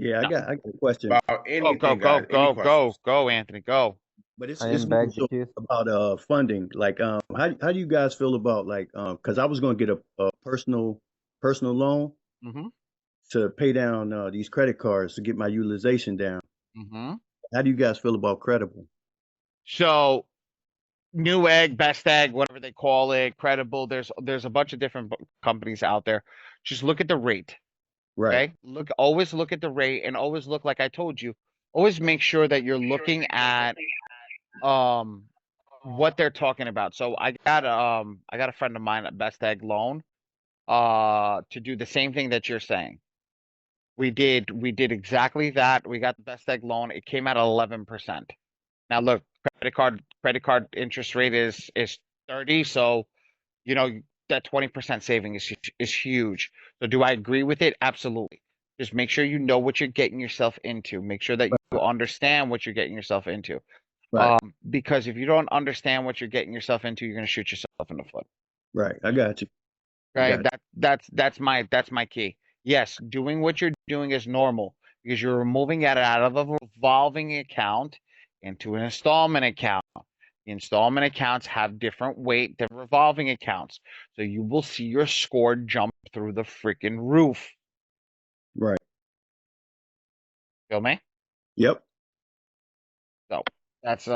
Yeah, I No. got a question, About Go, go, anything, go, guys. Any go, go, questions? go, Anthony, go. but I it's am more back, so Zacchaeus. about funding. Like how do you guys feel about like because I was going to get a personal loan Mm-hmm. to pay down these credit cards to get my utilization down. Mm-hmm. How do you guys feel about credible? So new egg, best egg, whatever they call it, credible. There's a bunch of different companies out there. Just look at the rate. Right. Okay. Always look at the rate and always look like I told you. Always make sure that you're looking at um what they're talking about. So I got a friend of mine at Best Egg Loan to do the same thing that you're saying. We did exactly that. We got the Best Egg Loan. It came out at 11%. Now look, credit card interest rate is 30, so you know that 20% saving is huge. So do I agree with it? Absolutely. Just make sure you know what you're getting yourself into. Make sure that you understand what you're getting yourself into. Right. Because if you don't understand what you're getting yourself into, you're going to shoot yourself in the foot. Right. I got you. I Right? got That's my key. Yes, doing what you're doing is normal because you're moving it out of a revolving account into an installment account. The installment accounts have different weight than revolving accounts. So you will see your score jump through the freaking roof. you. Right. Feel me? Yep. So that's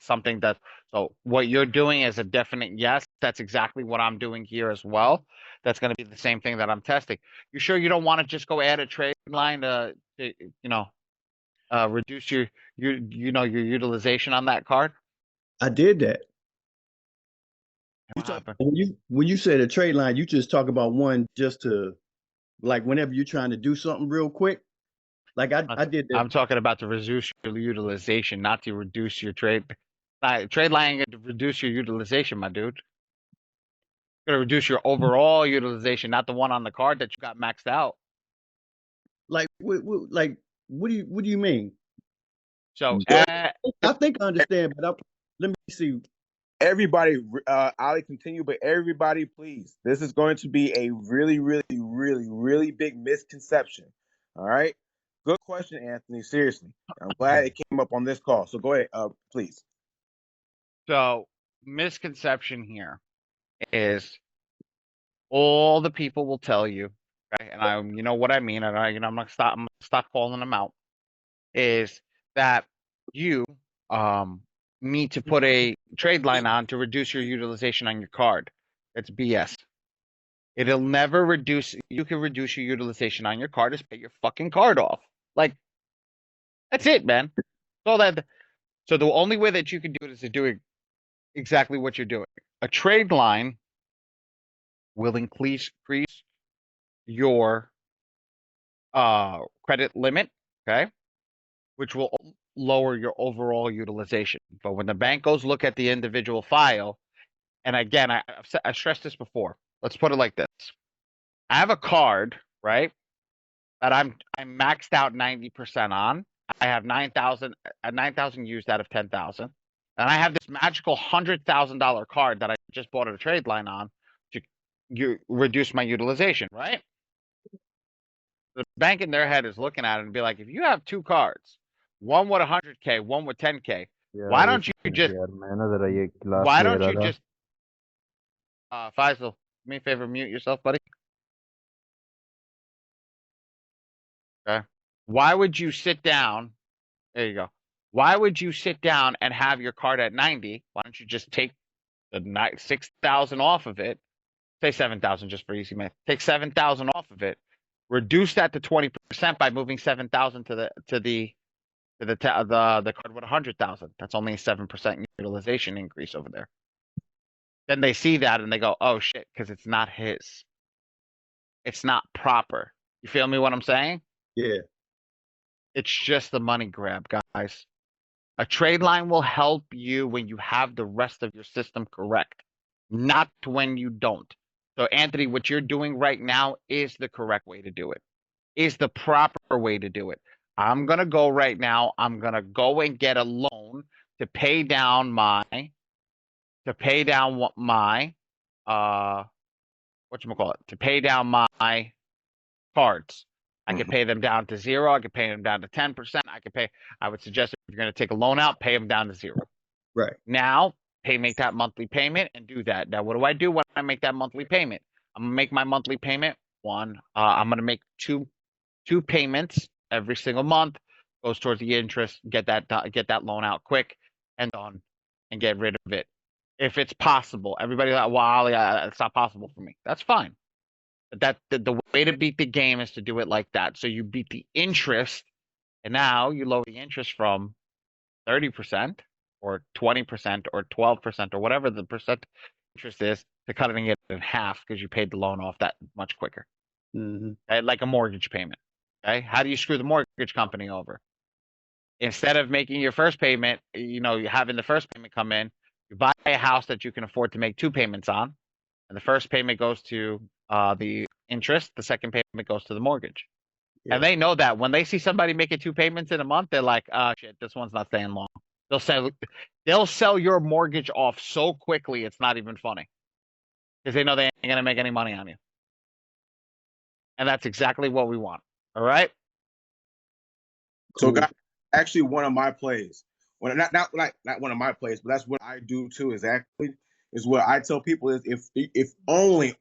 something that so what you're doing is a definite yes. That's exactly what I'm doing here as well. That's going to be the same thing that I'm testing. You sure you don't want to just go add a trade line to reduce your utilization on that card? I did that. And You what talk happened? when you said a trade line, you just talk about one just to like whenever you're trying to do something real quick. Like I did that. I'm talking about to reduce your utilization, not to reduce your trade. Trade line ain't gonna reduce your utilization, my dude. It's gonna reduce your overall utilization, not the one on the card that you got maxed out. Like like what do you mean? So, Go I think I understand, but let me see. Everybody, Ali, continue, but everybody, please. This is going to be a really, really, really, really big misconception. All right. Good question, Anthony. Seriously. I'm glad it came up on this call. So go ahead, please. so misconception here is all the people will tell you, okay, and you know what I mean, and I'm I'm gonna stop calling them out, is that you um need to put a trade line on to reduce your utilization on your card. That's BS. It'll never reduce. You can reduce your utilization on your card. Just pay your fucking card off. Like that's it, man. So that. So the only way that you can do it is to do exactly what you're doing. A trade line will increase your credit limit, okay, which will lower your overall utilization. But when the bank goes look at the individual file, and again, I stressed this before. Let's put it like this: I have a card, right, that I'm maxed out 90% on. I have 9,000 used out of 10,000, and I have this magical $100,000 card that I just bought at a trade line on to reduce my utilization, right? The bank in their head is looking at it and be like, if you have two cards, one with 100K, one with 10K, यार why एक don't you minute just यार मैं ना जरा ये class why ले don't रहा you था. just Faisal, do me a favor, mute yourself, buddy. Okay. Why would you sit down? There you go. Why would you sit down and have your card at 90? Why don't you just take the 6,000 off of it? Say 7,000 just for easy math. Take 7,000 off of it. Reduce that to 20% by moving 7,000 to the card with 100,000. That's only a 7% utilization increase over there. Then they see that and they go, "Oh shit," because it's not his. It's not proper. You feel me? What I'm saying? Yeah. It's just the money grab, guys. A trade line will help you when you have the rest of your system correct, not when you don't. So, Anthony, what you're doing right now is the correct way to do it, is the proper way to do it. I'm going to go right now. I'm going to go and get a loan to pay down whatchamacallit, to pay down my cards. I could pay them down to 0. I could pay them down to 10%. I would suggest if you're going to take a loan out, pay them down to 0. Right. Now, make that monthly payment and do that. Now, what do I do when I make that monthly payment? I'm gonna make my monthly payment one. I'm gonna make two payments every single month. Goes towards the interest. Get that loan out quick and done, and get rid of it if it's possible. Everybody's like, "Well, yeah, it's not possible for me." That's fine. But the way to beat the game is to do it like that. So you beat the interest, and now you lower the interest from 30% or 20% or 12% or whatever the percent interest is to cutting it in half because you paid the loan off that much quicker. Okay? Like a mortgage payment. Okay. How do you screw the mortgage company over? Instead of making your first payment, you having the first payment come in, you buy a house that you can afford to make 2 payments on, and the first payment goes to the interest, the second payment goes to the mortgage. Yeah. And they know that when they see somebody making 2 payments in a month, they're like, "Oh shit, this one's not staying long." They'll sell your mortgage off so quickly it's not even funny. Because they know they ain't gonna make any money on you. And that's exactly what we want. All right? So, Cool. guys, actually, one of my plays. Well, not one of my plays, but that's what I do too. Exactly is what I tell people is if only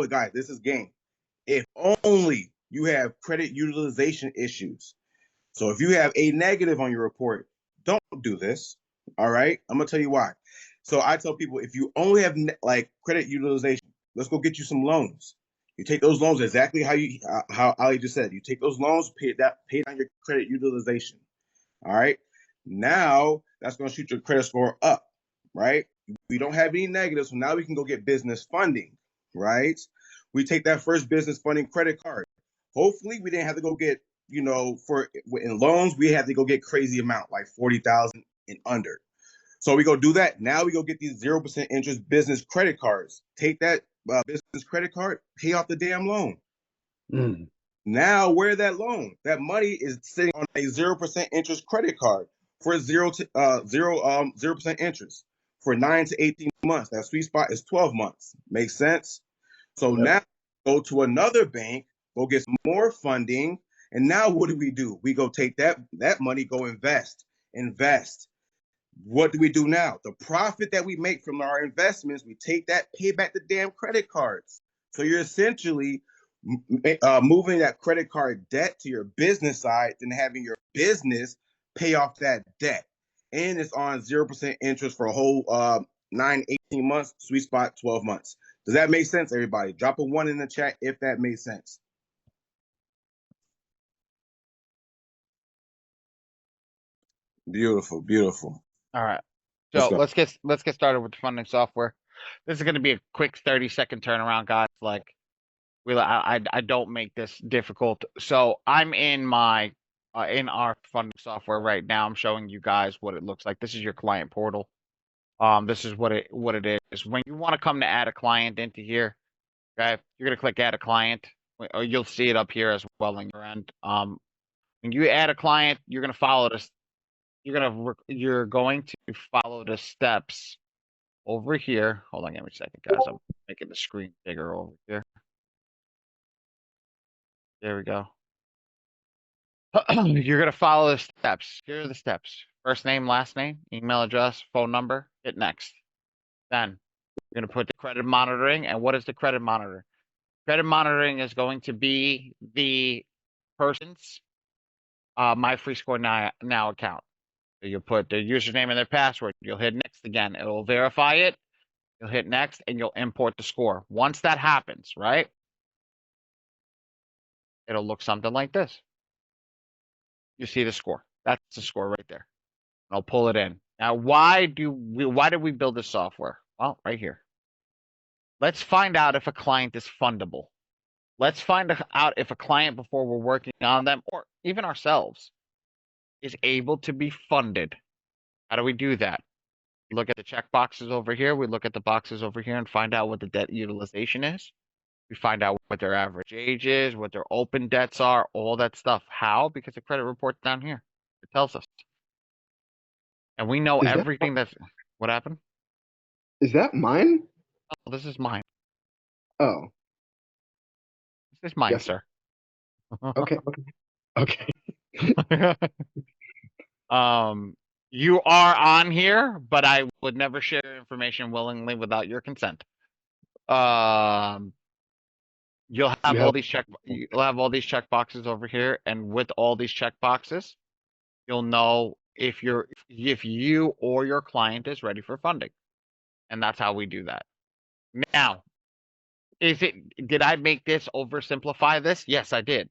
guys, this is game. If only you have credit utilization issues. So if you have a negative on your report, don't do this. All right, I'm gonna tell you why. So I tell people if you only have like credit utilization, let's go get you some loans. You take those loans exactly how Ali just said. You take those loans, pay down your credit utilization. All right. Now that's going to shoot your credit score up. Right. We don't have any negatives, so now we can go get business funding. Right. We take that first business funding credit card. Hopefully, we didn't have to go get for in loans we had to go get crazy amount like 40,000 and under. So we go do that. Now we go get these 0% interest business credit cards. Take that business credit card, pay off the damn loan. Now where that loan? That money is sitting on a 0% interest credit card for 0% interest for 9 to 18 months. That sweet spot is 12 months. Makes sense? So now go to another bank, go get some more funding, and now what do? We go take that money, go invest. What do we do now? The profit that we make from our investments, we take that, pay back the damn credit cards. So you're essentially moving that credit card debt to your business side, then having your business pay off that debt. And it's on 0% interest for a whole 9, 18 months, sweet spot 12 months. Does that make sense, everybody? Drop a 1 in the chat if that made sense. Beautiful, beautiful. All right. So let's get started with the funding software. This is going to be a quick 30-second turnaround, guys. Like, I don't make this difficult. So I'm in my in our funding software right now. I'm showing you guys what it looks like. This is your client portal. This is what it is. When you want to come to add a client into here, okay, you're gonna click add a client, or you'll see it up here as well on your end. When you add a client, you're gonna follow this. You're going to follow the steps over here. Hold on, give me a second, guys. I'm making the screen bigger over here. There we go. You're going to follow the steps. Here are the steps. First name, last name, email address, phone number, hit next. Then you're going to put the credit monitoring. And what is the credit monitoring? Credit monitoring is going to be the person's My Free Score Now account. So you'll put their username and their password. You'll hit next again. It will verify it. You'll hit next and you'll import the score. Once that happens, right? It'll look something like this. You see the score. That's the score right there. I'll pull it in. Now, why did we build this software? Well, right here. Let's find out if a client is fundable. Let's find out if a client, before we're working on them, or even ourselves, is able to be funded. How do we do that? We look at the check boxes over here. We look at the boxes over here and find out what the debt utilization is. We find out what their average age is, what their open debts are, all that stuff. How? Because the credit report's down here. It tells us. And we know everything that's... What happened? Is that mine? Oh, this is mine. Oh. This is mine, Yes. sir. Okay. Okay. You are on here, but I would never share your information willingly without your consent. Um, you'll have You all have. these you'll have all these check boxes over here, and with all these check boxes, you'll know if you or your client is ready for funding. And that's how we do that. Now, did I make this oversimplify this? Yes, I did.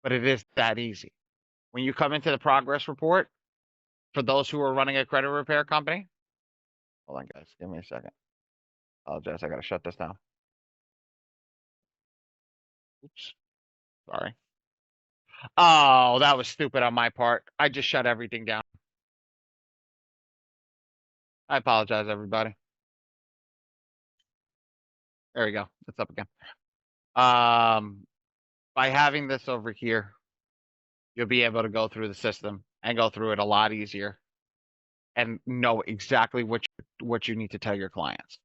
But it is that easy. When you come into the progress report, for those who are running a credit repair company, hold on guys, give me a second. Apologize, I gotta shut this down. Oops, sorry. Oh, that was stupid on my part. I just shut everything down. I apologize, everybody. There we go. It's up again. By having this over here, you'll be able to go through the system and go through it a lot easier and know exactly what you need to tell your clients.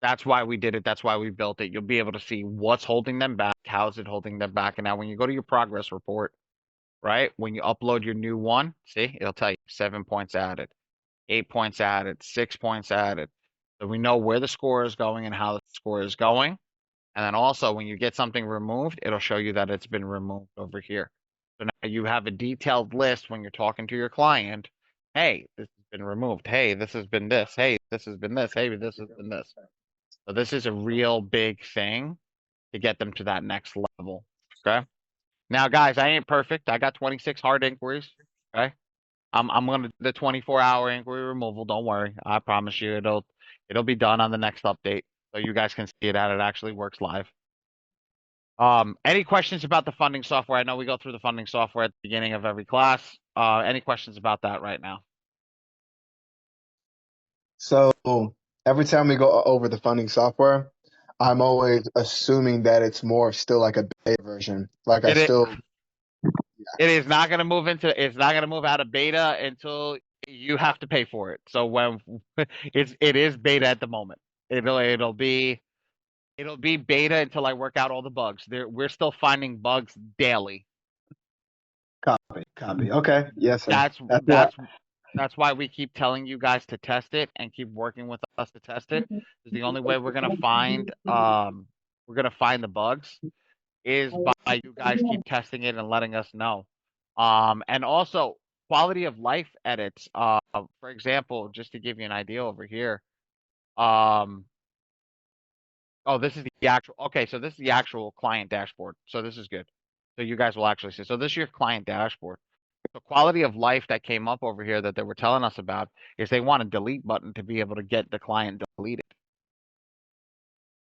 That's why we did it. That's why we built it. You'll be able to see what's holding them back, how's it holding them back. And now when you go to your progress report, right? When you upload your new one, see, it'll tell you 7 points added, 8 points added, 6 points added. So we know where the score is going and how the score is going. And then also when you get something removed, it'll show you that it's been removed over here. So now you have a detailed list when you're talking to your client. Hey, this has been removed. Hey, this has been this. Hey, this has been this. Hey, this has been this. So this is a real big thing to get them to that next level. Okay. Now, guys, I ain't perfect. I got 26 hard inquiries. Okay. I'm gonna do the 24-hour inquiry removal. Don't worry. I promise you it'll be done on the next update. So you guys can see it how it actually works live. Any questions about the funding software? I know we go through the funding software at the beginning of every class. Any questions about that right now? So every time we go over the funding software, I'm always assuming that it's more still like a beta version. Like I It is, still. it is not gonna move it's not gonna move out of beta until you have to pay for it. So when it is beta at the moment. It'll be beta until I work out all the bugs. We're still finding bugs daily. Copy. Okay. Yes, sir. That's That's what. that's that's why we keep telling you guys to test it and keep working with us to test it. Is the only way we're gonna find the bugs is by you guys keep testing it and letting us know. And also quality of life edits. For example, just to give you an idea over here. Oh, this is the actual. Okay, so this is the actual client dashboard. So this is good. So you guys will actually see. So this is your client dashboard. The quality of life that came up over here that they were telling us about is they want a delete button to be able to get the client deleted.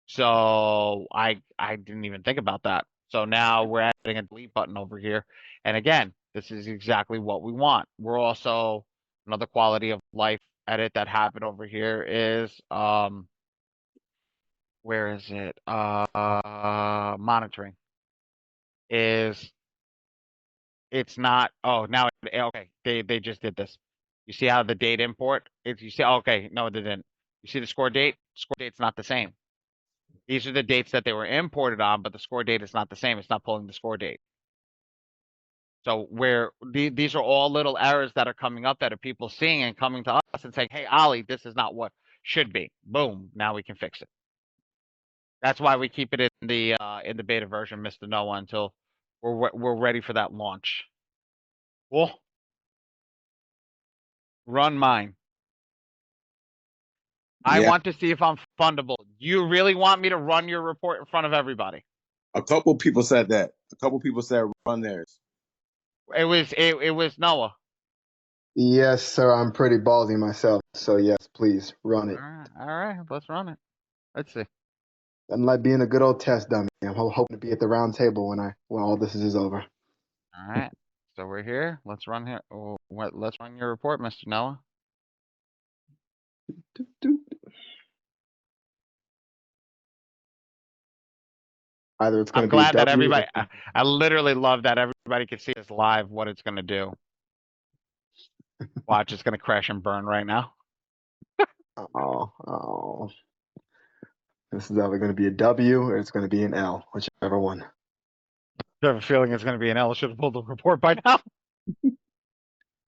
So I didn't even think about that. So now we're adding a delete button over here. And again, this is exactly what we want. We're also another quality of life edit that happened over here is where is it? Monitoring is it's not now okay, they just did this. You see how the date import is you see okay, no they didn't. You see the score date? Score date's not the same. These are the dates that they were imported on, but the score date is not the same. It's not pulling the score date. So these are all little errors that are coming up that are people seeing and coming to us and saying, "Hey, Ollie, this is not what should be." Boom, now we can fix it. That's why we keep it in the beta version, Mr. Noah, until we're ready for that launch. Cool. Run mine. I Yeah. want to see if I'm fundable. You really want me to run your report in front of everybody? A couple people said that. A couple people said run theirs. It was Noah. Yes, sir. I'm pretty ballsy myself. So yes, please run it. All right, let's run it. Let's see. I'm like being a good old test dummy. I'm hoping to be at the round table when all this is over. All right. So we're here. Let's run here. Oh, let's run your report, Mr. Noah. Either it's going I'm to be a glad that W. everybody. I literally love that everybody can see this live. What it's gonna do. Watch, it's gonna crash and burn right now. Oh. This is either going to be a W or it's going to be an L, whichever one. I have a feeling it's going to be an L. Should have pulled the report by now. You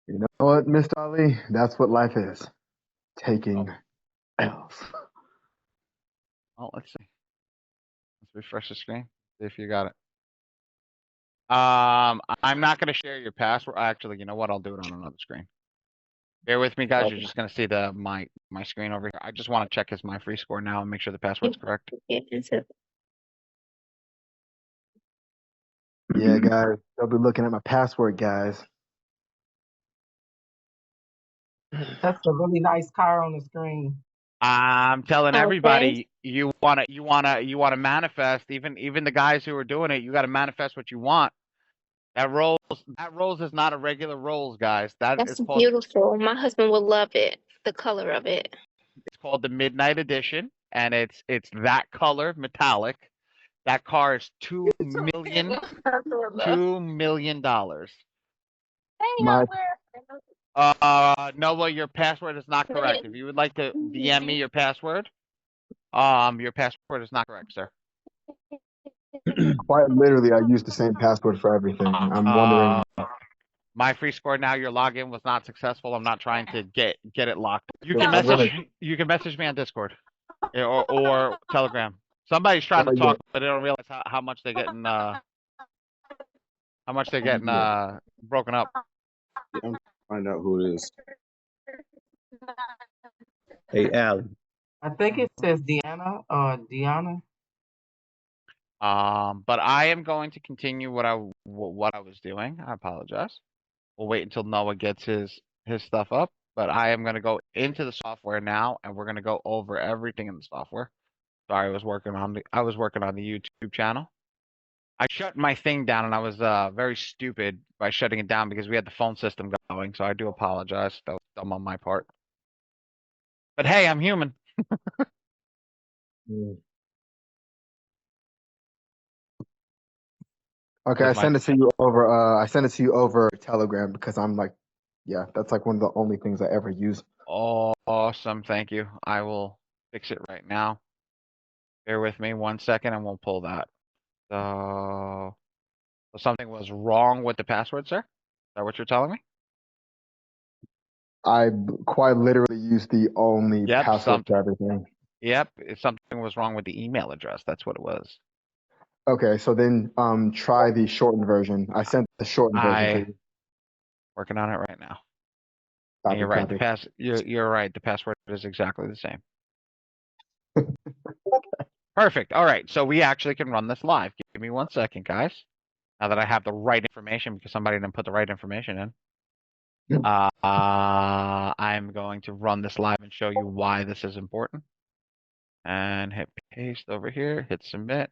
know what, Mr. Ali? That's what life is. Taking L's. Oh, let's see. Let's refresh the screen. See if you got it. I'm not going to share your password. Actually, you know what? I'll do it on another screen. Bear with me, guys. You're just going to see my screen over here. I just want to check his my free score now and make sure the password's correct. Yeah, guys. They'll be looking at my password, guys. That's a really nice car on the screen. I'm telling Okay. everybody, you wanna manifest. Even the guys who are doing it, you got to manifest what you want. That rolls is not a regular rolls, guys. That's beautiful. My husband would love it. The color of it. It's called the Midnight Edition, and it's that color, metallic. That car is $2 million. $2 million. My Noah, your password is not correct. If you would like to DM me your password is not correct, sir. quite literally, I use the same password for everything. I'm wondering. My free score now. Your login was not successful. I'm not trying to get it locked. You Yeah, can I'm message. gonna- You can message me on Discord, or Telegram. Somebody's trying to Oh, yeah. talk, but they don't realize how much they're getting. Broken up. Find out who it is. Hey, Alan. I think it says Deanna or Deanna. But I am going to continue what I was doing. I apologize. We'll wait until Noah gets his stuff up. But I am going to go into the software now, and we're going to go over everything in the software. Sorry, I was working on the YouTube channel. I shut my thing down, and I was very stupid by shutting it down because we had the phone system going. So I do apologize. That was dumb on my part. But hey, I'm human. Okay, I send it to you over. I send it to you over Telegram because I'm like, yeah, that's like one of the only things I ever use. Awesome, thank you. I will fix it right now. Bear with me 1 second, and we'll pull that. So something was wrong with the password, sir? Is that what you're telling me? I quite literally use the only Yep, password for everything. Yep, something was wrong with the email address. That's what it was. Okay, so then try the shortened version. I sent the shortened version to you. Working on it right now. Copy, You're right. copy. You're right. The password is exactly the same. Perfect. All right. So we actually can run this live. Give me 1 second, guys. Now that I have the right information, because somebody didn't put the right information in. I'm going to run this live and show you why this is important. And hit paste over here. Hit submit.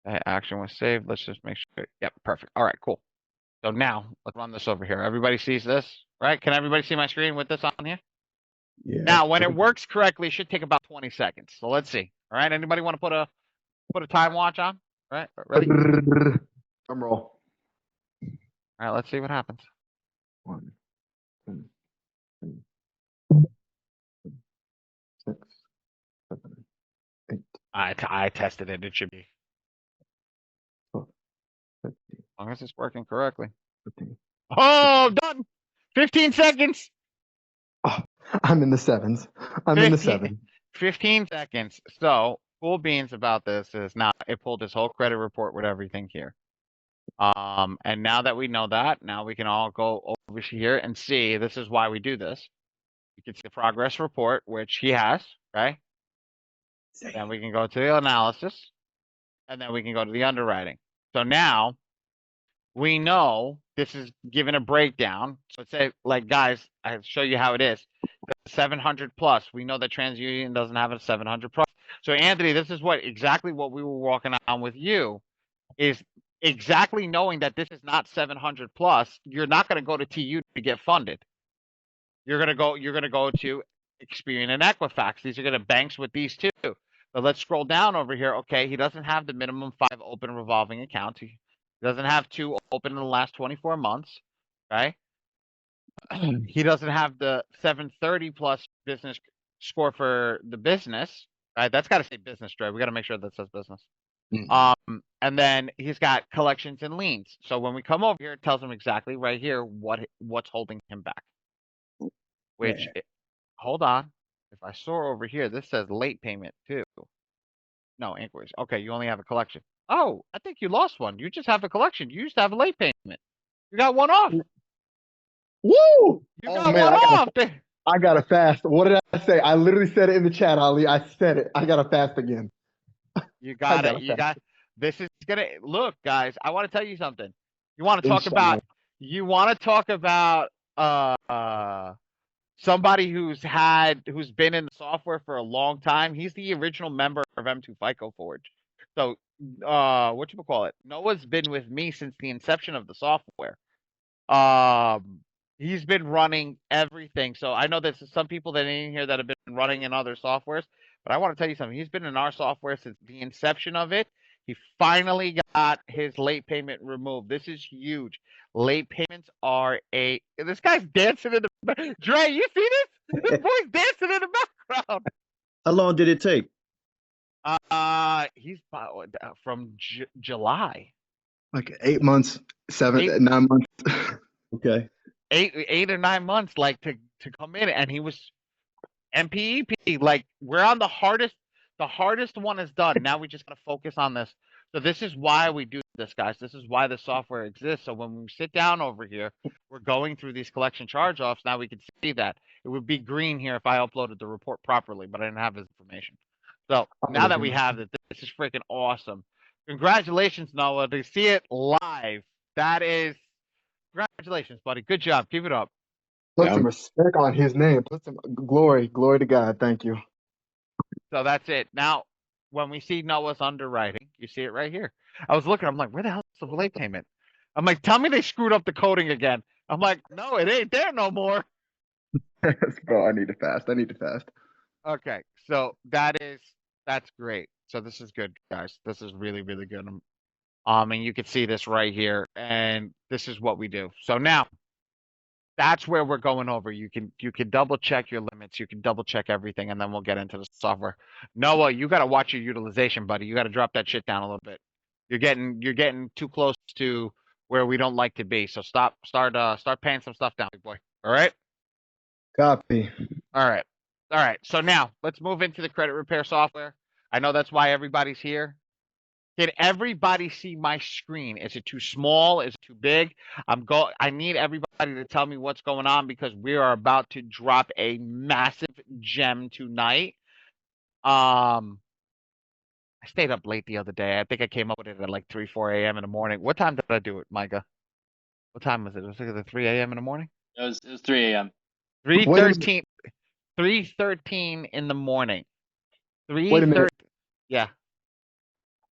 That action was saved. Let's just make sure. Yep. Perfect. All right. Cool. So now let's run this over here. Everybody sees this, right? Can everybody see my screen with this on here? Yeah. Now, when it works correctly, it should take about 20 seconds. So let's see. All right. Anybody want to put a time watch on? All right. Ready? Drum roll. All right. Let's see what happens. 1, 2, 3, 6, 7, 8. I tested it. It should be. 12, 13, As long as it's working correctly. 15. Oh, done. 15 seconds. Oh, I'm in the sevens. I'm in the 7. 15 seconds. So, cool beans about this is now it pulled this whole credit report with everything here. And now that we know that, now we can all go over here and see this is why we do this. You can see the progress report, which he has, right? Then we can go to the analysis, and then we can go to the underwriting. So now we know this is given a breakdown. So let's say, like, guys, I'll show you how it is. The 700 plus, we know that TransUnion doesn't have a 700 plus. So Anthony, this is exactly what we were walking on with you is exactly knowing that this is not 700 plus. You're not going to go to TU to get funded. You're going to go to Experian and Equifax. These are going to banks with these two. But let's scroll down over here. Okay, he doesn't have the minimum 5 open revolving accounts. He doesn't have 2 open in the last 24 months. Okay. He doesn't have the 730 plus business score for the business. Right. That's got to say business, Dre. We got to make sure that says business. And then he's got collections and liens. So when we come over here, it tells him exactly right here what's holding him back. Which, hold on. If I soar over here, this says late payment too. No, inquiries. Okay, you only have a collection. Oh, I think you lost one. You just have a collection. You used to have a late payment. You got one off. Woo! You Oh got man, one off. I got to fast. What did I say? I literally said it in the chat, Ali. I said it. I got to fast again. You got it. You got. This is gonna look, guys. I want to tell you something. You want to talk Inshallah. about. You want to talk about somebody who's been in the software for a long time. He's the original member of M2 FICO Forge. So, whatchamacallit? Noah's been with me since the inception of the software. He's been running everything. So I know there's some people that ain't here that have been running in other softwares, but I want to tell you something. He's been in our software since the inception of it. He finally got his late payment removed. This is huge. Late payments are this guy's dancing in the Dre, you see this? This boy's dancing in the background. How long did it take? He's from July. Like 8 months, 9 months. Okay. 8 or 9 months, like to come in, and he was MPEP. Like we're on the hardest one is done. Now we just gotta focus on this. So this is why we do this, guys. This is why the software exists. So when we sit down over here, we're going through these collection charge-offs. Now we can see that it would be green here if I uploaded the report properly, but I didn't have his information. So now that we have it, this is freaking awesome. Congratulations, Noah, to see it live. That is, congratulations, buddy. Good job. Keep it up. Put some respect on his name. Put some glory to God. Thank you. So that's it. Now, when we see Noah's underwriting, you see it right here. I was looking, I'm like, where the hell is the late payment? I'm like, tell me they screwed up the coding again. I'm like, no, it ain't there no more. Bro, I need to fast. Okay, so that's great. So this is good, guys. This is really, really good. And you can see this right here, and this is what we do. So now, that's where we're going over. You can double check your limits. You can double check everything, and then we'll get into the software. Noah, you got to watch your utilization, buddy. You got to drop that shit down a little bit. You're getting too close to where we don't like to be. So start paying some stuff down, big boy. All right. Copy. All right. So now let's move into the credit repair software. I know that's why everybody's here. Can everybody see my screen? Is it too small? Is it too big? I need everybody to tell me what's going on because we are about to drop a massive gem tonight. I stayed up late the other day. I think I came up with it at like 3, 4 a.m. in the morning. What time did I do it, Micah? What time was it? Was it 3 a.m. in the morning? It was 3 a.m. 3:13. 3:13 in the morning. Wait a minute. Yeah.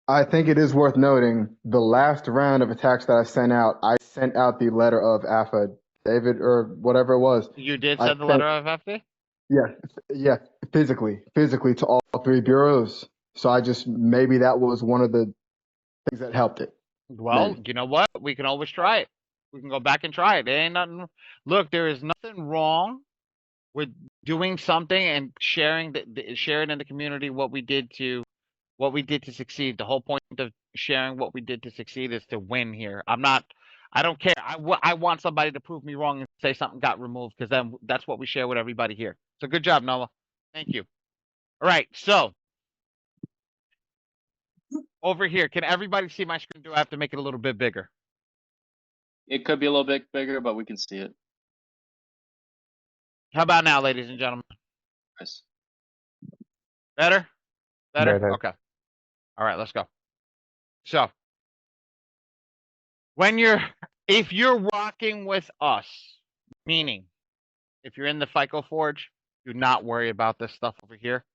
I think it is worth noting the last round of attacks that I sent out the letter of affidavit or whatever it was. You did send the letter of FD? Yeah, physically to all 3 bureaus. So maybe that was one of the things that helped it. Well, Maybe. you know what? We can always try it. We can go back and try it. There ain't nothing. Look, there is nothing wrong with doing something and sharing in the community what we did to succeed. The whole point of sharing what we did to succeed is to win here. I don't care. I want somebody to prove me wrong and say something got removed because then that's what we share with everybody here. So good job, Noah. Thank you. All right. So over here, can everybody see my screen? Do I have to make it a little bit bigger? It could be a little bit bigger, but we can see it. How about now, ladies and gentlemen? Nice. Better? Better. Okay. All right, let's go. So, if you're rocking with us, meaning if you're in the FICO Forge, do not worry about this stuff over here.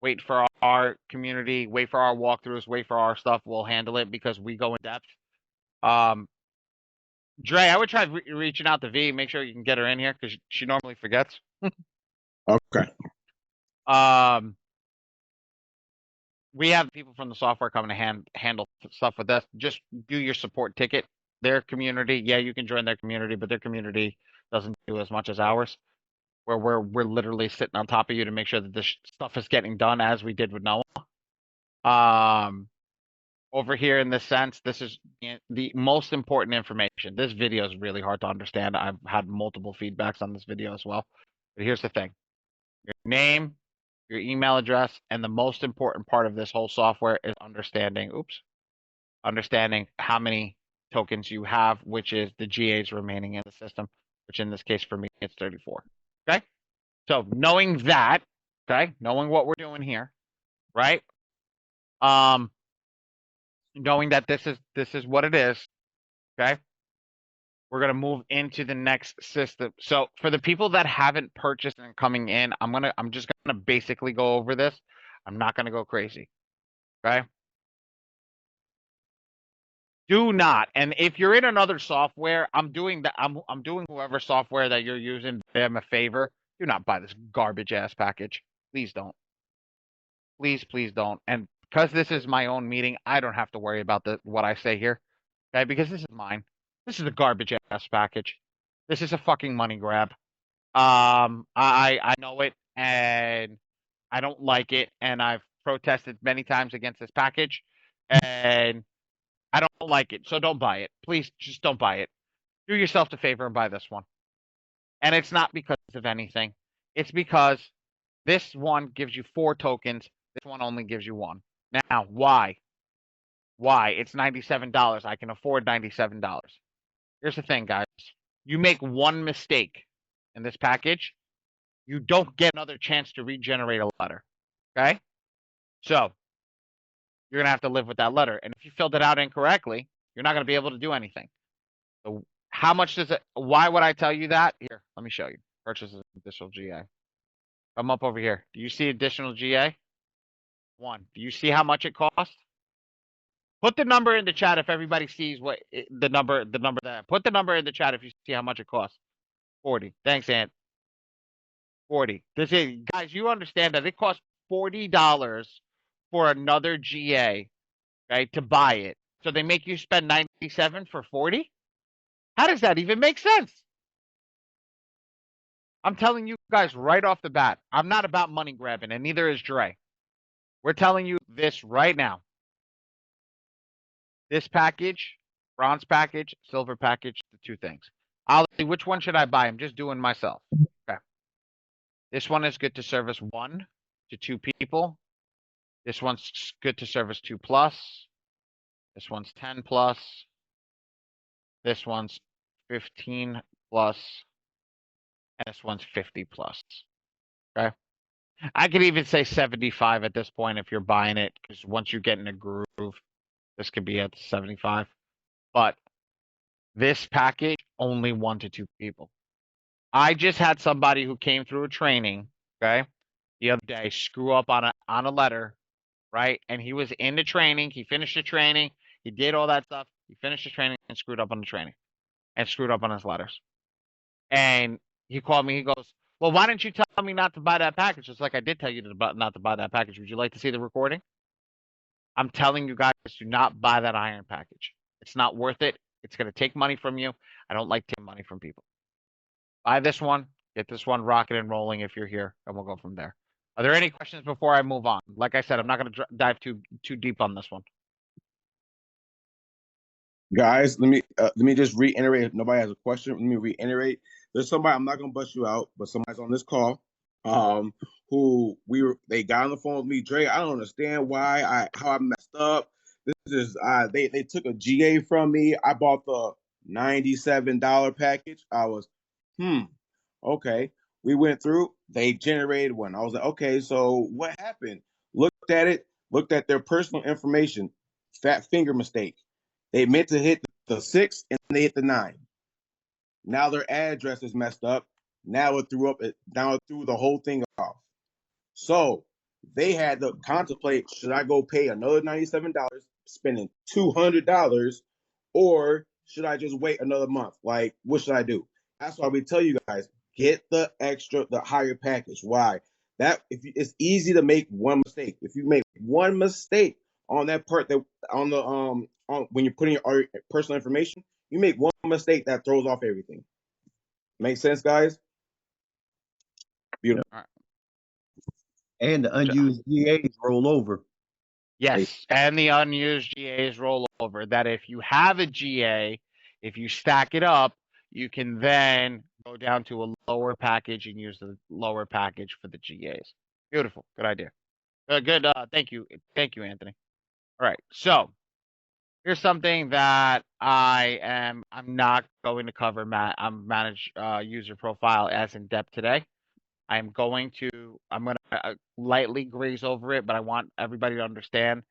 Wait for our community, wait for our walkthroughs, wait for our stuff. We'll handle it because we go in depth. Dre, I would try reaching out to V, make sure you can get her in here because she normally forgets. Okay. We have people from the software coming to handle stuff with us. Just do your support ticket. Their community, yeah, you can join their community, but their community doesn't do as much as ours. Where we're literally sitting on top of you to make sure that this stuff is getting done as we did with Noah. over here in this sense, this is the most important information. This video is really hard to understand. I've had multiple feedbacks on this video as well. But here's the thing. Your name, your email address, and the most important part of this whole software is understanding how many tokens you have, which is the GAs remaining in the system, which in this case for me, it's 34. Okay. So knowing that, okay, knowing what we're doing here, right? Knowing that this is what it is, okay? We're gonna move into the next system. So for the people that haven't purchased and coming in, I'm just gonna basically go over this. I'm not gonna go crazy. Okay. Do not, and if you're in another software, I'm doing whoever software that you're using them a favor. Do not buy this garbage ass package. Please don't. Please don't. And because this is my own meeting, I don't have to worry about what I say here. Okay, because this is mine. This is a garbage ass package. This is a fucking money grab. I know it, and I don't like it, and I've protested many times against this package, and I don't like it. So don't buy it. Please, just don't buy it. Do yourself the favor and buy this one. And it's not because of anything. It's because this one gives you 4 tokens. This one only gives you 1. Now, why? Why? It's $97. I can afford $97. Here's the thing, guys. You make one mistake in this package, you don't get another chance to regenerate a letter. Okay? So, you're going to have to live with that letter. And if you filled it out incorrectly, you're not going to be able to do anything. So, how much does it, why would I tell you that? Here, let me show you. Purchase additional GA. Come up over here. Do you see additional GA? 1. Do you see how much it costs? Put the number in the chat if everybody sees what the number that. Put the number in the chat if you see how much it costs. 40. Thanks, Ant. 40. This is, guys, you understand that it costs $40 for another GA, right, to buy it. So they make you spend 97 for 40? How does that even make sense? I'm telling you guys right off the bat, I'm not about money grabbing, and neither is Dre. We're telling you this right now. This package, bronze package, silver package, the 2 things. Ollie, which one should I buy? I'm just doing myself. Okay. This one is good to service 1 to 2 people. This one's good to service 2+. This one's 10+. This one's 15+. And this one's 50+. Okay. I could even say 75 at this point if you're buying it, because once you get in a groove, this could be at 75. But this package, only 1 to 2 people. I just had somebody who came through a training, okay, the other day, screw up on a letter, right? And he was in the training, he finished the training, he did all that stuff, he finished the training and screwed up on the training and screwed up on his letters. And he called me, he goes, well, why didn't you tell me not to buy that package? It's like, I did tell you not to buy that package. Would you like to see the recording? I'm telling you guys, do not buy that iron package. It's not worth it. It's going to take money from you. I don't like taking money from people. Buy this one, get this one rocking and rolling if you're here, and we'll go from there. Are there any questions before I move on? Like I said, I'm not going to dive too deep on this one. Guys, let me just reiterate. If nobody has a question, let me reiterate. There's somebody, I'm not gonna bust you out, but somebody's on this call, who they got on the phone with me. Dre, I don't understand how I messed up. This is they took a GA from me. I bought the $97 package. I was, okay. We went through, they generated one. I was like, okay, so what happened? Looked at it, looked at their personal information, fat finger mistake. They meant to hit the 6 and they hit the 9. Now their address is messed up. Now it threw the whole thing off. So they had to contemplate, should I go pay another $97, spending $200, or should I just wait another month? Like, what should I do? That's why we tell you guys, get the higher package. Why? It's easy to make one mistake. If you make one mistake on that part when you're putting your personal information, you make one mistake that throws off everything. Make sense, guys? Beautiful. And the unused GAs roll over. Yes, and the unused GAs roll over. That if you have a GA, if you stack it up, you can then go down to a lower package and use the lower package for the GAs. Beautiful. Good idea. Good. Thank you. Thank you, Anthony. All right. So here's something that I'm not going to cover. Manage user profile as in depth today. I'm going to lightly graze over it, but I want everybody to understand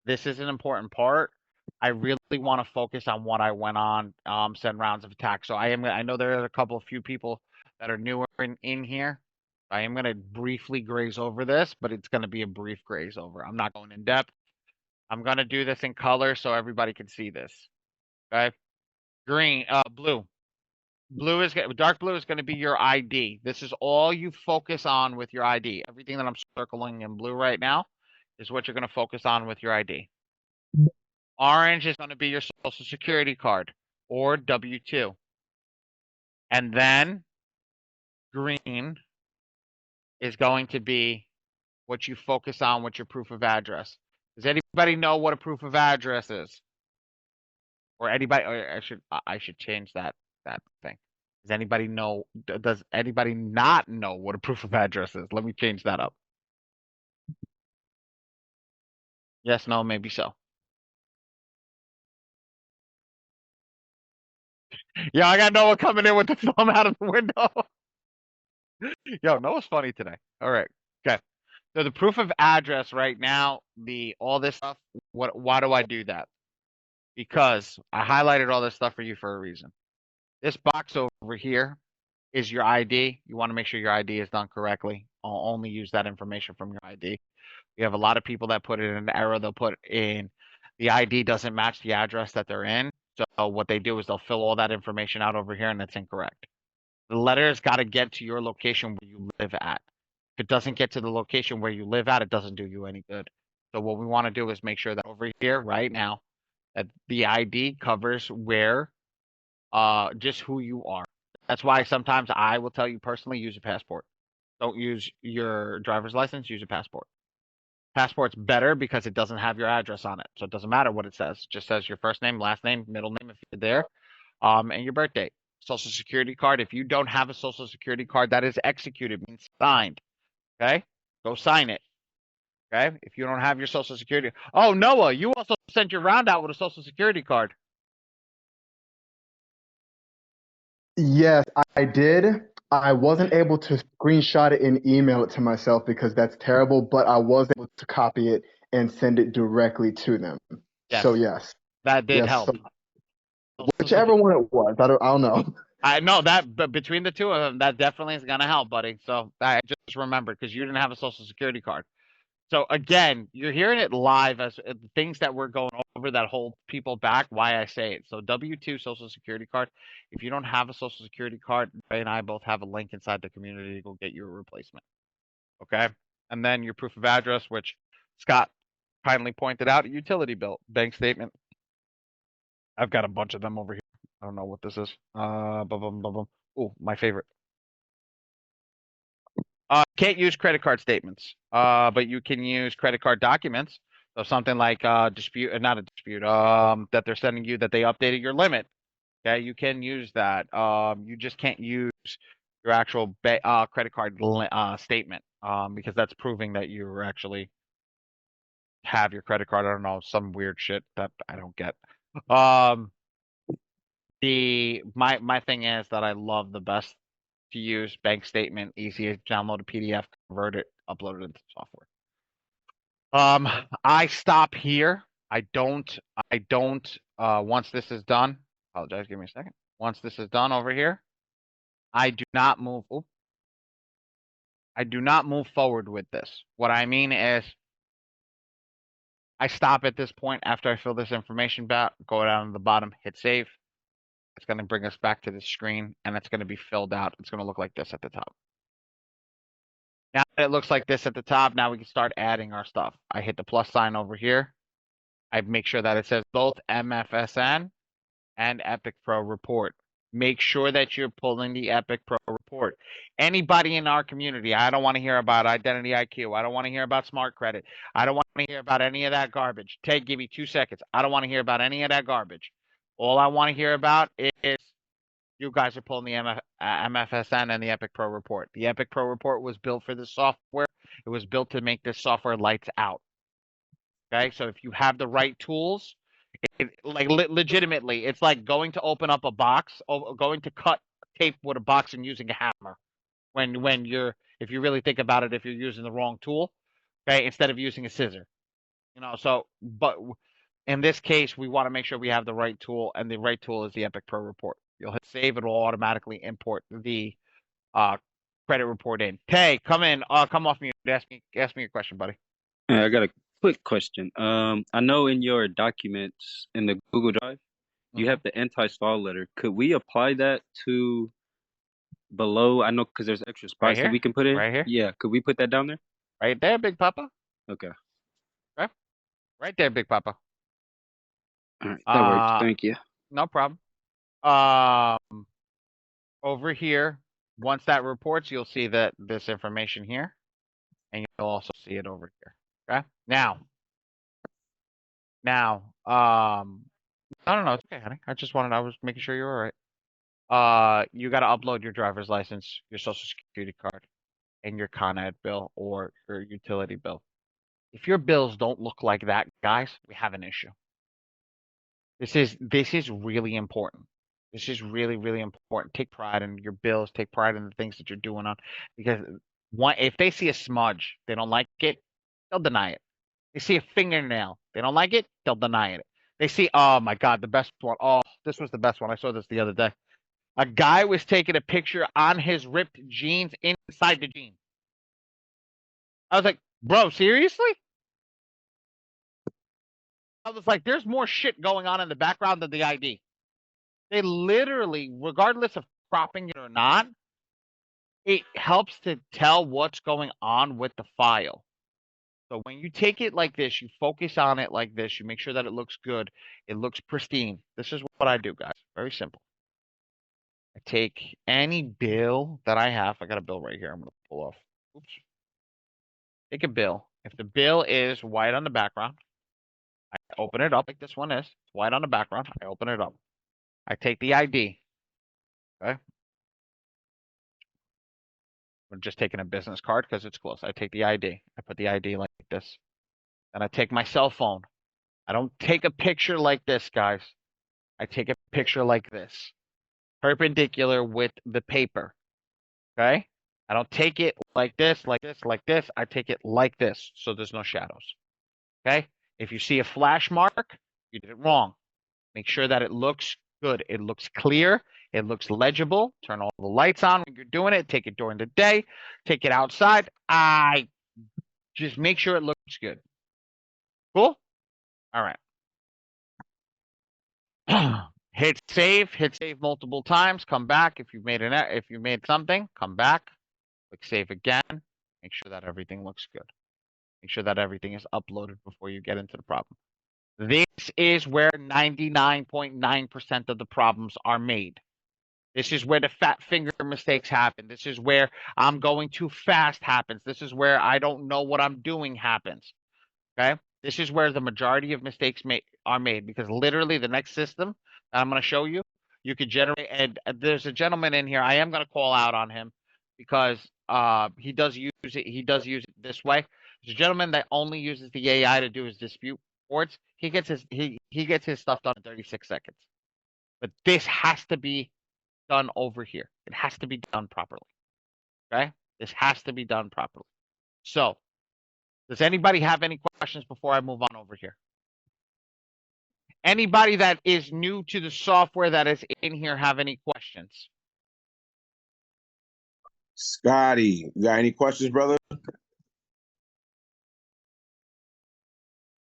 this is an important part. I really want to focus on what I went on, send rounds of attack. So I know there are a few people that are newer in here. I am going to briefly graze over this, but it's going to be a brief graze over. I'm not going in depth. I'm going to do this in color so everybody can see this. Okay. Blue. Dark blue is going to be your ID. This is all you focus on with your ID. Everything that I'm circling in blue right now is what you're going to focus on with your ID. Orange is going to be your social security card or W-2. And then green is going to be what you focus on with your proof of address. Does anybody know what a proof of address is? Or anybody, or I should change that thing. Does anybody know? Does anybody not know what a proof of address is? Let me change that up. Yes, no, maybe so. Yeah, I got Noah coming in with the thumb out of the window. Yo, Noah's funny today. All right. Okay. So the proof of address right now, all this stuff, why do I do that? Because I highlighted all this stuff for you for a reason. This box over here is your ID. You want to make sure your ID is done correctly. I'll only use that information from your ID. You have a lot of people that put in an error. They'll put in the ID doesn't match the address that they're in. So what they do is they'll fill all that information out over here and it's incorrect. The letter's got to get to your location where you live at. If it doesn't get to the location where you live at, it doesn't do you any good. So what we want to do is make sure that over here right now, that the ID covers where, just who you are. That's why sometimes I will tell you personally, use a passport. Don't use your driver's license, use a passport. Passport's better because it doesn't have your address on it. So it doesn't matter what it says. It just says your first name, last name, middle name if you're there, and your birth date. Social security card. If you don't have a social security card that is executed, means signed. Okay? Go sign it. Okay? If you don't have your social security. Oh, Noah, you also sent your round out with a social security card. Yes, I did. I wasn't able to screenshot it and email it to myself because that's terrible, but I was able to copy it and send it directly to them. Yes. So yes. That did Yes, help. so whichever one it was, I don't know. I know that, but between the two of them, that definitely is gonna help, buddy. So I just remembered because you didn't have a social security card. So again, you're hearing it live as things that we're going over that hold people back. Why I say it. So W-2 social security card. If you don't have a social security card, Ray and I both have a link inside the community to go get you a replacement. Okay, and then your proof of address, which Scott kindly pointed out, a utility bill, bank statement. I've got a bunch of them over here. I don't know what this is. Oh, my favorite. Can't use credit card statements, but you can use credit card documents. So something like dispute, not a dispute, that they're sending you that they updated your limit. Okay, you can use that. You just can't use your actual credit card statement, because that's proving that you actually have your credit card. I don't know, some weird shit that I don't get. My thing is that I love the best to use bank statement, easy to download a PDF, convert it, upload it into software. I stop here. I don't, once this is done, apologize, give me a second. Once this is done over here, I do not move, I do not move forward with this. What I mean is, I stop at this point after I fill this information out, go down to the bottom, hit save. It's going to bring us back to the screen and it's going to be filled out. It's going to look like this at the top. Now that it looks like this at the top, now we can start adding our stuff. I hit the plus sign over here. I make sure that it says both MFSN and Epic Pro report. Make sure that you're pulling the Epic Pro report. Anybody in our community, I don't want to hear about Identity IQ. I don't want to hear about Smart Credit. I don't want to hear about any of that garbage. Give me 2 seconds. I don't want to hear about any of that garbage. All I want to hear about is you guys are pulling the MFSN and the Epic Pro report. The Epic Pro report was built for this software. It was built to make this software lights out. Okay, so if you have the right tools, legitimately, it's like going to open up a box, going to cut tape with a box and using a hammer. If you really think about it, if you're using the wrong tool, okay, instead of using a scissor, but in this case, we want to make sure we have the right tool, and the right tool is the Epic Pro report. You'll hit save; it will automatically import the credit report in. Hey, come in. Come off mute. Ask me your question, buddy. I got a quick question. I know in your documents in the Google Drive, you have the anti-stall letter. Could we apply that to below? I know because there's extra spots that we can put in. Right here? Yeah, could we put that down there? Right there, Big Papa. Okay. Okay. Right there, Big Papa. All right, that works. Thank you. No problem. Over here, once that reports, you'll see that this information here, and you'll also see it over here. Okay. Now, I don't know. It's okay, honey. I was making sure you were all right. You got to upload your driver's license, your social security card, and your Con Ed bill or your utility bill. If your bills don't look like that, guys, we have an issue. This is really important. This is really, really important. Take pride in your bills. Take pride in the things that you're doing on, because if they see a smudge, they don't like it, they'll deny it. They see a fingernail, they don't like it, they'll deny it. They see, oh my God, the best one. Oh, this was the best one. I saw this the other day. A guy was taking a picture on his ripped jeans inside the jeans. I was like, bro, seriously? I was like, there's more shit going on in the background than the ID. They literally, regardless of cropping it or not, it helps to tell what's going on with the file. So when you take it like this, you focus on it like this, you make sure that it looks good, it looks pristine. This is what I do, guys. Very simple. I take any bill that I have. I got a bill right here. I'm going to pull off. Oops. Take a bill. If the bill is white on the background, I open it up like this one is. It's white on the background. I open it up. I take the ID. Okay. I'm just taking a business card because it's close. I take the ID. I put the ID like this. Then I take my cell phone. I don't take a picture like this, guys. I take a picture like this, perpendicular with the paper. Okay? I don't take it like this, like this, like this. I take it like this, so there's no shadows. Okay? If you see a flash mark, you did it wrong. Make sure that it looks good. It looks clear. It looks legible. Turn all the lights on when you're doing it. Take it during the day. Take it outside. I just make sure it looks good. Cool? All right. Hit save multiple times. Come back if you've made something. Come back. Click save again. Make sure that everything looks good. Make sure that everything is uploaded before you get into the problem. This is where 99.9% of the problems are made. This is where the fat finger mistakes happen. This is where I'm going too fast happens. This is where I don't know what I'm doing happens. Okay? This is where the majority of mistakes are made, because literally the next system that I'm going to show you, you could generate, and there's a gentleman in here. I am going to call out on him because he does use it. He does use it this way. There's a gentleman that only uses the AI to do his dispute boards. He gets his stuff done in 36 seconds. But this has to be done over here. It has to be done properly. Okay? This has to be done properly. So, does anybody have any questions before I move on over here? Anybody that is new to the software that is in here have any questions? Scotty, you got any questions, brother?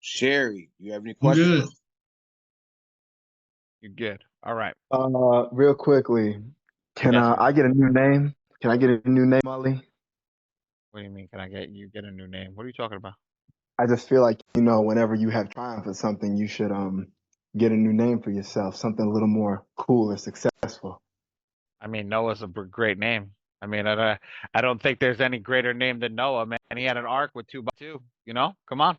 Sherry, you have any questions? You're good. All right. Real quickly, can Yes, I get a new name? Can I get a new name, Ali? What do you mean? Can I get a new name? What are you talking about? I just feel like, whenever you have triumph at something, you should get a new name for yourself, something a little more cool or successful. I mean, Noah's a great name. I mean, I don't think there's any greater name than Noah, man. He had an ark with 2x2. You know, come on.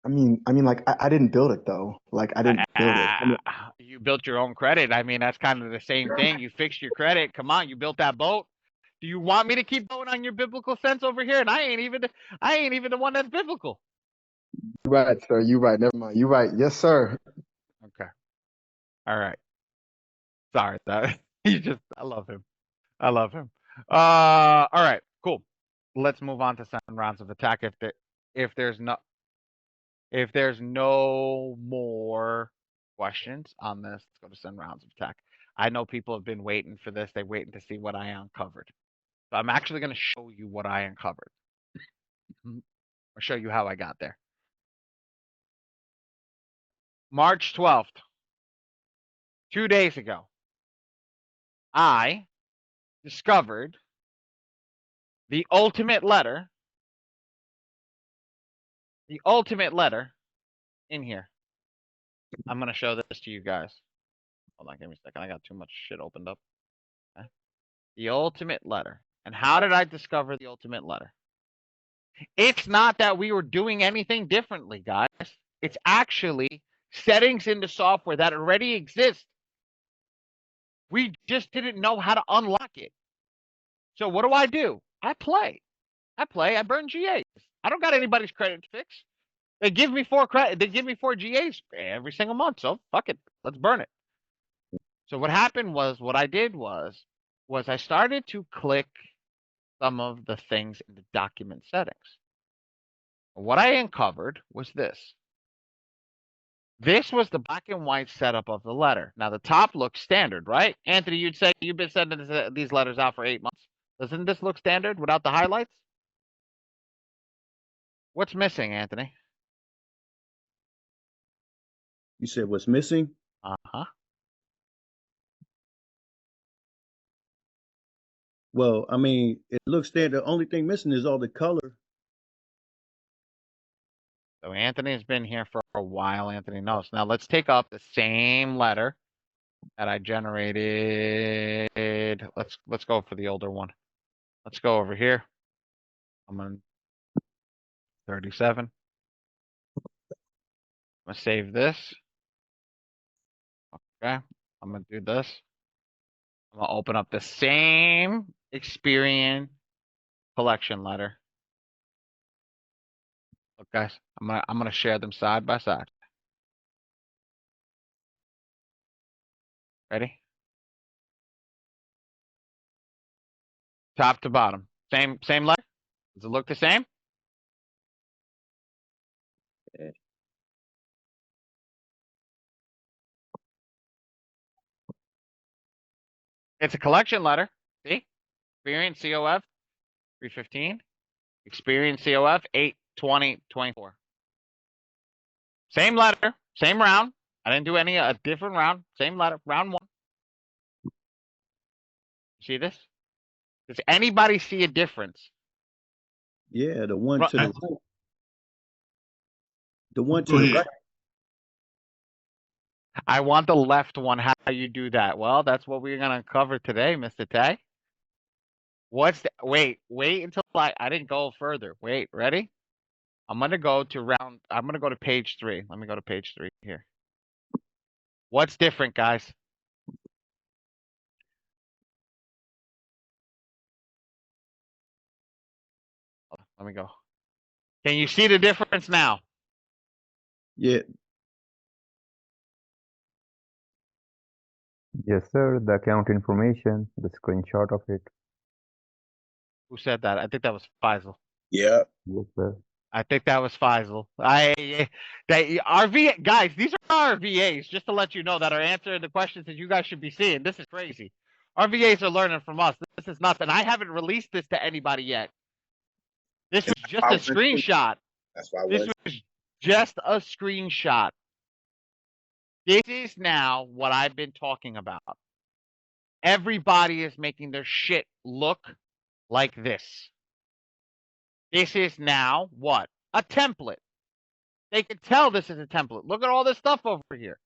Like I didn't build it though. Like I didn't build it. You built your own credit. I mean, that's kind of the same thing. You fixed your credit. Come on, you built that boat. Do you want me to keep going on your biblical sense over here? And I ain't even the one that's biblical. You're right, sir. You're right. Never mind. You're right. Yes, sir. Okay. All right. Sorry, that I love him. I love him. All right, cool. Let's move on to 7 rounds of attack. If there's no more questions on this, let's go to 7 rounds of attack. I know people have been waiting for this. They're waiting to see what I uncovered. So I'm actually going to show you what I uncovered. I'll show you how I got there. March 12th, 2 days ago, I discovered the ultimate letter in here. I'm going to show this to you guys. Hold on, give me a second. I got too much shit opened up. Okay. The ultimate letter. And how did I discover the ultimate letter? It's not that we were doing anything differently, guys. It's actually settings in the software that already exist. We just didn't know how to unlock it. So what do? I play. I burn GAs. I don't got anybody's credit to fix. They give me 4 credit. They give me 4 GAs every single month. So fuck it. Let's burn it. So what happened was, what I did was I started to click some of the things in the document settings. What I uncovered was this. This was the black and white setup of the letter. Now the top looks standard, right? Anthony, you'd say you've been sending these letters out for 8 months. Doesn't this look standard without the highlights? What's missing, Anthony? You said what's missing? Uh-huh. Well, I mean, it looks standard. The only thing missing is all the color. So Anthony has been here for a while. Anthony knows. Now let's take up the same letter that I generated. Let's go for the older one. Let's go over here. I'm on 37. I'm gonna save this. Okay. I'm gonna do this. I'm gonna open up the same Experian collection letter. Look, guys, I'm gonna share them side by side. Ready? Top to bottom. Same letter? Does it look the same? It's a collection letter. See? Experian COF 315. Experian COF 8/20/24. Same letter, same round. I didn't do a different round. Same letter, round 1. See this? Does anybody see a difference? Yeah, the one to the right. The one to Go the ahead. right. I want the left one. How you do that? Well, that's what we're gonna cover today, Mr. Tay. Wait until I didn't go further. Wait, ready? I'm gonna go to page 3. Let me go to page 3 here. What's different, guys? Let me go. Can you see the difference now? Yeah. Yes, sir. The account information, the screenshot of it. Who said that? I think that was Faisal. Yeah. Yes, sir. I think that was Faisal. Guys, these are our VAs, just to let you know, that are answering the questions that you guys should be seeing. This is crazy. Our VAs are learning from us. This is nothing. I haven't released this to anybody yet. This was just a screenshot. That's why This was just a screenshot. This is now what I've been talking about. Everybody is making their shit look like this. This is now what? A template. They can tell this is a template. Look at all this stuff over here.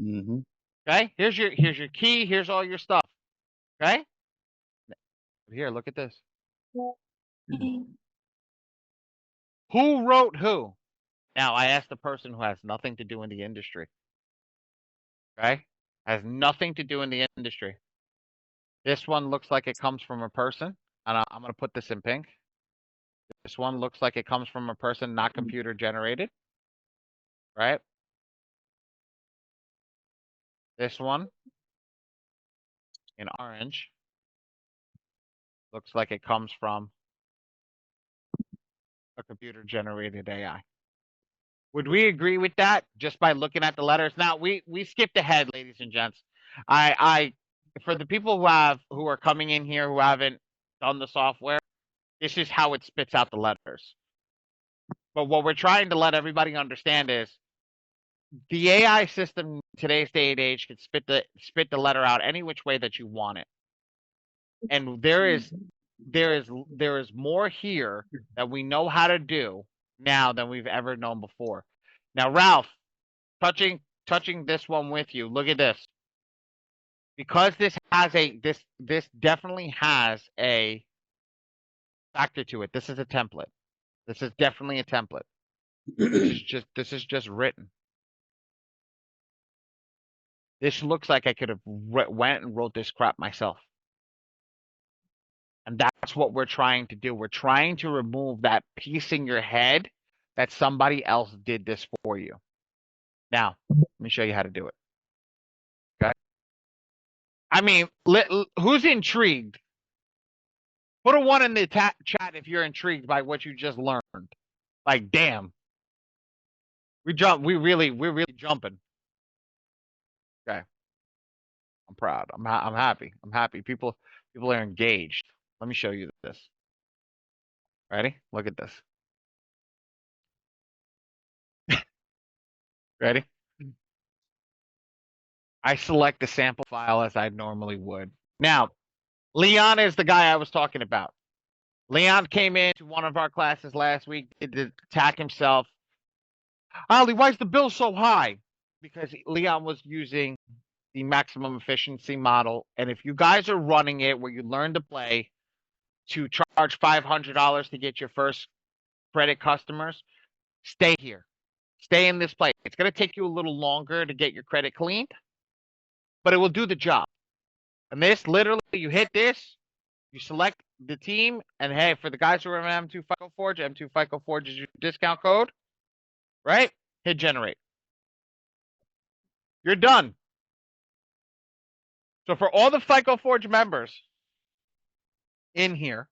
Mm-hmm. Okay, here's your key. Here's all your stuff. Okay? Here, look at this. Who wrote who? Now, I asked the person who has nothing to do in the industry. Okay? Has nothing to do in the industry. This one looks like it comes from a person, and I'm going to put this in pink. This one looks like it comes from a person not computer generated, right? This one in orange looks like it comes from a computer generated AI. Would we agree with that just by looking at the letters? Now we skipped ahead, ladies and gents. I for the people who are coming in here who haven't done the software, this is how it spits out the letters. But what we're trying to let everybody understand is the AI system in today's day and age can spit the letter out any which way that you want it. And there is more here that we know how to do now than we've ever known before. Now, Ralph, touching this one with you. Look at this. Because this has this definitely has a factor to it. This is a template. This is definitely a template. This is just written. This looks like I could have went and wrote this crap myself. And that's what we're trying to do. We're trying to remove that piece in your head that somebody else did this for you. Now, let me show you how to do it. Okay. I mean, who's intrigued? Put a 1 in the chat if you're intrigued by what you just learned. Like, damn. We're really jumping. Okay. I'm proud. I'm happy. I'm happy. People are engaged. Let me show you this. Ready? Look at this. Ready? I select the sample file as I normally would. Now, Leon is the guy I was talking about. Leon came into one of our classes last week to attack himself. Ali, why is the bill so high? Because Leon was using the maximum efficiency model. And if you guys are running it where you learn to play to charge $500 to get your first credit customers, stay here. Stay in this place. It's going to take you a little longer to get your credit cleaned, but it will do the job. And this, literally, you hit this, you select the team, and hey, for the guys who are in M2 FICO Forge, M2 FICO Forge is your discount code, right? Hit generate. You're done. So for all the FICO Forge members in here,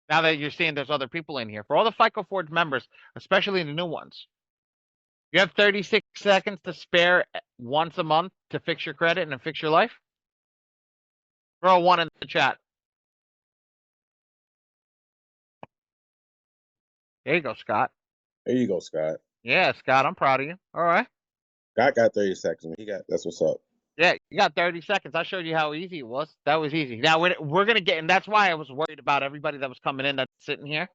now that you're seeing there's other people in here, for all the FICO Forge members, especially the new ones, you have 36 seconds to spare once a month to fix your credit and fix your life. Throw a 1 in the chat. There you go, Scott. There you go, Scott. Yeah, Scott, I'm proud of you. All right. Scott got 30 seconds. That's what's up. Yeah, you got 30 seconds. I showed you how easy it was. That was easy. Now we're going to get, and that's why I was worried about everybody that was coming in that's sitting here.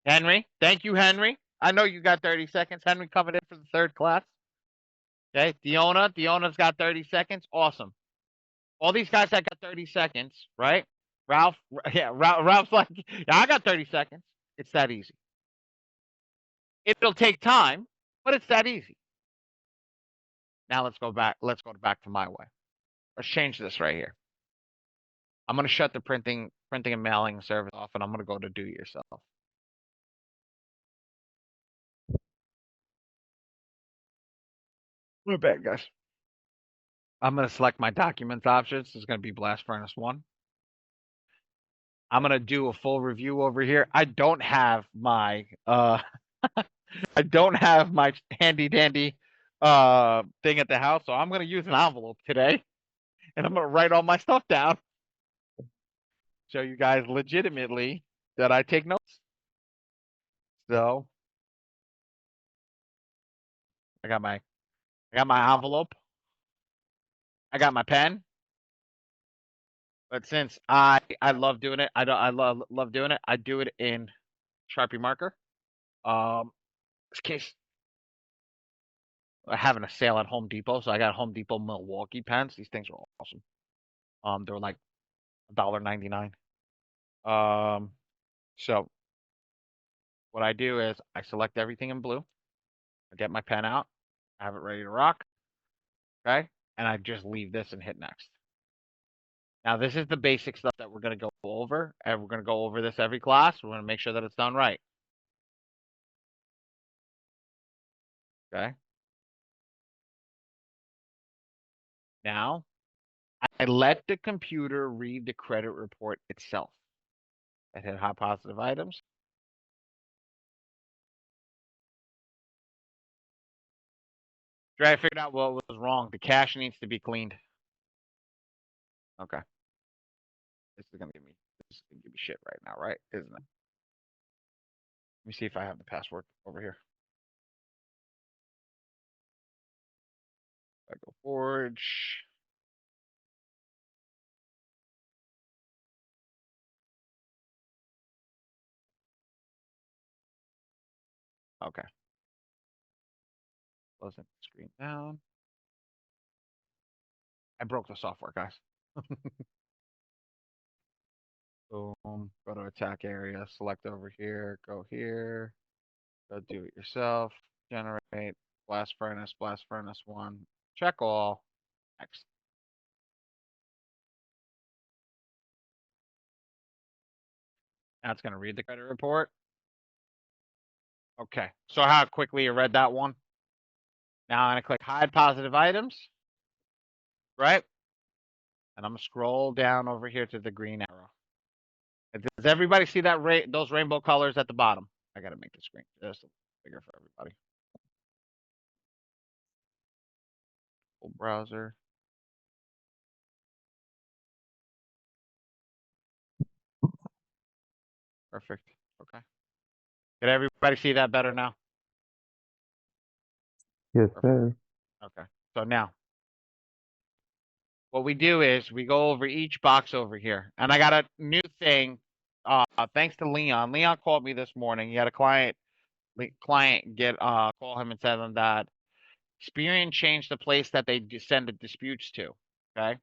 Henry, thank you, Henry. I know you got 30 seconds. Henry coming in for the 3rd class. Okay, Diona's got 30 seconds. Awesome. All these guys that got 30 seconds, right? Ralph's like, yeah, I got 30 seconds. It's that easy. It'll take time, but it's that easy. Now let's go back to my way. Let's change this right here. I'm going to shut the printing and mailing service off, and I'm going to go to do it yourself. We're back, guys. I'm going to select my documents options. This is going to be Blast Furnace 1. I'm going to do a full review over here. I don't have my handy dandy thing at the house, so I'm going to use an envelope today, and I'm going to write all my stuff down. Show you guys legitimately that I take notes. So I got my envelope. I got my pen. But since I love doing it, I love doing it. I do it in Sharpie marker. This case, I'm having a sale at Home Depot, so I got Home Depot Milwaukee pens. These things are awesome. They're like $1.99. So what I do is I select everything in blue. I get my pen out. I have it ready to rock. Okay. And I just leave this and hit next. Now, this is the basic stuff that we're going to go over, and we're going to go over this every class. We're going to make sure that it's done right. Okay. Now, I let the computer read the credit report itself. I hit hot positive items. Dre, I figured out what was wrong. The cache needs to be cleaned. Okay. This is gonna give me shit right now, right? Isn't it? Let me see if I have the password over here. I go Forge. Okay. Closing the screen down. I broke the software, guys. Boom. Go to attack area. Select over here. Go here. Go do it yourself. Generate. Blast furnace. Blast furnace 1. Check all. Next. Now it's going to read the credit report. Okay. So how quickly you read that one? Now I'm going to click hide positive items. Right? And I'm going to scroll down over here to the green arrow. Does everybody see that those rainbow colors at the bottom? I got to make the screen just a little bigger for everybody. Full browser. Perfect. Okay. Did everybody see that better now? Yes, Perfect. sir. Okay. So now, what we do is we go over each box over here. And I got a new thing. Thanks to Leon. Leon called me this morning. He had a client call him and tell him that Experian changed the place that they send the disputes to. Okay.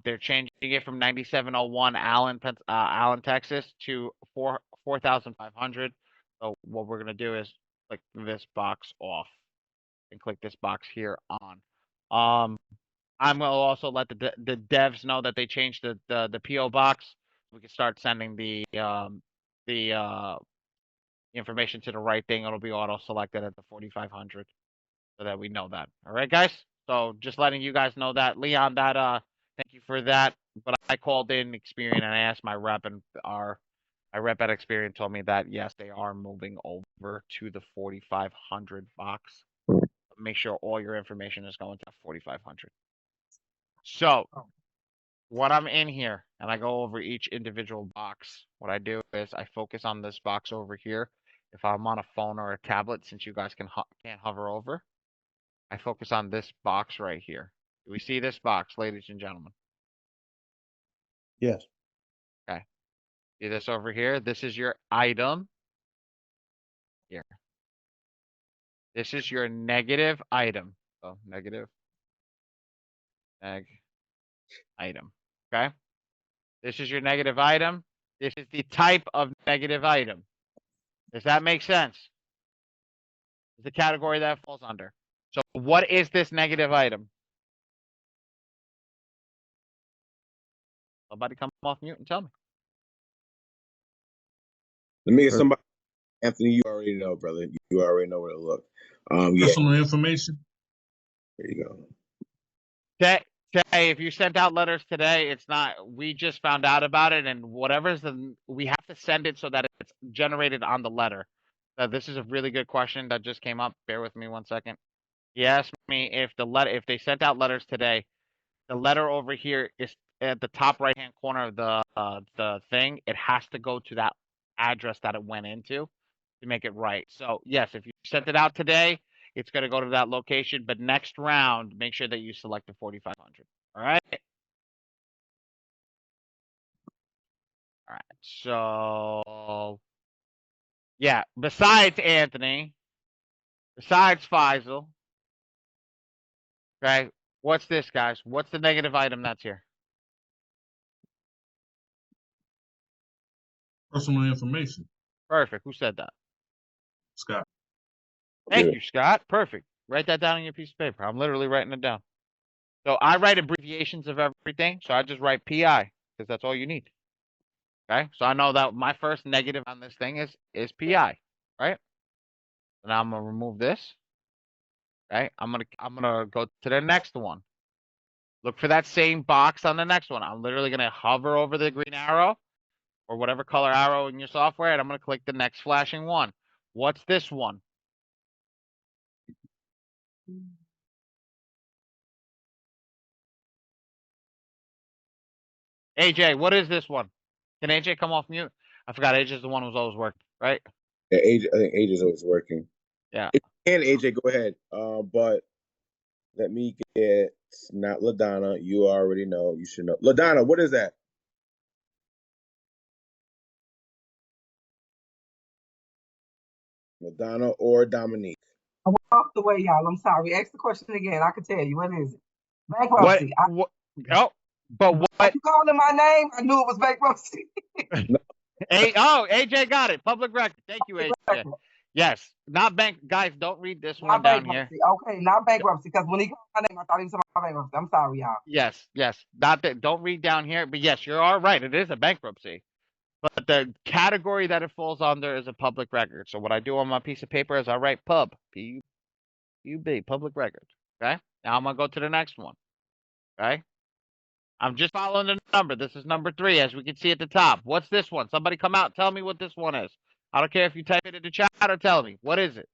They're changing it from 9701 Allen, Texas to 4,500. So what we're gonna do is click this box off and click this box here on. I'm gonna also let the devs know that they changed the PO box. We can start sending the information to the right thing. It'll be auto selected at the 4,500, so that we know that. All right, guys. So just letting you guys know that, Leon. Thank you for that. But I called in Experian and I asked my rep, and my rep at Experian told me that yes, they are moving over to the 4,500 box. Make sure all your information is going to 4,500. So when I'm in here and I go over each individual box, what I do is I focus on this box over here. If I'm on a phone or a tablet, since you guys can't hover over, I focus on this box right here. Do we see this box, ladies and gentlemen? Yes. Okay. See this over here? This is your item. Here. This is your negative item. So negative item. Okay. This is your negative item. This is the type of negative item. Does that make sense? It's the category that falls under. So what is this negative item? Somebody come off mute and tell me. Let me get somebody. Anthony, you already know, brother. You already know where to look. Yeah. Personal information. There you go. Tay, if you sent out letters today, it's not. We just found out about it, and we have to send it so that it's generated on the letter. This is a really good question that just came up. Bear with me 1 second. He asked me if they sent out letters today, the letter over here is at the top right hand corner of the thing. It has to go to that address that it went into to make it right. So yes, if you sent it out today, it's going to go to that location. But next round, make sure that you select the 4,500. All right. All right. So yeah, besides Anthony, besides Faisal, okay, what's this, guys? What's the negative item that's here? personal information. Perfect. Who said that? Scott. Thank you, Scott. Perfect. Write that down on your piece of paper. I'm literally writing it down. So I write abbreviations of everything. So I just write PI because that's all you need. Okay. So I know that my first negative on this thing is PI, right? Now I'm gonna remove this. Okay. I'm gonna go to the next one. Look for that same box on the next one. I'm literally gonna hover over the green arrow or whatever color arrow in your software, and I'm gonna click the next flashing one. What's this one? AJ, what is this one? Can AJ come off mute? I forgot AJ's the one who's always worked, right? Yeah, I think AJ's always working. Yeah. And AJ, go ahead. But let me get not LaDonna. You already know. You should know. LaDonna, what is that? LaDonna or Dominique? I went off the way, y'all. I'm sorry. Ask the question again. I can tell you. What is it? What? Bankruptcy. Oh, but what? You calling my name? I knew it was bankruptcy. AJ got it. Public record. Thank you, AJ. Yes, not bank. Guys, don't read this one down here. Okay, not bankruptcy. Because when he called my name, I thought he was talking about bankruptcy. I'm sorry, y'all. Yes. Not that. Don't read down here. But yes, you are right. It is a bankruptcy. But the category that it falls under is a public record. So what I do on my piece of paper is I write pub, P-U-B, public record. Okay. Now I'm gonna go to the next one. Okay. I'm just following the number. This is number 3, as we can see at the top. What's this one? Somebody come out and tell me what this one is. I don't care if you type it in the chat or tell me. What is it?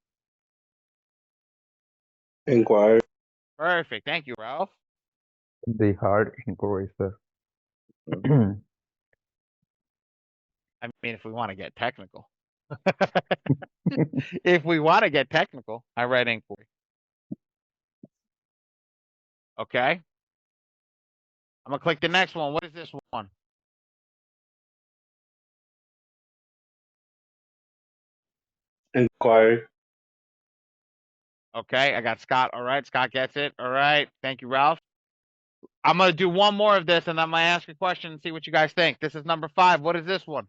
Inquiry. Perfect. Thank you, Ralph. The hard inquiry, sir. I mean, if we want to get technical. If we want to get technical, I write inquiry. Okay. I'm going to click the next one. What is this one? Inquiry. Okay, I got Scott. All right, Scott gets it. All right. Thank you, Ralph. I'm going to do one more of this, and I'm going to ask a question and see what you guys think. This is number 5. What is this one?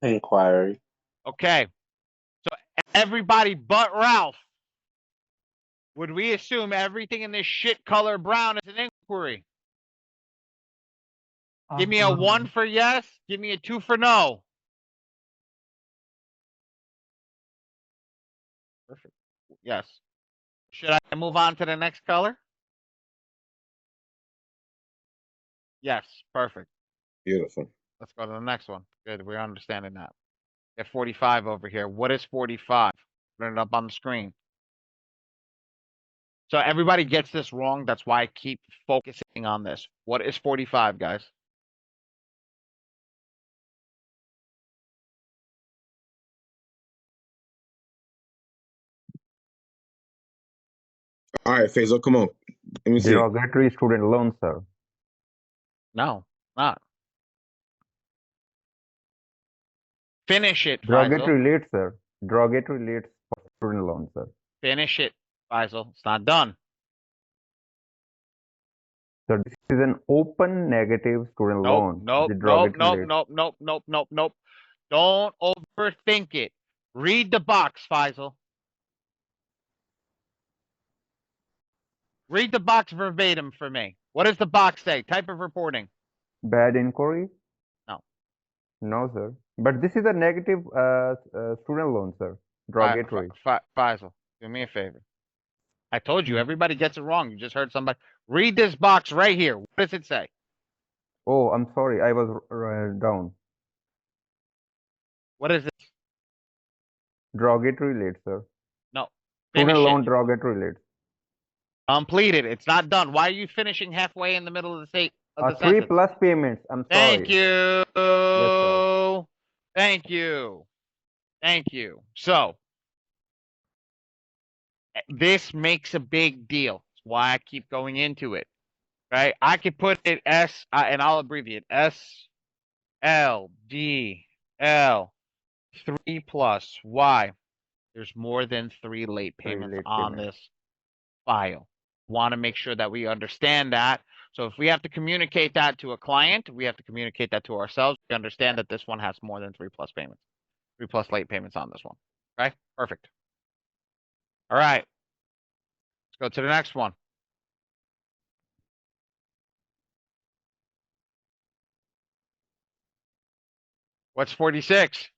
Inquiry. Okay. So everybody but Ralph. Would we assume everything in this shit color brown is an inquiry? Give me a 1 for yes. Give me a 2 for no. Perfect. Yes. Should I move on to the next color? Yes. Perfect. Beautiful. Let's go to the next one. Good. We're understanding that. We have 45 over here. What is 45? Put it up on the screen. So everybody gets this wrong. That's why I keep focusing on this. What is 45, guys? All right, Faisal, come on. Let me see. Derogatory student loan, sir. No, not. Finish it, Derogatory Faisal. late, sir. Derogatory late for student loan, sir. Finish it, Faisal. It's not done. So this is an open negative student loan. Nope. The derogatory late. Don't overthink it. Read the box, Faisal. Read the box verbatim for me. What does the box say? Type of reporting. Bad inquiry? No. No, sir. But this is a negative student loan, sir. Derogatory. Faisal, do me a favor. I told you, everybody gets it wrong. You just heard somebody. Read this box right here. What does it say? Oh, I'm sorry. I was down. What is this? Derogatory late, sir. No. Student Finish loan it. derogatory late. Completed. It's not done. Why are you finishing halfway in the middle of the state of the 3 sentence? plus payments. I'm sorry. Thank you. Yes, sir. Thank you. Thank you. So this makes a big deal. That's why I keep going into it. Right? I could put it S, and I'll abbreviate S L D L 3 plus. Why? There's more than 3 late payments on this file. Want to make sure that we understand that So if we have to communicate that to a client, we have to communicate that to ourselves. We understand that this one has more than 3+ payments, 3+ late payments on this one. Okay, perfect. All right, let's go to the next one. What's 46?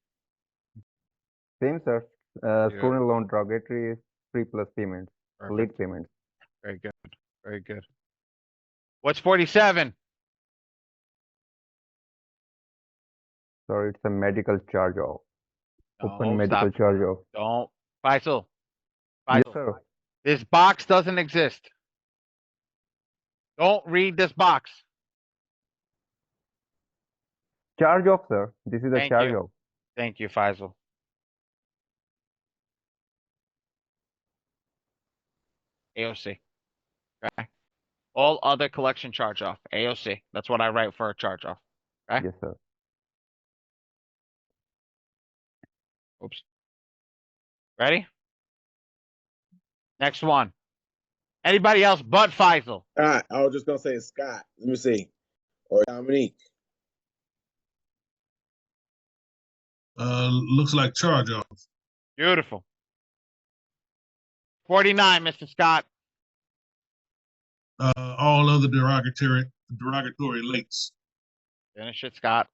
Same, sir. Yeah. Student loan derogatory is 3+ payments, Perfect. late payments. Very good. Very good. What's 47? Sorry, it's a medical charge off. Open No, medical stop. charge off. Don't. Faisal. Yes, Faisal. sir. This box doesn't exist. Don't read this box. Charge off, sir. This is a Thank charge you. off. Thank you, Faisal. AOC. Okay. All other collection charge off. AOC. That's what I write for a charge off. Okay. Yes, sir. Oops. Ready? Next one. Anybody else but Faisal? I was just gonna say Scott. Let me see, or Dominique. Looks like charge off. Beautiful. 49, Mr. Scott. All other derogatory lates. Finish it, Scott.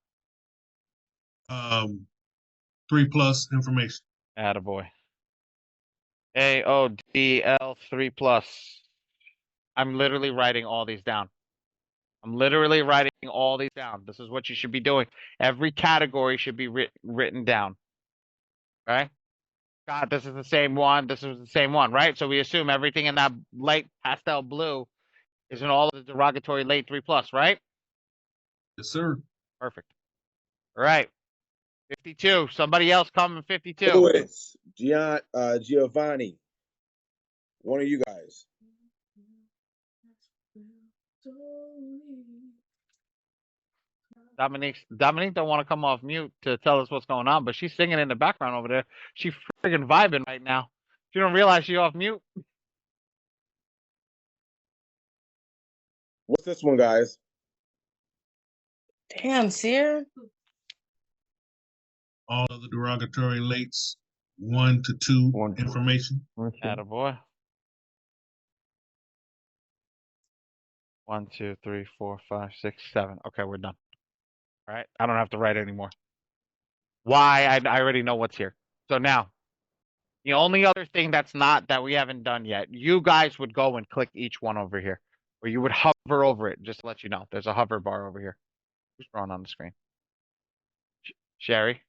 3+ information. Attaboy. AODL 3+. I'm literally writing all these down. I'm literally writing all these down. This is what you should be doing. Every category should be written down. Okay? God, this is the same one. This is the same one, right? So we assume everything in that light pastel blue is in all of the derogatory late 3+, right? Yes, sir. Perfect. All right. 52. Somebody else coming 52. Lewis, Giovanni. One of you guys. Dominique don't want to come off mute to tell us what's going on, but she's singing in the background over there. She's friggin' vibing right now. She don't realize she's off mute. What's this one, guys? Damn, Sear. All of the derogatory lates, 1 to 2 information. Okay. Attaboy. 1, 2, 3, 4, 5, 6, 7. Okay, we're done. All right. I don't have to write anymore. Why? I already know what's here. So now, the only other thing that we haven't done yet, you guys would go and click each one over here, or you would hover over it. Just to let you know, there's a hover bar over here. Who's drawing on the screen? Sherry?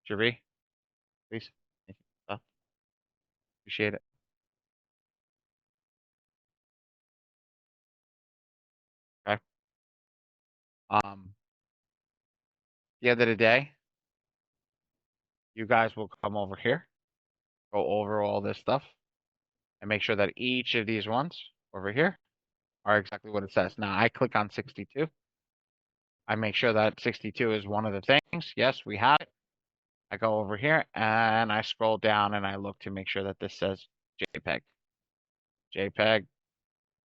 Cherie? Please. Thank you. Appreciate it. Okay. The end of the day, you guys will come over here, go over all this stuff, and make sure that each of these ones over here are exactly what it says. Now I click on 62. I make sure that 62 is one of the things. Yes, we have it. I go over here and I scroll down and I look to make sure that this says JPEG. JPEG,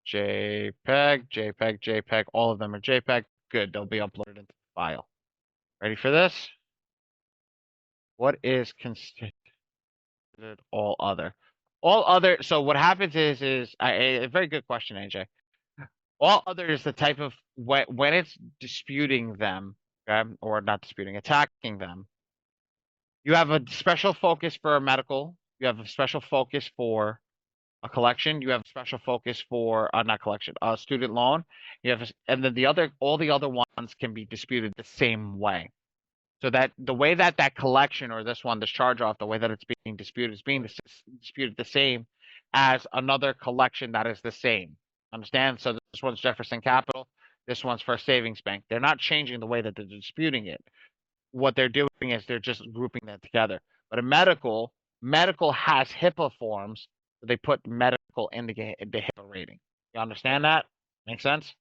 JPEG, JPEG, JPEG. All of them are JPEG. Good, they'll be uploaded into the file. Ready for this? What is considered all other? All other, so what happens is a very good question, AJ. All other is the type of, when it's disputing them, okay, or not disputing, attacking them, you have a special focus for a medical, you have a special focus for a collection, you have a special focus for, not collection, a student loan, you have, and then all the other ones can be disputed the same way. So that the way that collection or this charge off, the way that it's being disputed is being disputed the same as another collection that is the same. Understand? So this one's Jefferson Capital. This one's First Savings Bank. They're not changing the way that they're disputing it. What they're doing is they're just grouping that together. But a medical has HIPAA forms. So they put medical in the HIPAA rating. You understand that? Make sense?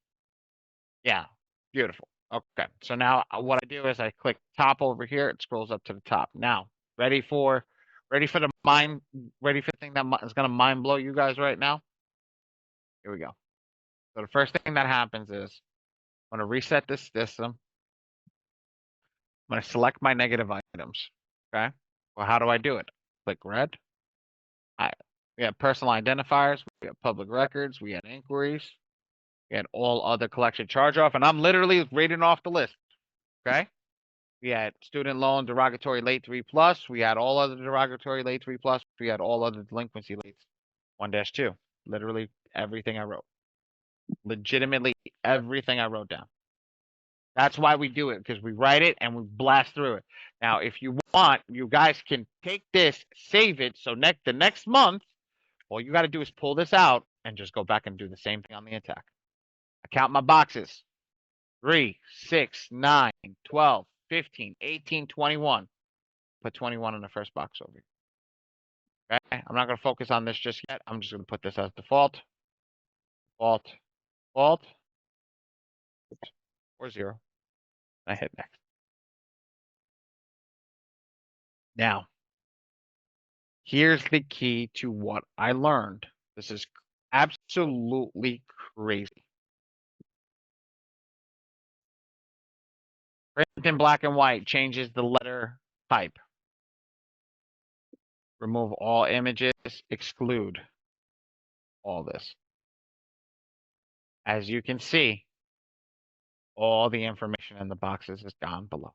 Yeah. Beautiful. Okay, so now what I do is I click top over here. It scrolls up to the top. Now, ready for the thing that is gonna mind blow you guys right now? Here we go. So the first thing that happens is I'm going to reset this system. I'm going to select my negative items. Okay. Well, how do I do it? Click red. We have personal identifiers. We have public records. We had inquiries. We had all other collection charge off. And I'm literally reading off the list. Okay. We had student loan derogatory late 3+. We had all other derogatory late 3+. We had all other delinquency lates 1-2. Literally everything I wrote. Legitimately everything I wrote down. That's why we do it, because we write it and we blast through it. Now, if you want, you guys can take this, save it. So the next month, all you got to do is pull this out and just go back and do the same thing on the attack. I count my boxes. 3, 6, 9, 12, 15, 18, 21. Put 21 in the first box over here. Okay, I'm not going to focus on this just yet. I'm just going to put this as default. Default. Or 0. I hit next. Now, here's the key to what I learned. This is absolutely crazy. Print in black and white changes the letter type. Remove all images, exclude all this. As you can see, all the information in the boxes is down below.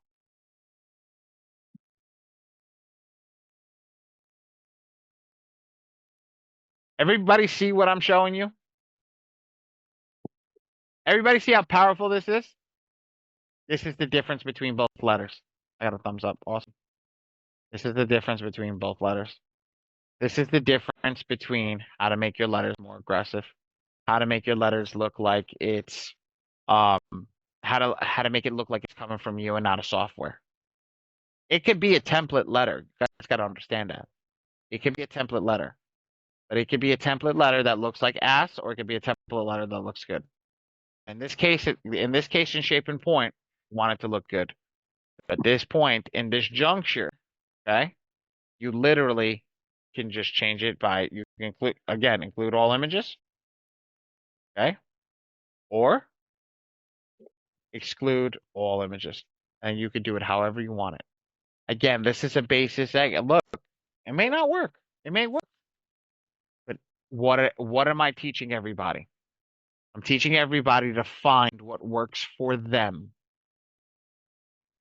Everybody see what I'm showing you? Everybody see how powerful this is? This is the difference between both letters. I got a thumbs up. Awesome. This is the difference between both letters. This is the difference between how to make your letters more aggressive, how to make your letters look like it's how to make it look like it's coming from you and not a software. It could be a template letter. You guys got to understand that. It could be a template letter. But it could be a template letter that looks like ass, or it could be a template letter that looks good. In this case, in shape and point, want it to look good. At this point, in this juncture, okay, you literally can just change it by, you can include all images, okay, or exclude all images, and you can do it however you want it. Again, this is a basis egg. Look, it may not work. It may work. But what am I teaching everybody? I'm teaching everybody to find what works for them.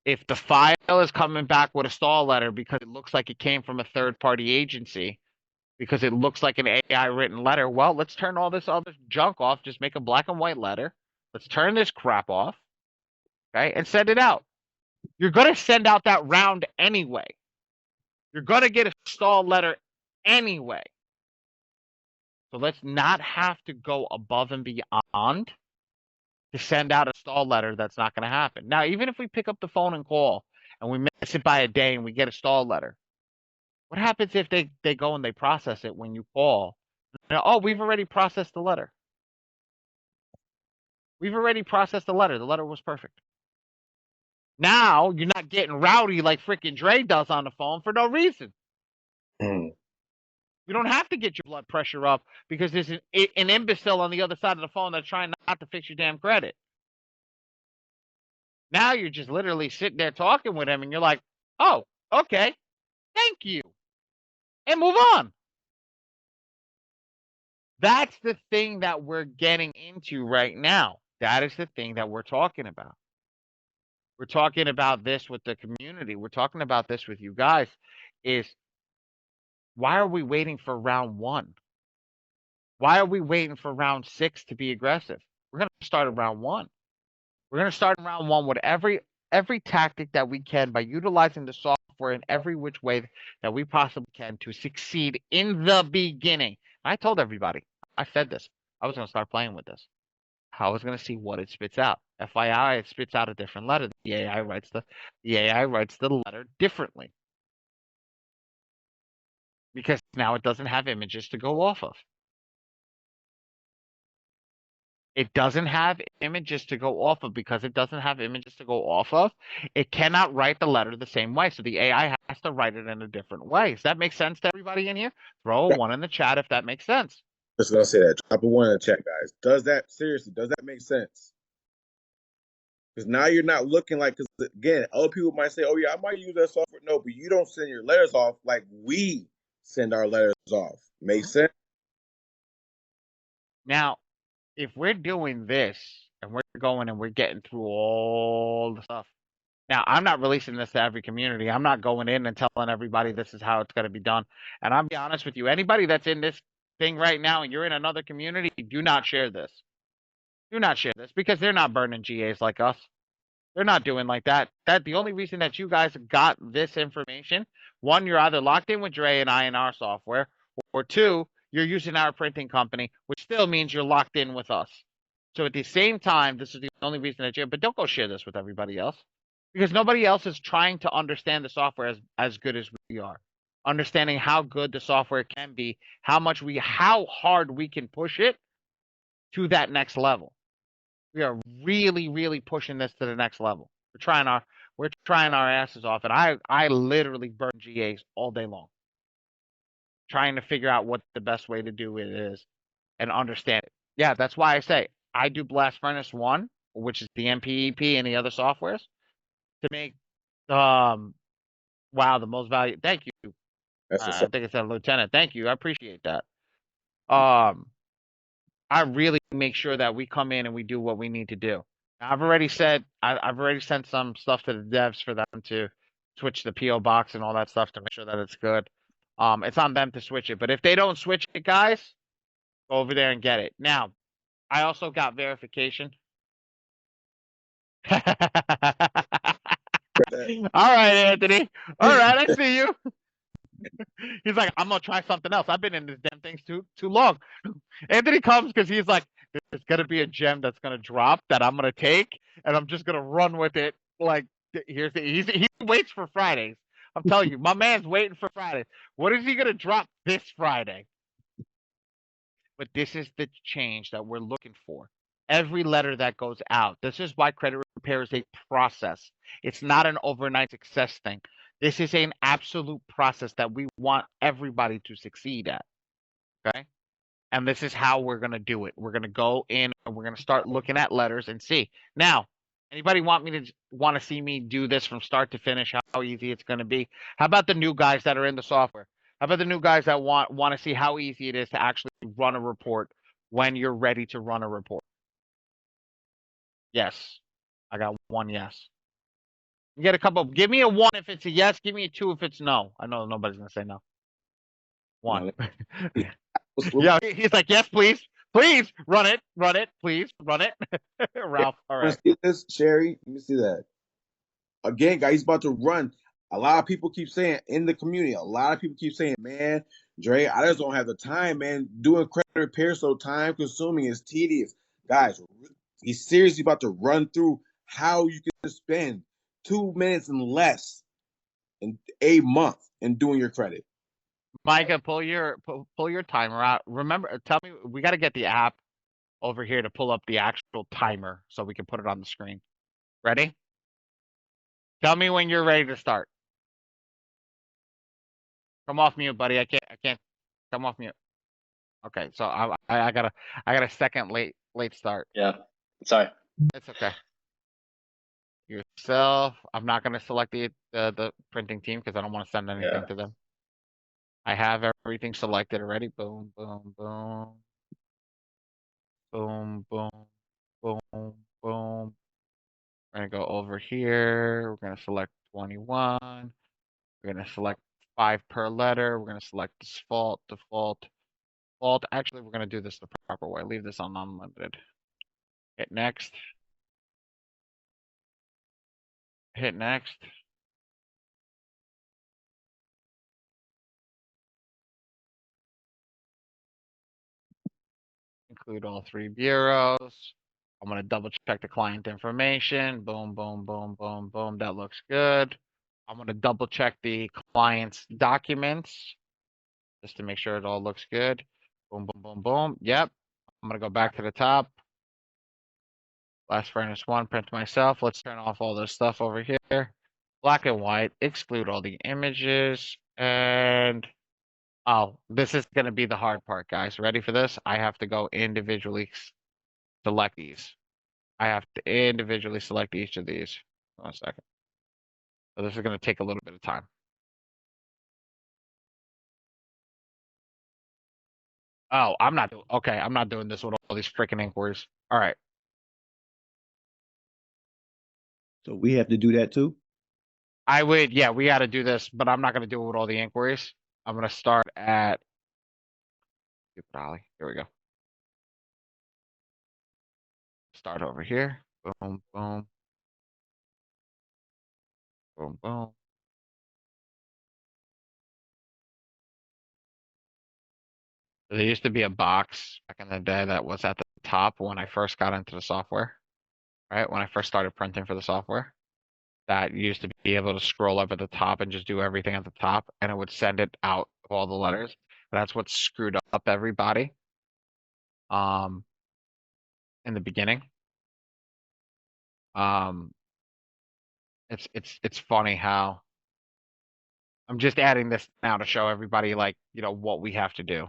If the file is coming back with a stall letter because it looks like it came from a third-party agency, because it looks like an AI written letter, well, let's turn all this other junk off. Just make a black and white letter. Let's turn this crap off, okay, and send it out. You're going to send out that round anyway. You're going to get a stall letter anyway. So let's not have to go above and beyond to send out a stall letter. That's not going to happen. Now, even if we pick up the phone and call and we miss it by a day and we get a stall letter, what happens if they go and they process it when you call? Oh, we've already processed the letter. We've already processed the letter. The letter was perfect. Now you're not getting rowdy like freaking Dre does on the phone for no reason. You don't have to get your blood pressure up because there's an imbecile on the other side of the phone that's trying not to fix your damn credit. Now you're just literally sitting there talking with him and you're like, oh, okay, thank you. And move on. That's the thing that we're getting into right now. That is the thing that we're talking about. We're talking about this with the community. We're talking about this with you guys. Is why are we waiting for round 1? Why are we waiting for round 6 to be aggressive? We're going to start at round 1. We're going to start in round 1 with every tactic that we can by utilizing the software in every which way that we possibly can to succeed in the beginning. I told everybody, I said this, I was going to start playing with this. I was going to see what it spits out. FYI, it spits out a different letter. The AI writes the letter differently. Because now it doesn't have images to go off of. It doesn't have images to go off of. Because it doesn't have images to go off of, it cannot write the letter the same way. So the AI has to write it in a different way. Does that make sense to everybody in here? Throw a 1 in the chat if that makes sense. Just gonna say that. Drop a 1 in the chat, guys. Does that make sense? Because now you're not looking like, because again, other people might say, oh yeah, I might use that software. No, but you don't send your letters off like we send our letters off. Make sense? Now, if we're doing this and we're going and we're getting through all the stuff. Now, I'm not releasing this to every community. I'm not going in and telling everybody this is how it's going to be done. And I'll be honest with you, anybody that's in this thing right now and you're in another community, do not share this. Do not share this because they're not burning GAs like us. They're not doing like that. The only reason that you guys got this information, one, you're either locked in with Dre and I in our software, or two, you're using our printing company, which still means you're locked in with us. So at the same time, this is the only reason that but don't go share this with everybody else. Because nobody else is trying to understand the software as good as we are. Understanding how good the software can be, how hard we can push it to that next level. We are really, really pushing this to the next level. We're trying our asses off, and I literally burn GAs all day long, trying to figure out what the best way to do it is and understand it. Yeah, that's why I say I do Blast Furnace 1, which is the MPEP and the other softwares, to make wow the most value. Thank you. I think it said Lieutenant. Thank you. I appreciate that. I really make sure that we come in and we do what we need to do. I've already said I've already sent some stuff to the devs for them to switch the PO box and all that stuff to make sure that it's good. It's on them to switch it, but if they don't switch it, guys, go over there and get it. Now, I also got verification. All right, Anthony. All right, I see you. He's like, I'm gonna try something else. I've been in this damn thing too long. Anthony comes because he's like, there's gonna be a gem that's gonna drop that I'm gonna take, and I'm just gonna run with it. Like, he waits for Fridays. I'm telling you, my man's waiting for Fridays. What is he gonna drop this Friday? But this is the change that we're looking for. Every letter that goes out. This is why credit repair is a process. It's not an overnight success thing. This is an absolute process that we want everybody to succeed at. Okay? And this is how we're going to do it. We're going to go in and we're going to start looking at letters and see. Now, anybody want to see me do this from start to finish, how easy it's going to be? How about the new guys that are in the software? How about the new guys that want to see how easy it is to actually run a report when you're ready to run a report? Yes. I got one yes. You get a couple. Give me a 1 if it's a yes. Give me a 2 if it's no. I know nobody's going to say no. 1. Yeah, he's like, yes, please. Please run it. Please run it. Ralph, all right. See this, Sherry? Let me see that. Again, guys, he's about to run. A lot of people keep saying in the community, man, Dre, I just don't have the time, man. Doing credit repair so time consuming is tedious. Guys, he's seriously about to run through how you can spend 2 minutes and less in a month in doing your credit. Micah, pull your timer out. Remember, tell me, we got to get the app over here to pull up the actual timer so we can put it on the screen. Ready? Tell me when you're ready to start. Come off mute, buddy. I can't come off mute. Okay, so I got a second late start. Yeah, sorry. It's okay. Yourself. I'm not gonna select the printing team because I don't want to send anything to them. I have everything selected already. Boom, boom, boom. Boom, boom, boom, boom. We're gonna go over here. We're gonna select 21. We're gonna select 5 per letter. We're gonna select default. Actually, we're gonna do this the proper way. Leave this on unlimited. Hit next. Hit next. Include all 3 bureaus. I'm going to double check the client information. Boom, boom, boom, boom, boom. That looks good. I'm going to double check the client's documents just to make sure it all looks good. Boom, boom, boom, boom. Yep. I'm going to go back to the top. Blast Furnace 1, print myself. Let's turn off all this stuff over here. Black and white. Exclude all the images. And Oh, this is going to be the hard part, guys. Ready for this? I have to go individually select these. I have to individually select each of these. 1 second. So this is going to take a little bit of time. Oh, I'm not doing, okay, I'm not doing this with all these freaking inquiries. All right. So we have to do that too? I would, yeah, we got to do this, but I'm not going to do it with all the inquiries. I'm going to start at, here we go. Start over here. Boom, boom. Boom, boom. There used to be a box back in the day that was at the top when I first got into the software, right? When I first started printing for the software, that used to be able to scroll up at the top and just do everything at the top, and it would send it out of all the letters. That's what screwed up everybody. In the beginning. It's funny how I'm just adding this now to show everybody, like, you know, what we have to do.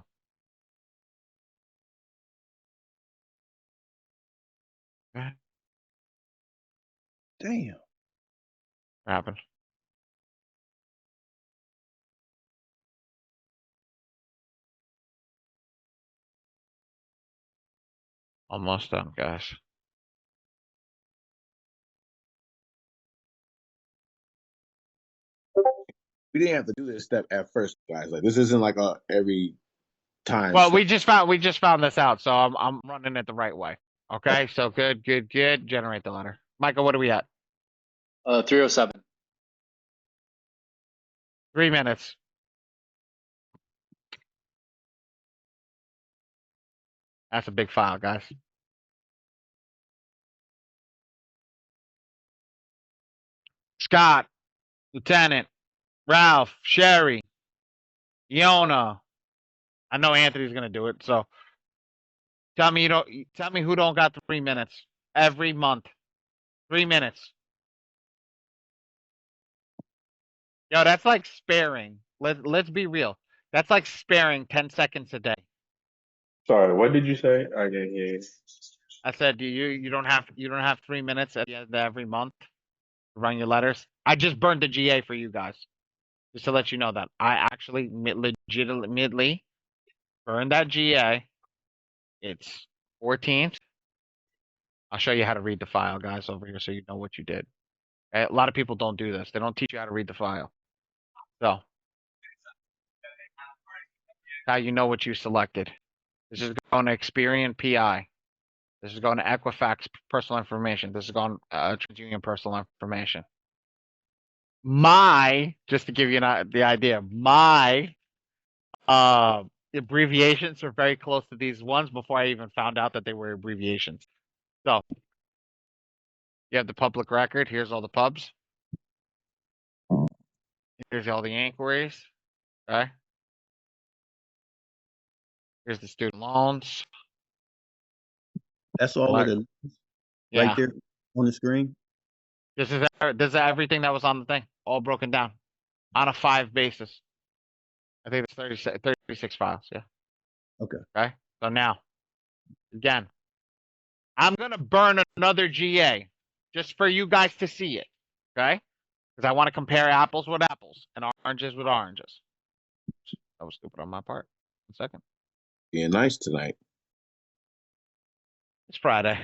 Okay. Damn. What happened? Almost done, guys. We didn't have to do this step at first, guys. Like this isn't like a every time. Well, step. we just found this out, so I'm running it the right way. Okay, so good. Generate the letter. Michael, what are we at? 307. 3 minutes. That's a big file, guys. Scott, Lieutenant, Ralph, Sherry, Iona. I know Anthony's gonna do it, so tell me who don't got 3 minutes every month. 3 minutes. Yo, that's like sparing. Let's be real. That's like sparing 10 seconds a day. Sorry, what did you say? I didn't hear you. I said, you don't have 3 minutes at the end of every month to run your letters. I just burned the GA for you guys, just to let you know that I actually legitimately burned that GA. It's 14th. I'll show you how to read the file, guys, over here, so you know what you did. Okay? A lot of people don't do this. They don't teach you how to read the file. So, how you know what you selected. This is going to Experian PI. This is going to Equifax personal information. This is going to TransUnion personal information. Just to give you the idea, my abbreviations are very close to these ones before I even found out that they were abbreviations. So you have the public record. Here's all the pubs. Here's all the inquiries. Okay. Here's the student loans. That's all of it right there on the screen. This is everything that was on the thing, all broken down on a 5 basis. I think it's 36 files. Yeah. Okay. Okay. So now, again, I'm gonna burn another GA just for you guys to see it. Okay. Because I want to compare apples with apples and oranges with oranges. That was stupid on my part. 1 second. Being nice tonight. It's Friday.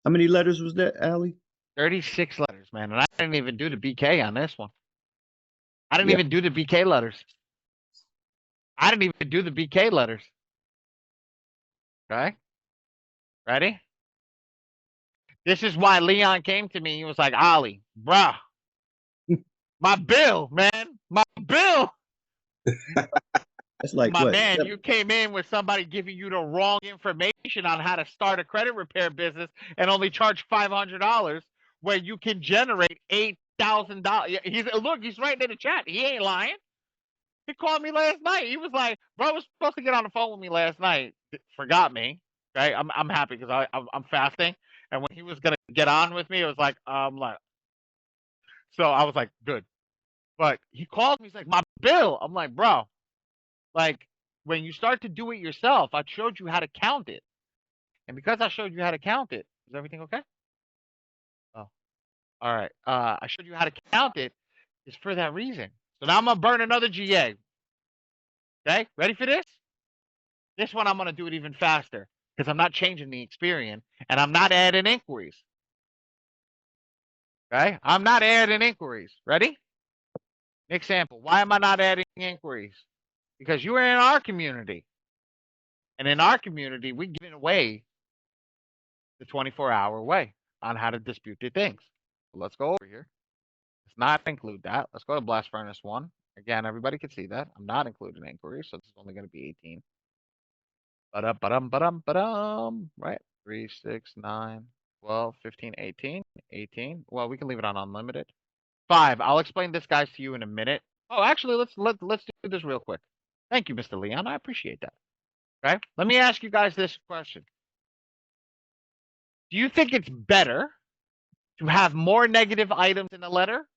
How many letters was that, Allie? 36 letters, man. And I didn't even do the BK on this one. I didn't even do the BK letters. Okay. Ready? This is why Leon came to me. He was like, Ollie, bruh, my bill, man, my bill. That's like my what? man, you came in with somebody giving you the wrong information on how to start a credit repair business and only charge $500 where you can generate $8,000. He's writing in the chat. He ain't lying. He called me last night. He was like, bro, was supposed to get on the phone with me last night. Forgot me. Right? I'm happy because I'm fasting. And when he was gonna get on with me, it was like, so I was like, good. But he called me, he's like, my bill. I'm like, bro, Like when you start to do it yourself, I showed you how to count it. And because I showed you how to count it, is everything okay? Oh, all right. I showed you how to count it is for that reason. So now I'm gonna burn another GA. Okay, ready for this? This one I'm gonna do it even faster because I'm not changing the experience and I'm not adding inquiries. Okay, I'm not adding inquiries. Ready? Example. Why am I not adding inquiries? Because you are in our community, and in our community, we're giving away the 24-hour way on how to dispute the things. So let's go over here. Let's not include that. Let's go to Blast Furnace 1. Again, everybody can see that. I'm not including inquiries, so this is only going to be 18. Ba-dum. Right. 3, 6, 9, 12, 15, 18. 18. Well, we can leave it on unlimited. 5. I'll explain this, guys, to you in a minute. Oh, actually, let's do this real quick. Thank you, Mr. Leon. I appreciate that. Okay. Let me ask you guys this question. Do you think it's better to have more negative items in a letter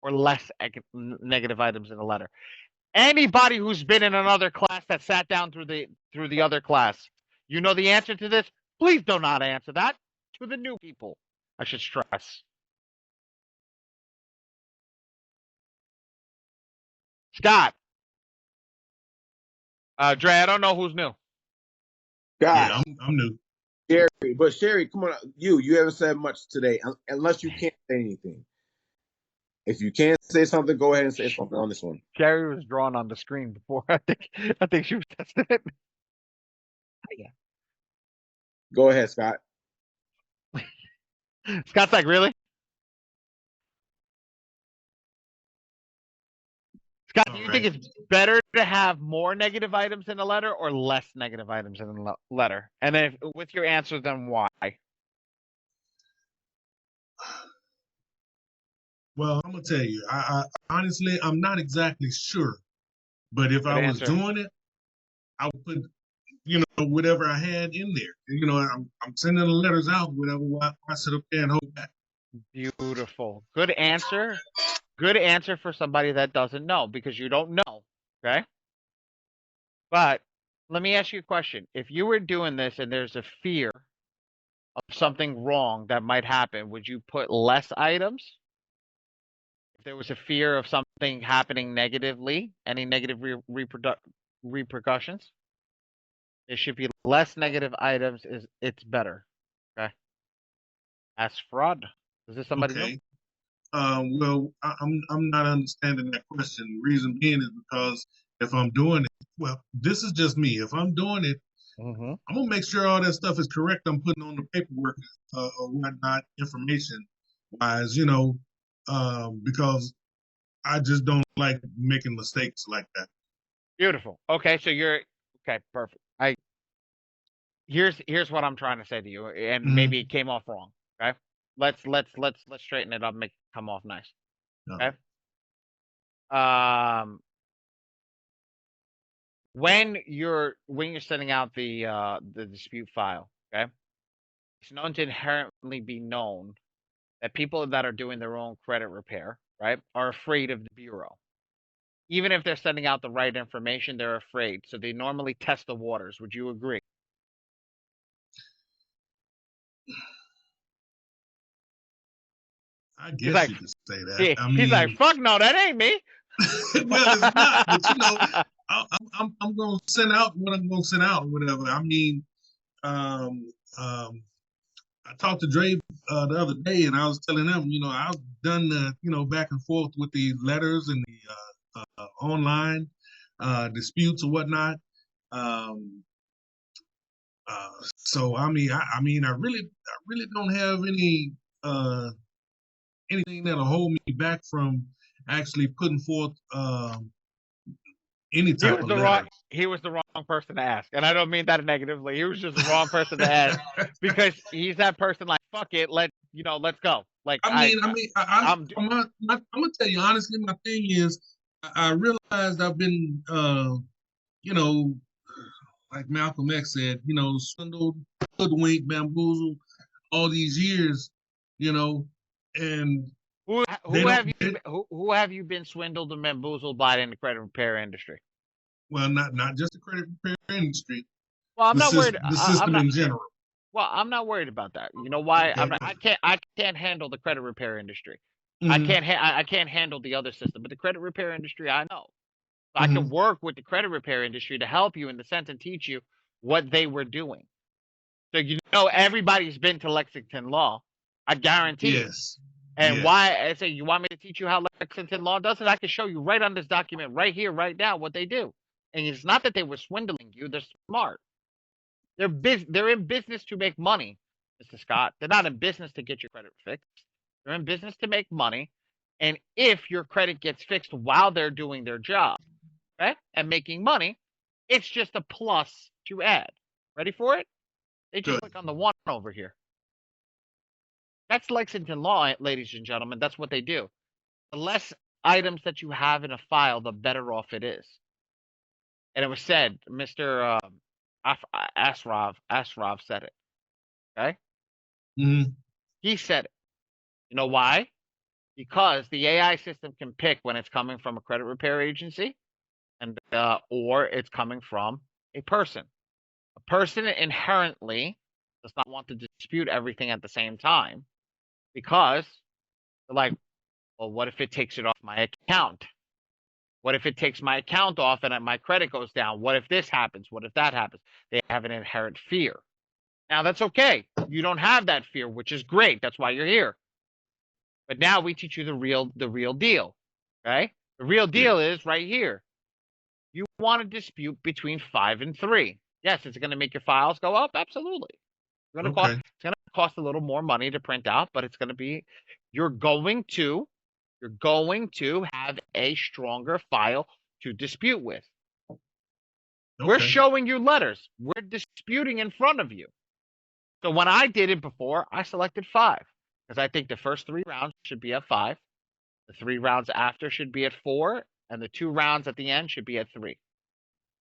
or less negative items in a letter? Anybody who's been in another class that sat down through the other class, you know the answer to this? Please do not answer that to the new people. I should stress. Scott. Dre, I don't know who's new. Guys, Yeah, I'm new. Sherry, but Sherry, come on, you haven't said much today, unless you can't say anything. If you can't say something, go ahead and say something on this one. Sherry was drawn on the screen before. I think she was testing it. Yeah. Go ahead, Scott. Scott's like, really? Scott, do you think it's better to have more negative items in a letter or less negative items in a letter? And then with your answer, then why? Well, I'm gonna tell you, I honestly, I'm not exactly sure, but if I was doing it, I would put, whatever I had in there. I'm sending the letters out, whatever. Why sit up there and hold back? Beautiful. Good answer. Good answer for somebody that doesn't know, because you don't know. Okay. But let me ask you a question. If you were doing this and there's a fear of something wrong that might happen, would you put less items? If there was a fear of something happening negatively, any negative repercussions, there should be less negative items. It's better. Okay. As fraud. Is this somebody new? Well, I'm not understanding that question. The reason being is because if I'm doing it, well, this is just me. If I'm doing it, I'm gonna make sure all that stuff is correct. I'm putting on the paperwork or whatnot, information wise, because I just don't like making mistakes like that. Beautiful. Okay, so you're okay. Perfect. Here's what I'm trying to say to you, and maybe it came off wrong. Okay, let's straighten it up, make it come off nice. Okay. When you're sending out the dispute file, okay, it's known to inherently be known that people that are doing their own credit repair, right, are afraid of the bureau. Even if they're sending out the right information, they're afraid. So they normally test the waters. Would you agree? I guess you could say that. He's like, fuck no, that ain't me. Well, it's not, but I'm gonna send out what I'm gonna send out, whatever. I mean, I talked to Dre the other day, and I was telling him, I've done the, back and forth with the letters and the online disputes or whatnot. So I mean, I really don't have anything that'll hold me back from actually putting forth any type of letter. He was the wrong person to ask, and I don't mean that negatively. He was just the wrong person to ask because he's that person like, fuck it, let's go. Like I'm gonna tell you honestly, my thing is, I realized I've been, like Malcolm X said, swindled, hoodwinked, bamboozled all these years, and who have you been swindled and bamboozled by in the credit repair industry? Well, not just the credit repair industry, Well, I'm the not worried. system, the I'm system not. in general. Well, I'm not worried about that. You know why? Okay. I can't handle the credit repair industry. Mm-hmm. I can't handle the other system, but the credit repair industry, I know. So I Mm-hmm. can work with the credit repair industry to help you in the sense and teach you what they were doing. So you know everybody's been to Lexington Law. I guarantee it. Yes. And Yes. why I say you want me to teach you how Lexington Law does it? I can show you right on this document right here, right now, what they do. And it's not that they were swindling you, they're smart. They're in business to make money, Mr. Scott. They're not in business to get your credit fixed. They're in business to make money. And if your credit gets fixed while they're doing their job, okay, and making money, it's just a plus to add. Ready for it? They just Good. click on the one over here. That's Lexington Law, ladies and gentlemen. That's what they do. The less items that you have in a file, the better off it is. And it was said, Mr. Asrov said it. Okay? Mm-hmm. He said it. You know why? Because the AI system can pick when it's coming from a credit repair agency and or it's coming from a person. A person inherently does not want to dispute everything at the same time because they're like, well, what if it takes it off my account? What if it takes my account off and my credit goes down? What if this happens? What if that happens? They have an inherent fear. Now that's okay. You don't have that fear, which is great. That's why you're here. But now we teach you the real deal. Okay? The real deal is right here. You want to dispute between 5 and 3. Yes, it's going to make your files go up. Absolutely. It's going to cost a little more money to print out, but it's going to be. You're going to have a stronger file to dispute with. Okay. We're showing you letters. We're disputing in front of you. So when I did it before, I selected 5 because I think the first 3 rounds should be at 5. The 3 rounds after should be at 4, and the 2 rounds at the end should be at 3.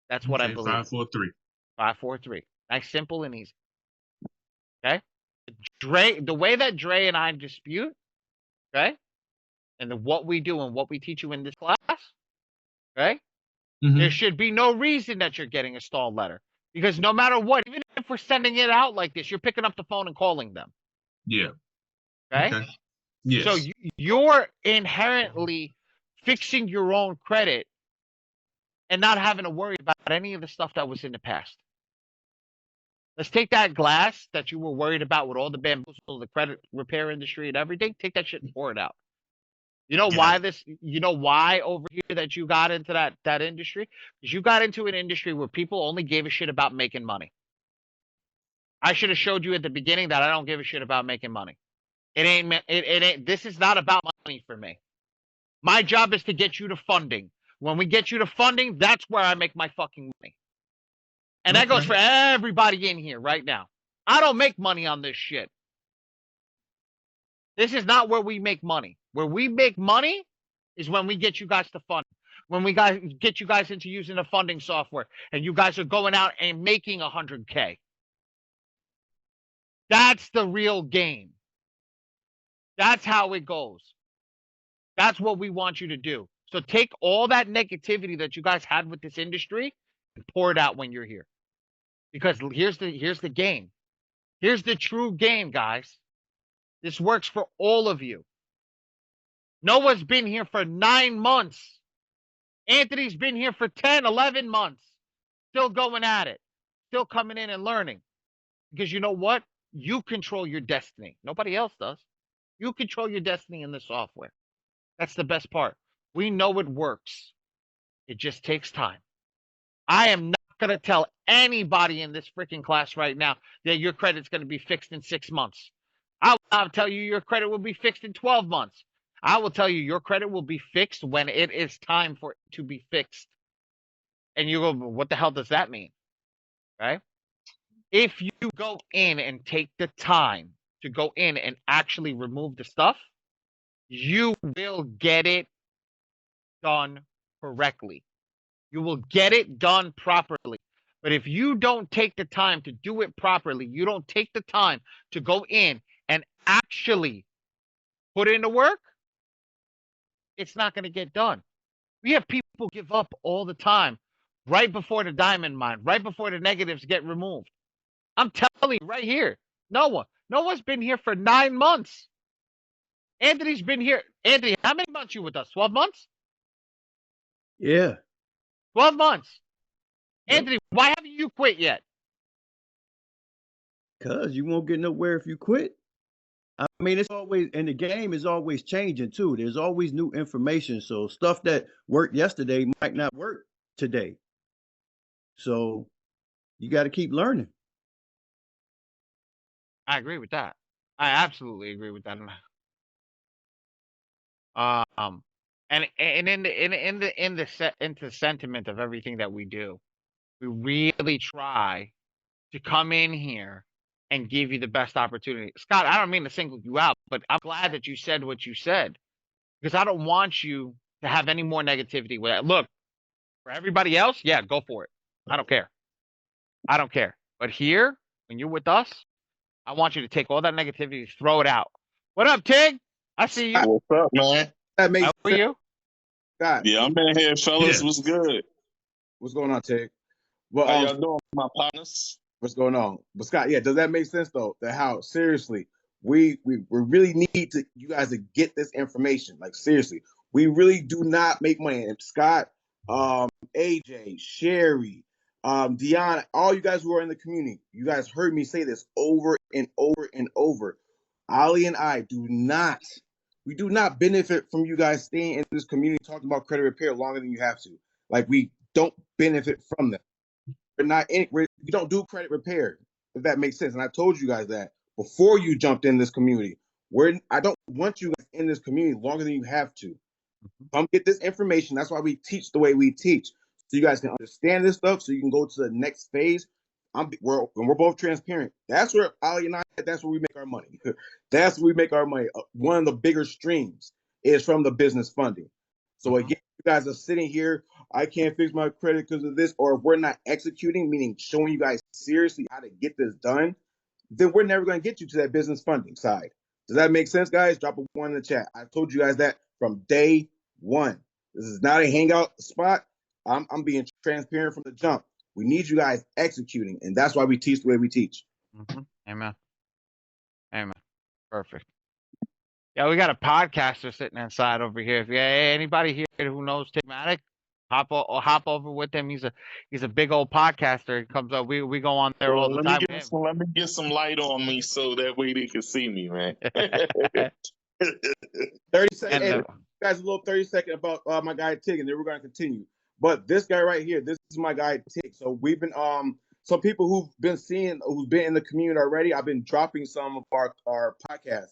That's what I believe. 5, 4, 3. 5, 4, 3. Nice, simple, and easy. Okay? The way that Dre and I dispute, okay? And what we do and what we teach you in this class, okay? Mm-hmm. There should be no reason that you're getting a stalled letter. Because no matter what, even if we're sending it out like this, you're picking up the phone and calling them. Yeah. Okay? Yes. So you're inherently fixing your own credit and not having to worry about any of the stuff that was in the past. Let's take that glass that you were worried about with all the bamboozle, the credit repair industry and everything. Take that shit and pour it out. You know why you know why over here that you got into that industry? Because you got into an industry where people only gave a shit about making money. I should have showed you at the beginning that I don't give a shit about making money. It ain't, this is not about money for me. My job is to get you to funding. When we get you to funding, that's where I make my fucking money. And that goes for everybody in here right now. I don't make money on this shit. This is not where we make money. Where we make money is when we get you guys to fund. When we get you guys into using the funding software and you guys are going out and making 100K. That's the real game. That's how it goes. That's what we want you to do. So take all that negativity that you guys had with this industry and pour it out when you're here. Because here's the game. Here's the true game, guys. This works for all of you. Noah's been here for 9 months. Anthony's been here for 10, 11 months. Still going at it. Still coming in and learning. Because you know what? You control your destiny. Nobody else does. You control your destiny in the software. That's the best part. We know it works. It just takes time. I am not going to tell anybody in this freaking class right now that your credit's going to be fixed in 6 months. I'll tell you your credit will be fixed in 12 months. I will tell you your credit will be fixed when it is time for it to be fixed. And you go, what the hell does that mean? Right? If you go in and take the time to go in and actually remove the stuff, you will get it done correctly. You will get it done properly. But if you don't take the time to do it properly, you don't take the time to go in and actually put in the work, it's not going to get done. We have people give up all the time right before the diamond mine, right before the negatives get removed. I'm telling you right here, Noah's been here for 9 months. Anthony's been here. Anthony, how many months you with us? 12 months? Yeah. 12 months. Yep. Anthony, why haven't you quit yet? Cause you won't get nowhere if you quit. I mean, it's always, and the game is always changing too. There's always new information. So stuff that worked yesterday might not work today. So you got to keep learning. I agree with that. I absolutely agree with that. And into sentiment of everything that we do, we really try to come in here and give you the best opportunity. Scott, I don't mean to single you out, but I'm glad that you said what you said, because I don't want you to have any more negativity with that. Look, for everybody else, yeah, go for it. I don't care. I don't care. But here, when you're with us, I want you to take all that negativity, throw it out. What up, Tig? I see you. What's up, man? That makes How are sense. you? Scott, Yeah, I'm in here, fellas. Yeah. What's good? what's going on, Tig? Well, How y'all doing, my partners? what's going on? But Scott, yeah, does that make sense though? That how seriously we really need to you guys to get this information. Like seriously, we really do not make money. And Scott, AJ, Sherry, Deanna, all you guys who are in the community, you guys heard me say this over and over and over. Ali and I do not benefit from you guys staying in this community talking about credit repair longer than you have to. Like we don't benefit from that. We're not in. We don't do credit repair, if that makes sense. And I told you guys that before you jumped in this community. I don't want you guys in this community longer than you have to. Come get this information. That's why we teach the way we teach, so you guys can understand this stuff, so you can go to the next phase. We're both transparent. That's where Ali and I. That's where we make our money. That's where we make our money. One of the bigger streams is from the business funding. So again, you guys are sitting here. I can't fix my credit because of this, or if we're not executing, meaning showing you guys seriously how to get this done, then we're never going to get you to that business funding side. Does that make sense, guys? Drop a 1 in the chat. I told you guys that from day one. This is not a hangout spot. I'm being transparent from the jump. We need you guys executing, and that's why we teach the way we teach. Amen. Amen. Perfect. Yeah, we got a podcaster sitting inside over here. If anybody here who knows Tigmatic, hop over with him. He's a big old podcaster. He comes up. We go on there all the time. Let me get some light on me so that way they can see me, man. 30 seconds. Hey, guys, a little 30-second about my guy Tig, and then we're going to continue. But this guy right here, this is my guy Tig. So we've been some people who've been in the community already. I've been dropping some of our podcasts,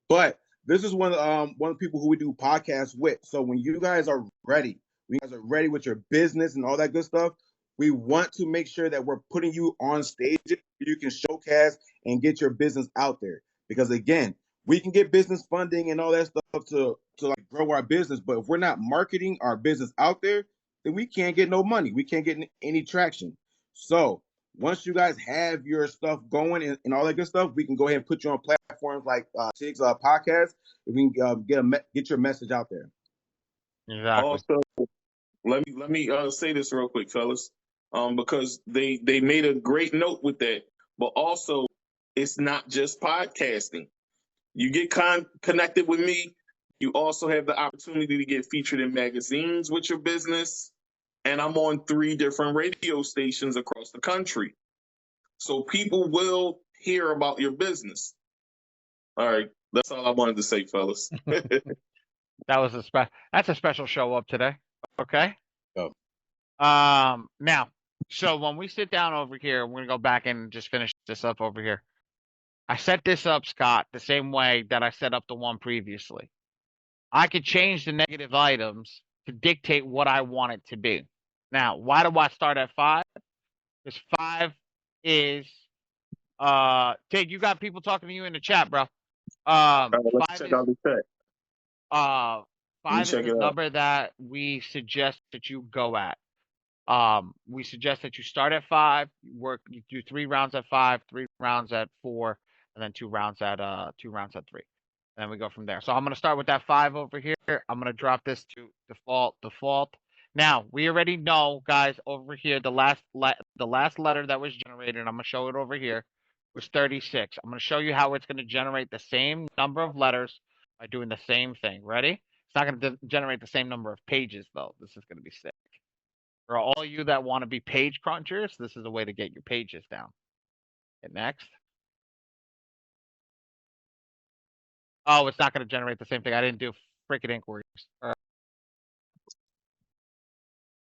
but this is one of the people who we do podcasts with. So when you guys are ready, with your business and all that good stuff, we want to make sure that we're putting you on stage so you can showcase and get your business out there. Because again, we can get business funding and all that stuff to like grow our business, but if we're not marketing our business out there, then we can't get no money. We can't get any traction. So once you guys have your stuff going and all that good stuff, we can go ahead and put you on platforms like Tig's podcast. We can get your message out there. Exactly. Also, let me say this real quick, fellas, because they made a great note with that. But also, it's not just podcasting. You get connected with me. You also have the opportunity to get featured in magazines with your business. And I'm on 3 different radio stations across the country. So people will hear about your business. All right. That's all I wanted to say, fellas. That's a special show up today. Okay. Oh. Now, so when we sit down over here, we're gonna go back and just finish this up over here. I set this up, Scott, the same way that I set up the one previously. I could change the negative items to dictate what I want it to be. Now, why do I start at 5? Because 5 is Tig, you got people talking to you in the chat, bro. Let's check out the chat. 5 is the number that we suggest that you go at. We suggest that you start at 5, you do 3 rounds at 5, 3 rounds at 4, and then 2 rounds at 3. And then we go from there. So I'm gonna start with that 5 over here. I'm gonna drop this to default. Now we already know, guys, over here the last letter that was generated. I'm gonna show it over here was 36. I'm gonna show you how it's gonna generate the same number of letters by doing the same thing. Ready? It's not gonna generate the same number of pages though. This is gonna be sick. For all you that want to be page crunchers, this is a way to get your pages down. Hit next. Oh, it's not going to generate the same thing. I didn't do freaking inquiries.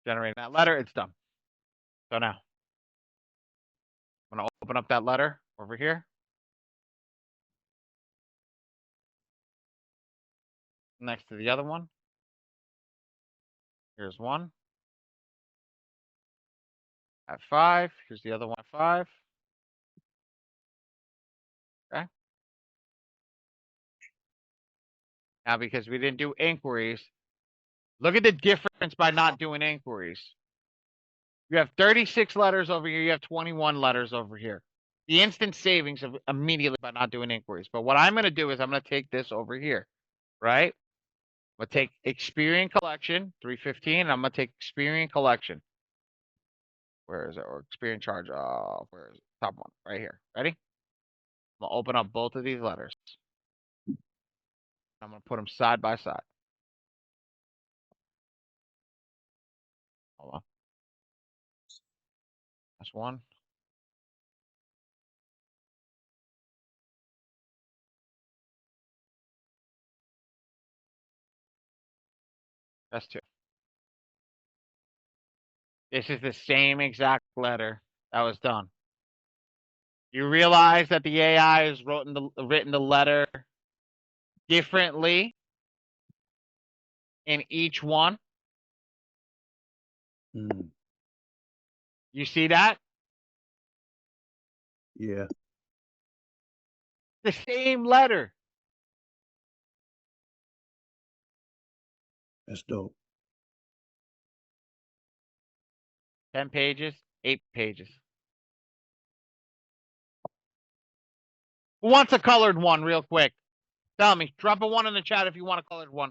Generating that letter, it's done. So now, I'm going to open up that letter over here. Next to the other one. Here's one. At 5. Here's the other one at 5. Okay. Now, because we didn't do inquiries, look at the difference by not doing inquiries. You have 36 letters over here. You have 21 letters over here. The instant savings of immediately by not doing inquiries. But what I'm going to do is I'm going to take this over here, right? I'm going to take Experian Collection, 315, and I'm going to take Experian Collection. Where is it? Or Experian Charge. Where is it? Top one, right here. Ready? I'm going to open up both of these letters. I'm going to put them side by side. Hold on. That's one. That's 2. This is the same exact letter that was done. You realize that the AI has written the letter differently in each one. You see that? Yeah. The same letter. That's dope. 10 pages, 8 pages. Who wants a colored one real quick? Tell me. Drop a 1 in the chat if you want a colored one.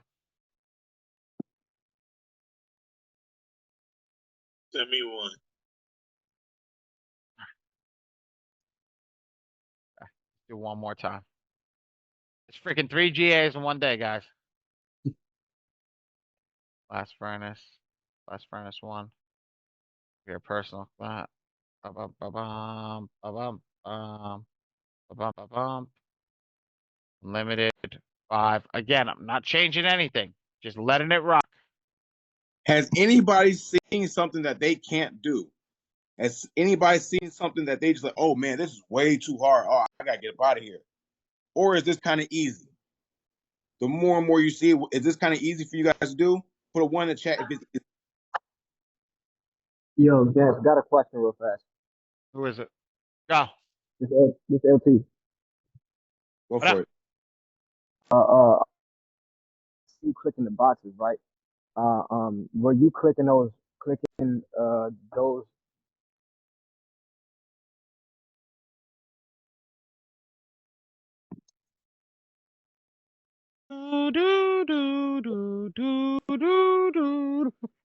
Send me one. Do one more time. It's freaking 3 GAs in one day, guys. Last furnace 1. Your personal flat. Limited 5. Again, I'm not changing anything. Just letting it rock. Has anybody seen something that they can't do? Has anybody seen something that they just like, oh man, this is way too hard. Oh, I gotta get up out of here. Or is this kind of easy? The more and more you see, is this kind of easy for you guys to do? Put a 1 in the chat if it's easy. Yo, Jeff, got a question real fast. Who is it? Go. This LP. Go for it. You clicking the boxes, right? Were you clicking those?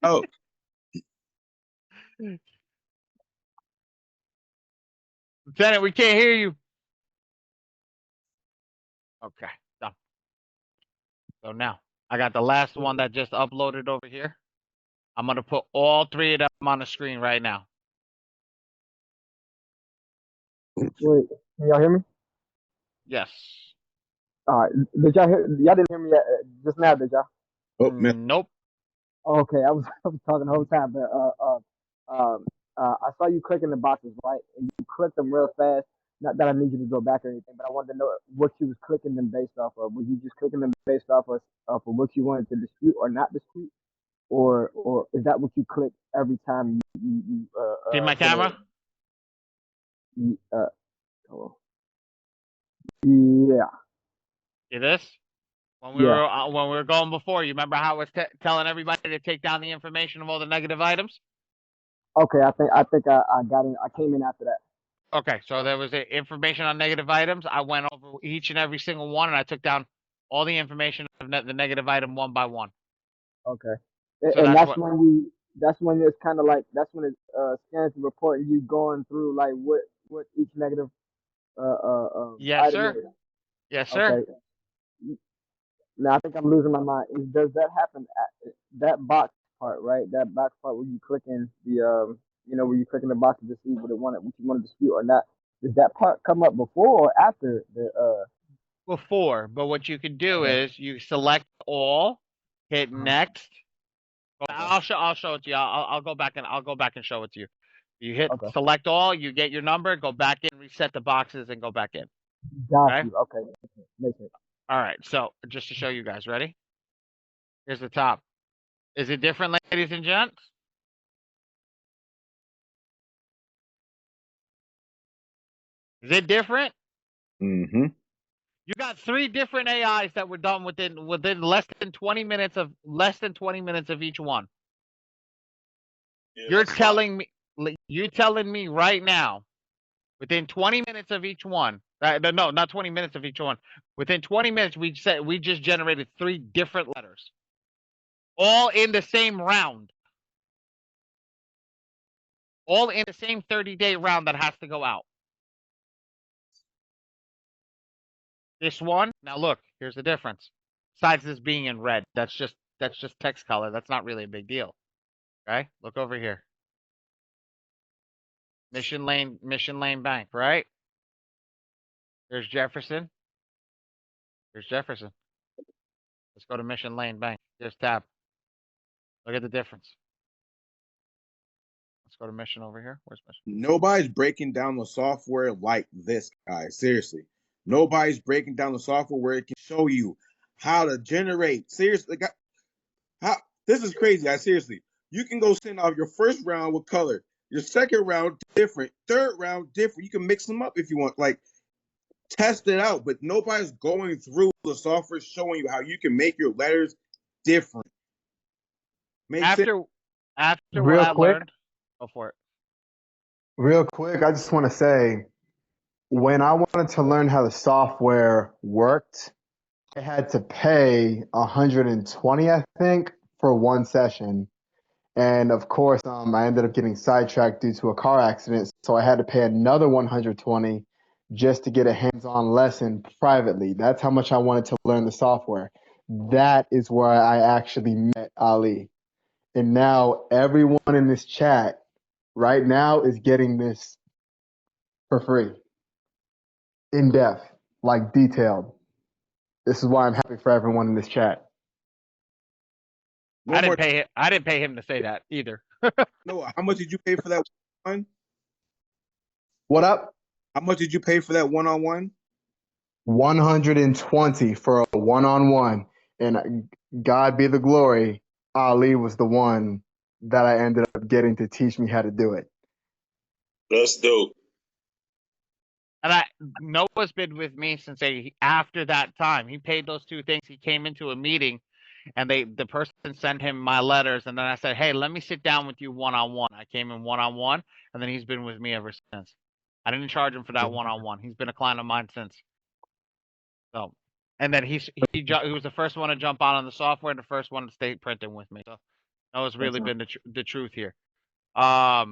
Oh. Lieutenant, we can't hear you. Okay, done. So now, I got the last one that just uploaded over here. I'm going to put all 3 of them on the screen right now. Wait, can y'all hear me? Yes. All right. Did y'all hear? Y'all didn't hear me just now, did y'all? Oh, man. Nope. Okay, I was talking the whole time, but I saw you clicking the boxes, right? And you clicked them real fast. Not that I need you to go back or anything, but I wanted to know what you was clicking them based off of. Were you just clicking them based off of what you wanted to dispute or not dispute, or is that what you click every time you see my camera? Yeah. See this? When we were going before, you remember how I was telling everybody to take down the information of all the negative items? Okay, I think I got in. I came in after that. Okay, so there was information on negative items. I went over each and every single one, and I took down all the information of the negative item one by one. Okay. So And that's what. that's when it's kind of like that's when it scans the report and you going through like what each negative Yes, item sir. is. Yes, sir. Okay. Now I think I'm losing my mind. Does that happen at that box part, right? That box part where you click in the where you click in the box to see what you want to dispute or not. Does that part come up before or after the Before, but what you can do Okay. is you select all, hit Uh-huh. next. Okay. I'll show it to you. I'll go back and show it to you. You hit Okay. select all, you get your number, go back in, reset the boxes, and go back in. Got Okay. you. Okay. Makes sense. All right. So just to show you guys, ready? Here's the top. Is it different, ladies and gents? Is it different? Mm-hmm. You got 3 different AIs that were done within less than 20 minutes of each one. Yeah, You're that's telling me right now, within 20 minutes of each one. No, not 20 minutes of each one. Within 20 minutes, we just generated 3 different letters, all in the same round, all in the same 30-day round that has to go out. This one, now look, here's the difference. Besides this being in red, that's just text color. That's not really a big deal. Okay, look over here. Mission Lane Bank, right? There's Jefferson. Here's Jefferson. Let's go to Mission Lane Bank. Here's tab. Look at the difference. Let's go to Mission over here. Where's Mission? Nobody's breaking down the software like this, guys. Seriously. Nobody's breaking down the software where it can show you how to generate. Seriously, how this is crazy, guys. Seriously. You can go send off your first round with color, your second round different, third round different. You can mix them up if you want. Like, test it out, but nobody's going through the software showing you how you can make your letters different. Makes sense? After what Real I quick, learned, go for it. real quick, I just want to say, when I wanted to learn how the software worked, I had to pay 120, I think, for one session. And of course, I ended up getting sidetracked due to a car accident, so I had to pay another 120 just to get a hands-on lesson privately. That's how much I wanted to learn the software. That is where I actually met Ali. And now everyone in this chat right now is getting this for free, in depth, like detailed. This is why I'm happy for everyone in this chat. I didn't pay him to say that either. No, how much did you pay for that one? What up? How much did you pay for that one-on-one? 120 for a one-on-one. And God be the glory, Ali was the one that I ended up getting to teach me how to do it. That's dope. And Noah's been with me since after that time. He paid those 2 things. He came into a meeting, and the person sent him my letters, and then I said, "Hey, let me sit down with you one-on-one." I came in one-on-one, and then he's been with me ever since. I didn't charge him for that one-on-one. He's been a client of mine since. So, and then he was the first one to jump on the software and the first one to stay printing with me. So that was really been the truth here. But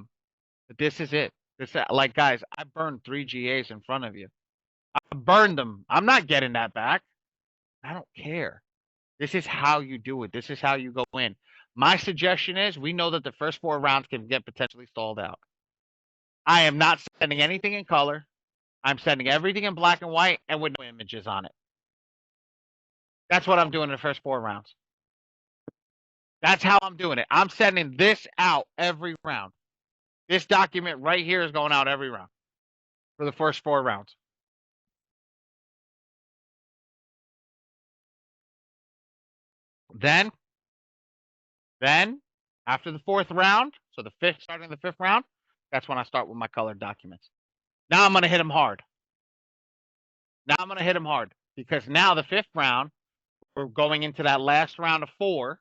this is it. Like, guys, I burned 3 GAs in front of you. I burned them. I'm not getting that back. I don't care. This is how you do it. This is how you go in. My suggestion is, we know that the first 4 rounds can get potentially stalled out. I am not sending anything in color. I'm sending everything in black and white and with no images on it. That's what I'm doing in the first 4 rounds. That's how I'm doing it. I'm sending this out every round. This document right here is going out every round for the first 4 rounds. Then after the 4th round, so starting the 5th round, that's when I start with my colored documents. Now I'm going to hit them hard. Because now the 5th round, we're going into that last round of 4.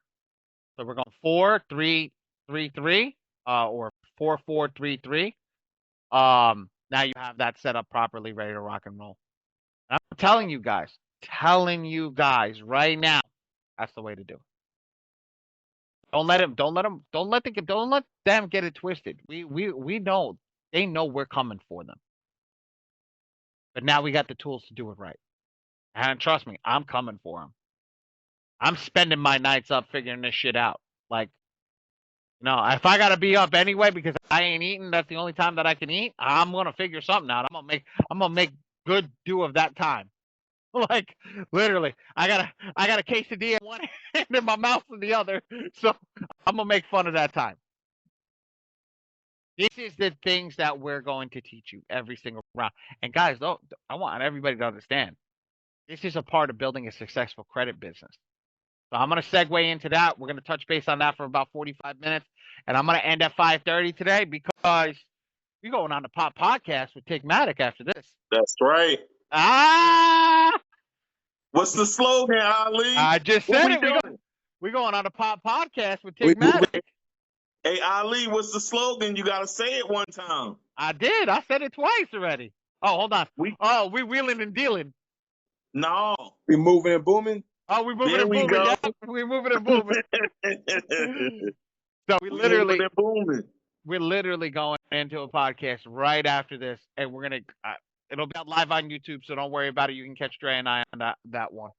So we're going 4, 3, 3, 3, or 4, 4, 3, 3. Now you have that set up properly, ready to rock and roll. And I'm telling you guys right now, that's the way to do it. Don't let them get it twisted. We know they know we're coming for them. But now we got the tools to do it right. And trust me, I'm coming for them. I'm spending my nights up figuring this shit out. Like, no, if I gotta be up anyway because I ain't eating, that's the only time that I can eat. I'm gonna figure something out. I'm gonna make good do of that time. Like literally, I got a quesadilla in one hand and my mouth in the other. So I'm gonna make fun of that time. This is the things that we're going to teach you every single round. And guys, I want everybody to understand. This is a part of building a successful credit business. So I'm going to segue into that. We're going to touch base on that for about 45 minutes. And I'm going to end at 5:30 today because we're going on the Pop Podcast with Tigmatic after this. That's right. What's the slogan, Ali? I just said it. We're going on the Pop Podcast with Tigmatic. Hey, Ali, what's the slogan? You got to say it one time. I did. I said it twice already. Oh, hold on. We wheeling and dealing. No. We moving and booming? Oh, we moving and booming. Yeah, we moving and booming. So we're literally going into a podcast right after this, and we're gonna it'll be out live on YouTube, so don't worry about it. You can catch Dre and I on that one.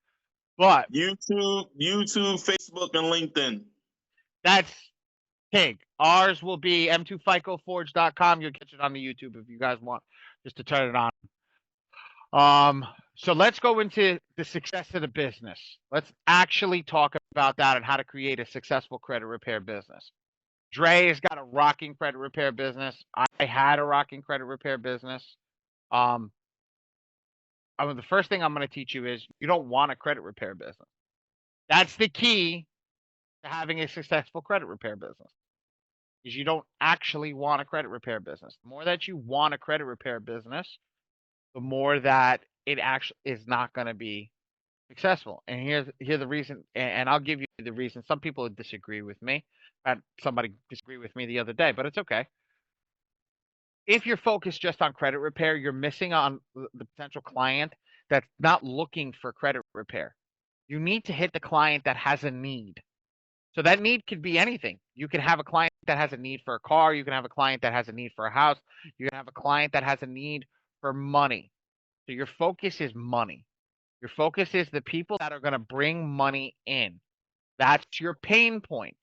But YouTube, Facebook, and LinkedIn. That's Tig. Ours will be m2ficoforge.com. You'll catch it on the YouTube if you guys want just to turn it on. So let's go into the success of the business. Let's actually talk about that and how to create a successful credit repair business. Dre has got a rocking credit repair business. I had a rocking credit repair business. The first thing I'm going to teach you is you don't want a credit repair business. That's the key to having a successful credit repair business. Is you don't actually want a credit repair business. The more that you want a credit repair business, the more that it actually is not going to be successful. And here's the reason, and I'll give you the reason. Some people disagree with me. I had somebody disagree with me the other day, but it's okay. If you're focused just on credit repair, you're missing on the potential client that's not looking for credit repair. You need to hit the client that has a need. So that need could be anything. You can have a client that has a need for a car. You can have a client that has a need for a house. You can have a client that has a need for money. So your focus is money. Your focus is the people that are going to bring money in. That's your pain point.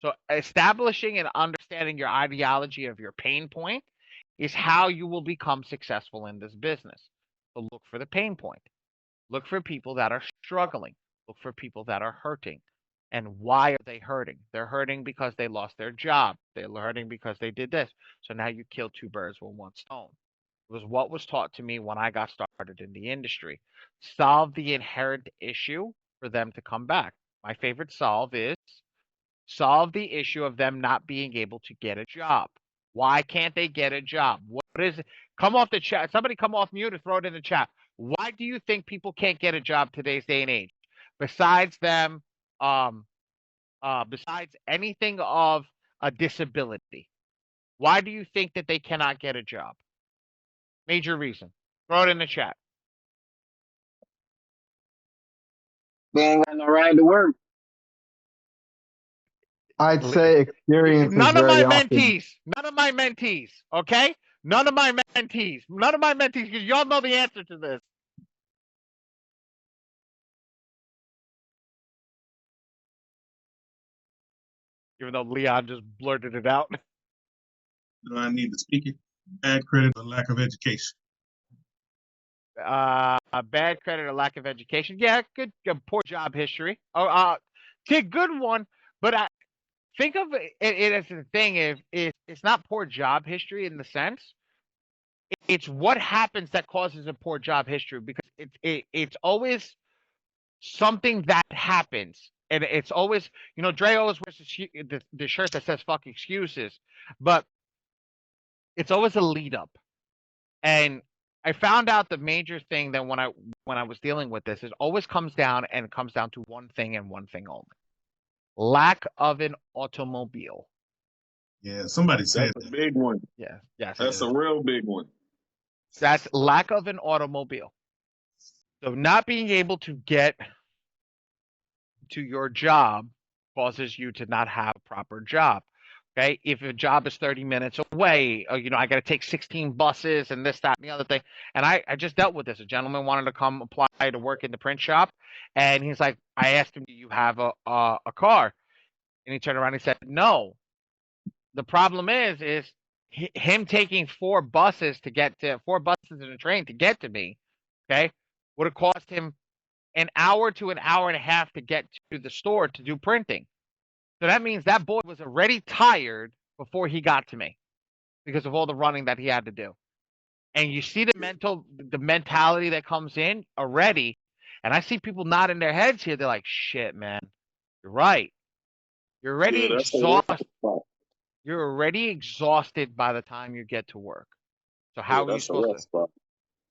So establishing and understanding your ideology of your pain point is how you will become successful in this business. So look for the pain point. Look for people that are struggling. Look for people that are hurting. And why are they hurting? They're hurting because they lost their job. They're hurting because they did this. So now you kill two birds with one stone. It was what was taught to me when I got started in the industry. Solve the inherent issue for them to come back. My favorite solve is solve the issue of them not being able to get a job. Why can't they get a job? What is it? Come off the chat. Somebody come off mute and throw it in the chat. Why do you think people can't get a job today's day and age? Besides them, besides anything of a disability, why do you think that they cannot get a job? Major reason. Throw it in the chat. They ain't got no right to work. I'd say experience None is of my very often. mentees, okay? None of my mentees, because y'all know the answer to this. Even though Leon just blurted it out. Do I need to speak it? Bad credit or lack of education? A bad credit or lack of education. Yeah, good poor job history. It's a good one, but I think of it as the thing if it's not poor job history in the sense. It's what happens that causes a poor job history because it's always something that happens. And it's always, Dre always wears the shirt that says fuck excuses, but it's always a lead up. And I found out the major thing that when I was dealing with this, it always comes down to one thing and one thing only. Lack of an automobile. Yeah, somebody said that's a big one. Yeah, yes. That's a real big one. That's lack of an automobile. So not being able to get to your job causes you to not have a proper job. Okay, if a job is 30 minutes away, I got to take 16 buses and this, that, and the other thing. And I just dealt with this. A gentleman wanted to come apply to work in the print shop, and he's like, I asked him, "Do you have a car?" And he turned around and he said, "No." The problem is him taking 4 buses in a train to get to me. Okay, would have cost him an hour to an hour and a half to get to the store to do printing. So that means that boy was already tired before he got to me because of all the running that he had to do. And you see the mentality that comes in already. And I see people nodding their heads here. They're like, shit, man, you're right. You're already exhausted. You're already exhausted by the time you get to work. So how are you supposed to?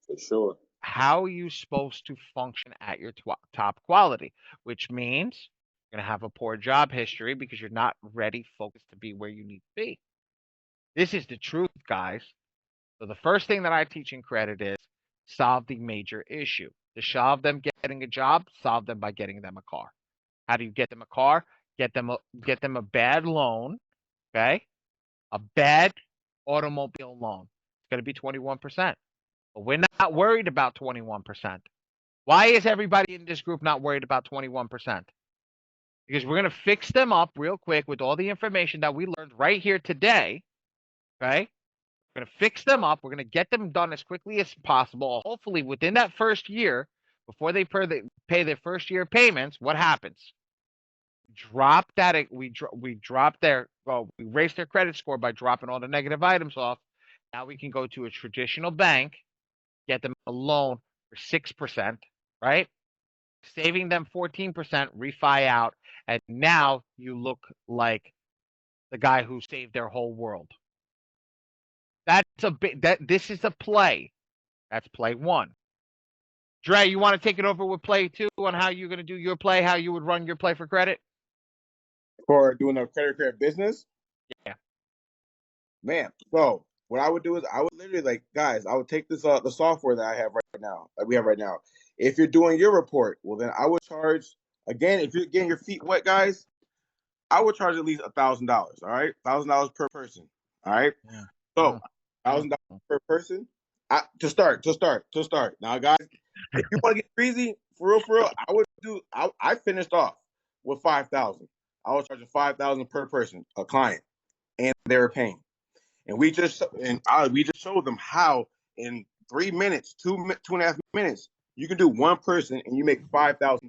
For sure. How are you supposed to function at your top quality? Which means you're going to have a poor job history because you're not ready, focused to be where you need to be. This is the truth, guys. So the first thing that I teach in credit is solve the major issue. To solve them getting a job, solve them by getting them a car. How do you get them a car? Get them a bad loan, okay? A bad automobile loan. It's going to be 21%. But we're not worried about 21%. Why is everybody in this group not worried about 21%? Because we're going to fix them up real quick with all the information that we learned right here today. Okay? We're going to fix them up. We're going to get them done as quickly as possible. Hopefully, within that first year, before they pay their first year payments, what happens? We raise their credit score by dropping all the negative items off. Now we can go to a traditional bank, get them a loan for 6%, right? Saving them 14%, refi out, and now you look like the guy who saved their whole world. This is a play. That's play one. Dre, you want to take it over with play two on how you're going to do your play, how you would run your play for credit? For doing a credit repair business? Yeah. Man, so what I would do is I would literally guys, I would take this the software that I have right now, that we have right now. If you're doing your report, well then I would charge, again, if you're getting your feet wet, guys, I would charge at least $1,000. All right, $1,000 per person. All right. Yeah. So $1,000 per person. To start. Now, guys, if you want to get crazy, for real, I finished off with 5,000. I was charging 5,000 per person, a client, and they were paying. And we just showed them how in 3 minutes, 2.5 minutes, you can do one person and you make $5,000.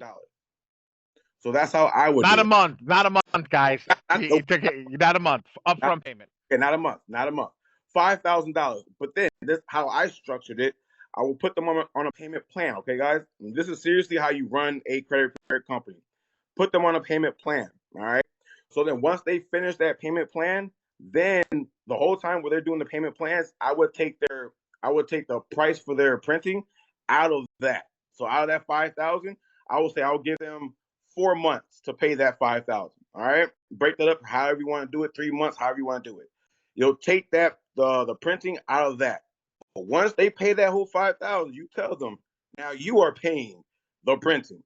So that's how I would. Not a month, guys. Not a month. Upfront payment. Okay, not a month. $5,000. But then this how I structured it. I will put them on a payment plan. Okay, guys, and this is seriously how you run a credit repair company. Put them on a payment plan. All right. So then once they finish that payment plan, then the whole time where they're doing the payment plans, I would take the price for their printing out of that. So out of that 5,000, I will say I will give them 4 months to pay that 5,000. All right. Break that up however you want to do it, 3 months, however you want to do it. You'll take that the printing out of that. But once they pay that whole 5,000, you tell them now you are paying the printing.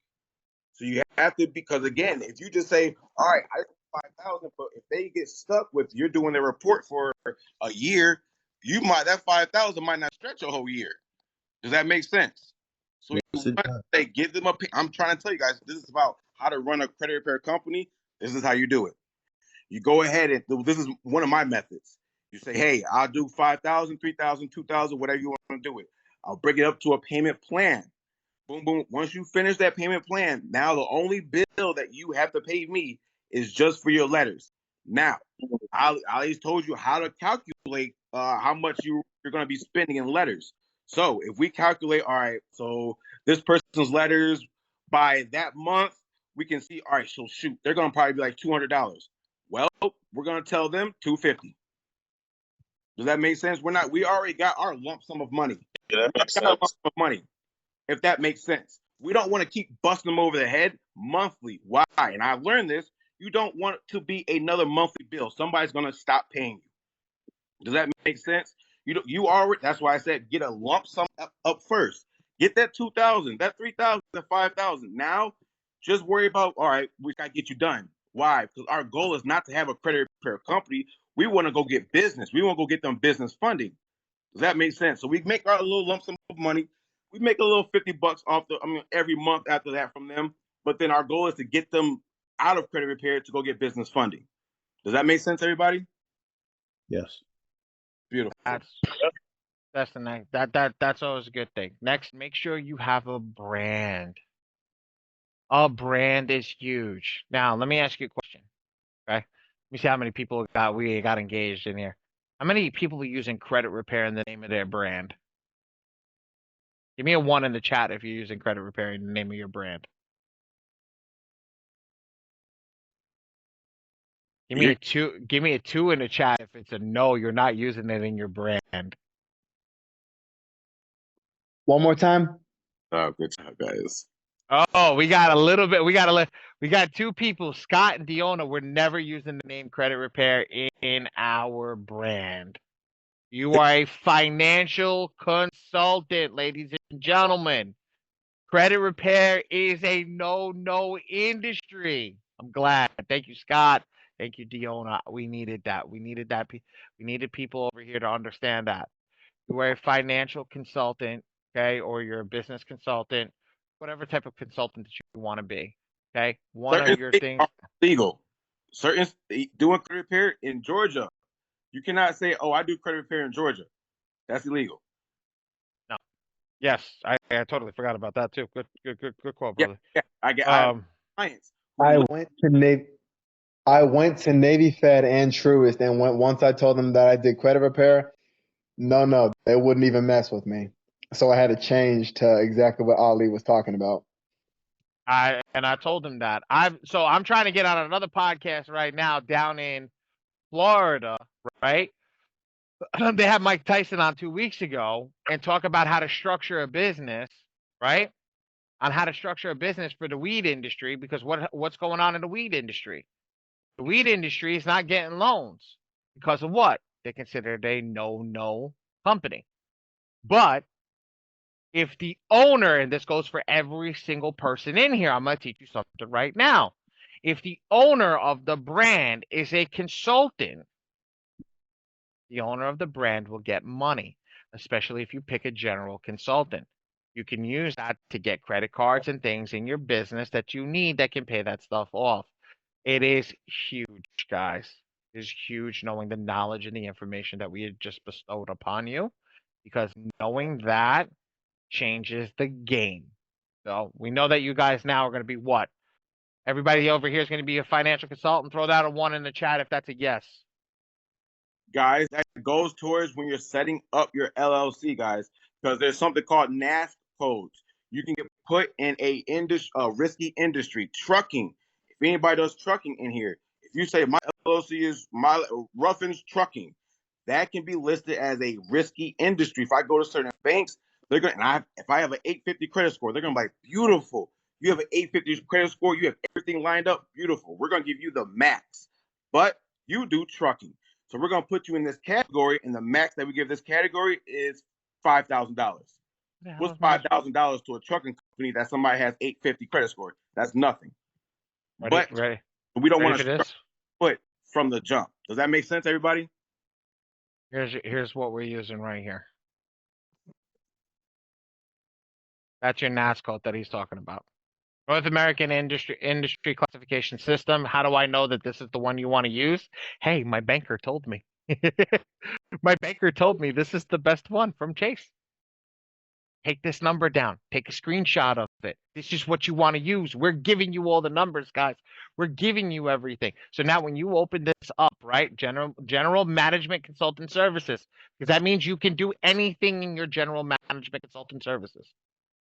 So you have to, because again, if you just say, all right, I 5,000, but if they get stuck with you're doing the report for a year, that 5,000 might not stretch a whole year. Does that make sense? So they give them I'm trying to tell you guys, this is about how to run a credit repair company. This is how you do it. You go ahead and this is one of my methods. You say, hey, I'll do 5,000, 3,000, 2,000, whatever you want to do it. I'll break it up to a payment plan. Boom, boom. Once you finish that payment plan, now the only bill that you have to pay me is just for your letters. Now, Ali's told you how to calculate how much you're going to be spending in letters. So if we calculate, all right, so this person's letters by that month, we can see, all right, so shoot, they're going to probably be like $200. Well, we're going to tell them $250. Does that make sense? We already got our lump sum of money. Yeah, that makes sense. Lump sum of money, if that makes sense. We don't want to keep busting them over the head monthly. Why? And I've learned this. You don't want it to be another monthly bill. Somebody's going to stop paying you. Does that make sense? You already. That's why I said get a lump sum up first. Get that 2,000, that 3,000, that 5,000. Now, just worry about, all right, we got to get you done. Why? Because our goal is not to have a credit repair company. We want to go get business. We want to go get them business funding. Does that make sense? So we make our little lump sum of money. We make a little $50 off every month after that from them. But then our goal is to get them out of credit repair to go get business funding. Does that make sense, everybody? Yes. Beautiful. That's the next. That's always a good thing. Next, make sure you have a brand. A brand is huge. Now, let me ask you a question. Okay, let me see how many people we got engaged in here. How many people are using credit repair in the name of their brand? Give me a 1 in the chat if you're using credit repair in the name of your brand. Give me a 2. Give me a 2 in the chat if it's a no. You're not using it in your brand. One more time. Oh, good job, guys. Oh, we got a little bit. We got 2 people, Scott and Diona. We're never using the name credit repair in our brand. You are a financial consultant, ladies and gentlemen. Credit repair is a no industry. I'm glad. Thank you, Scott. Thank you, Diona. We needed that. We needed that. We needed people over here to understand that. You are a financial consultant, okay, or you're a business consultant, whatever type of consultant that you want to be. Okay. One of your things legal. Certain doing credit repair in Georgia, you cannot say, "Oh, I do credit repair in Georgia." That's illegal. No. Yes, I totally forgot about that too. Good quote, brother. Yeah, I get clients. I went to Navy Fed and Truist, and once I told them that I did credit repair, no, they wouldn't even mess with me. So I had to change to exactly what Ali was talking about. I told him that. I'm trying to get on another podcast right now down in Florida, right? They had Mike Tyson on 2 weeks ago and talk about how to structure a business, right? On how to structure a business for the weed industry, because what's going on in the weed industry? The weed industry is not getting loans because of what? They consider it a no company. But if the owner, and this goes for every single person in here, I'm going to teach you something right now. If the owner of the brand is a consultant, the owner of the brand will get money, especially if you pick a general consultant. You can use that to get credit cards and things in your business that you need that can pay that stuff off. It is huge, guys. It is huge knowing the knowledge and the information that we had just bestowed upon you, because knowing that changes the game. So we know that you guys now are going to be what? Everybody over here is going to be a financial consultant. Throw that a 1 in the chat if that's a yes. Guys, that goes towards when you're setting up your LLC, guys, because there's something called NAF codes. You can get put in a risky industry, trucking. If anybody does trucking in here, if you say my LLC is my Ruffins Trucking, that can be listed as a risky industry. If I go to certain banks, they're going. If I have an 850 credit score, they're going to be like, beautiful. You have an 850 credit score. You have everything lined up. Beautiful. We're going to give you the max, but you do trucking. So we're going to put you in this category, and the max that we give this category is $5,000. What's $5,000 to a trucking company that somebody has 850 credit score? That's nothing. Ready? We don't want to put from the jump. Does that make sense, everybody? Here's what we're using right here. That's your NAS code that he's talking about. North American Industry Classification System. How do I know that this is the one you want to use? Hey, my banker told me. My banker told me this is the best one from Chase. Take this number down. Take a screenshot of it. This is what you want to use. We're giving you all the numbers, guys. We're giving you everything. So now when you open this up, right, general management consultant services, because that means you can do anything in your general management consultant services.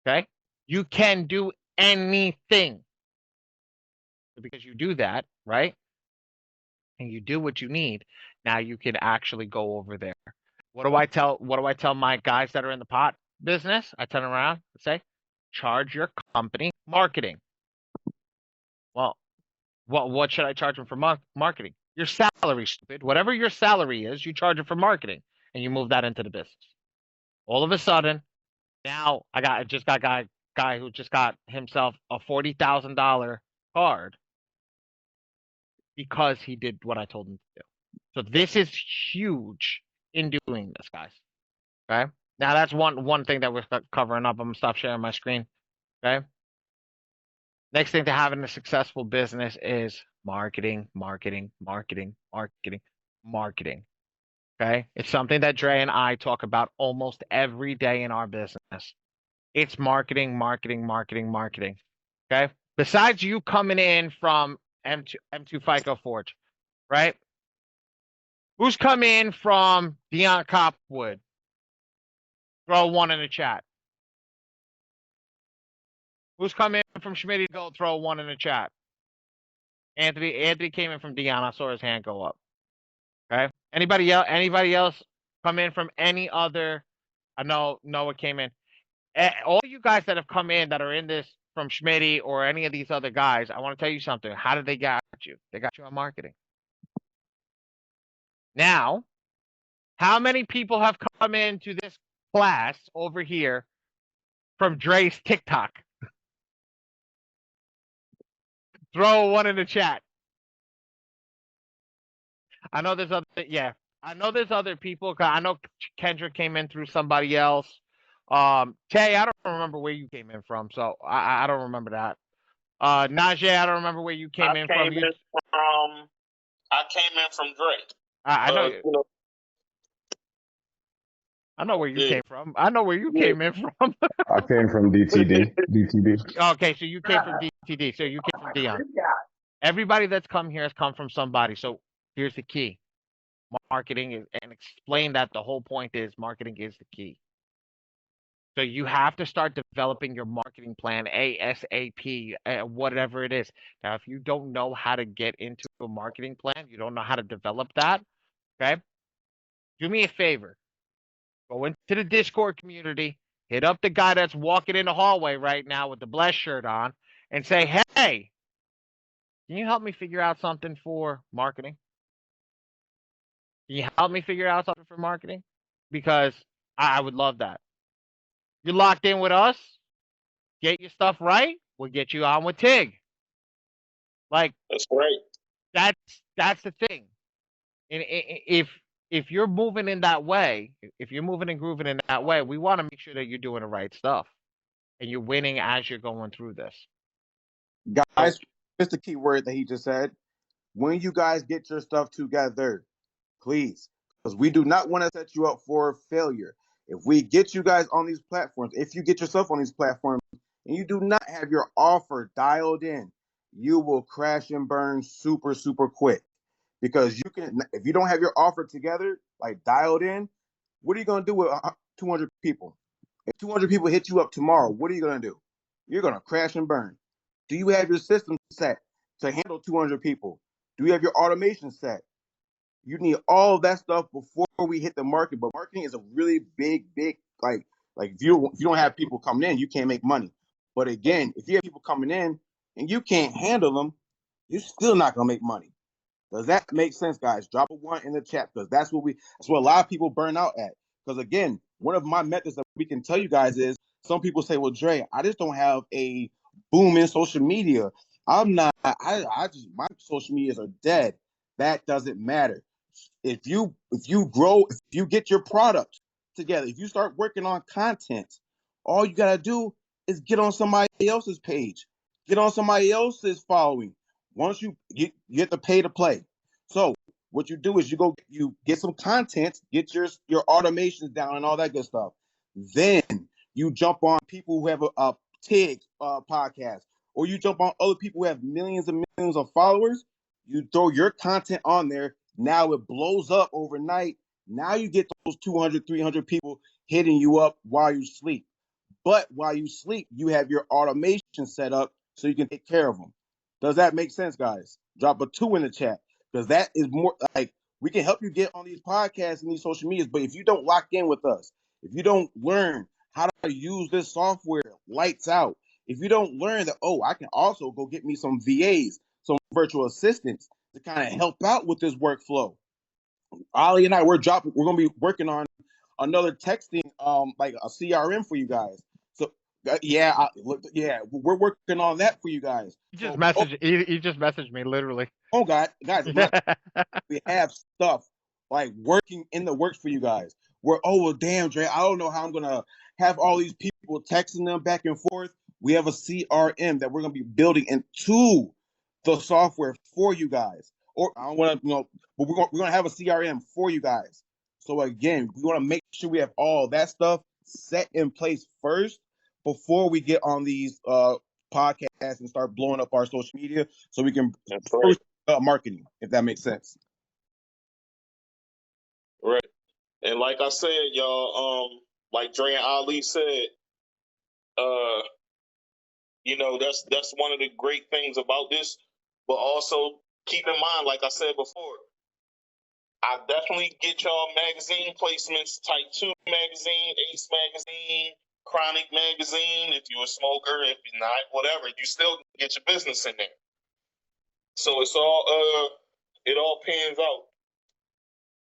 Okay? You can do anything. Because you do that, right? And you do what you need. Now you can actually go over there. What do I tell my guys that are in the pot business? I turn around and say, charge your company marketing. Well, what should I charge them for marketing? Your salary, stupid. Whatever your salary is, you charge it for marketing, and you move that into the business. All of a sudden, now I just got a guy who just got himself a $40,000 card. because he did what I told him to do. So this is huge in doing this, guys. Okay. Now that's one thing that we're covering up. I'm gonna stop sharing my screen. Okay. Next thing to having a successful business is marketing, marketing, marketing, marketing, marketing. Okay. It's something that Dre and I talk about almost every day in our business. It's marketing, marketing, marketing, marketing. Okay. Besides you coming in from M2 FICO Forge, right? Who's come in from Dion Copwood? Throw one in the chat. Who's come in from Schmitty Gold? Throw one in the chat. Anthony came in from Dion. I saw his hand go up. Okay. Anybody else come in from any other? I know Noah came in. All you guys that have come in that are in this from Schmitty or any of these other guys, I want to tell you something. How did they get you? They got you on marketing. Now, how many people have come into this class over here from Dre's TikTok? Throw one in the chat. I know there's other people. I know Kendra came in through somebody else. Tay, I don't remember where you came in from, so I don't remember that. Najee, I don't remember where you came in from. I came in from Drake. I know. I know where you came from. I know where you came in from. I came from DTD. Okay, so you came from DTD. So you came from Dion. Everybody that's come here has come from somebody. So here's the key. Marketing is, and explain that the whole point is marketing is the key. So you have to start developing your marketing plan ASAP, whatever it is. Now, if you don't know how to get into a marketing plan, you don't know how to develop that, okay? Do me a favor. Go into the Discord community, hit up the guy that's walking in the hallway right now with the Bless shirt on and say, hey, can you help me figure out something for marketing? Can you help me figure out something for marketing? Because I would love that. You're locked in with us. Get your stuff right. We'll get you on with Tig. Like that's right. That's the thing. And if you're moving in that way, if you're moving and grooving in that way, we want to make sure that you're doing the right stuff and you're winning as you're going through this. Guys, just the key word that he just said. When you guys get your stuff together, please, because we do not want to set you up for failure. If we get you guys on these platforms, if you get yourself on these platforms and you do not have your offer dialed in, you will crash and burn super, super quick. Because you can, if you don't have your offer together, like dialed in, what are you going to do with 200 people? If 200 people hit you up tomorrow, what are you going to do? You're going to crash and burn. Do you have your system set to handle 200 people? Do you have your automation set? You need all of that stuff before we hit the market. But marketing is a really big, like if you don't have people coming in, you can't make money. But again, if you have people coming in and you can't handle them, you're still not gonna make money. Does that make sense, guys? Drop a 1 in the chat, because that's what a lot of people burn out at. Because again, one of my methods that we can tell you guys is, some people say, well, Dre, I just don't have a boom in social media. I'm not, I just, my social medias are dead. That doesn't matter. If you grow, if you get your product together, if you start working on content, all you gotta do is get on somebody else's page, get on somebody else's following. Once you get to pay to play. So what you do is you get some content, get your automations down and all that good stuff. Then you jump on people who have a TIG podcast, or you jump on other people who have millions and millions of followers. You throw your content on there. Now it blows up overnight. Now you get those 200, 300 people hitting you up while you sleep. But while you sleep, you have your automation set up so you can take care of them. Does that make sense, guys? Drop a 2 in the chat, because that is more like, we can help you get on these podcasts and these social medias. But if you don't lock in with us, if you don't learn how to use this software, lights out, if you don't learn that, oh, I can also go get me some VAs, some virtual assistants to kind of help out with this workflow. Ali and I, we're going to be working on another texting, like a CRM for you guys. So We're working on that for you guys. You just messaged me literally. Guys, we have stuff like working in the works for you guys. Well, damn, Dre, I don't know how I'm gonna have all these people texting them back and forth. We have a CRM that we're gonna be building into the software for you guys. Or I don't want to, but we're gonna have a CRM for you guys. So again, we want to make sure we have all that stuff set in place first before we get on these podcasts and start blowing up our social media, so we can first marketing, if that makes sense. Right. And like I said, y'all, like Dre and Ali said, that's one of the great things about this. But also keep in mind, like I said before, I definitely get y'all magazine placements, Type 2 magazine, Ace magazine, Chronic magazine. If you're a smoker, if you're not, whatever, you still get your business in there. So it's all it all pans out.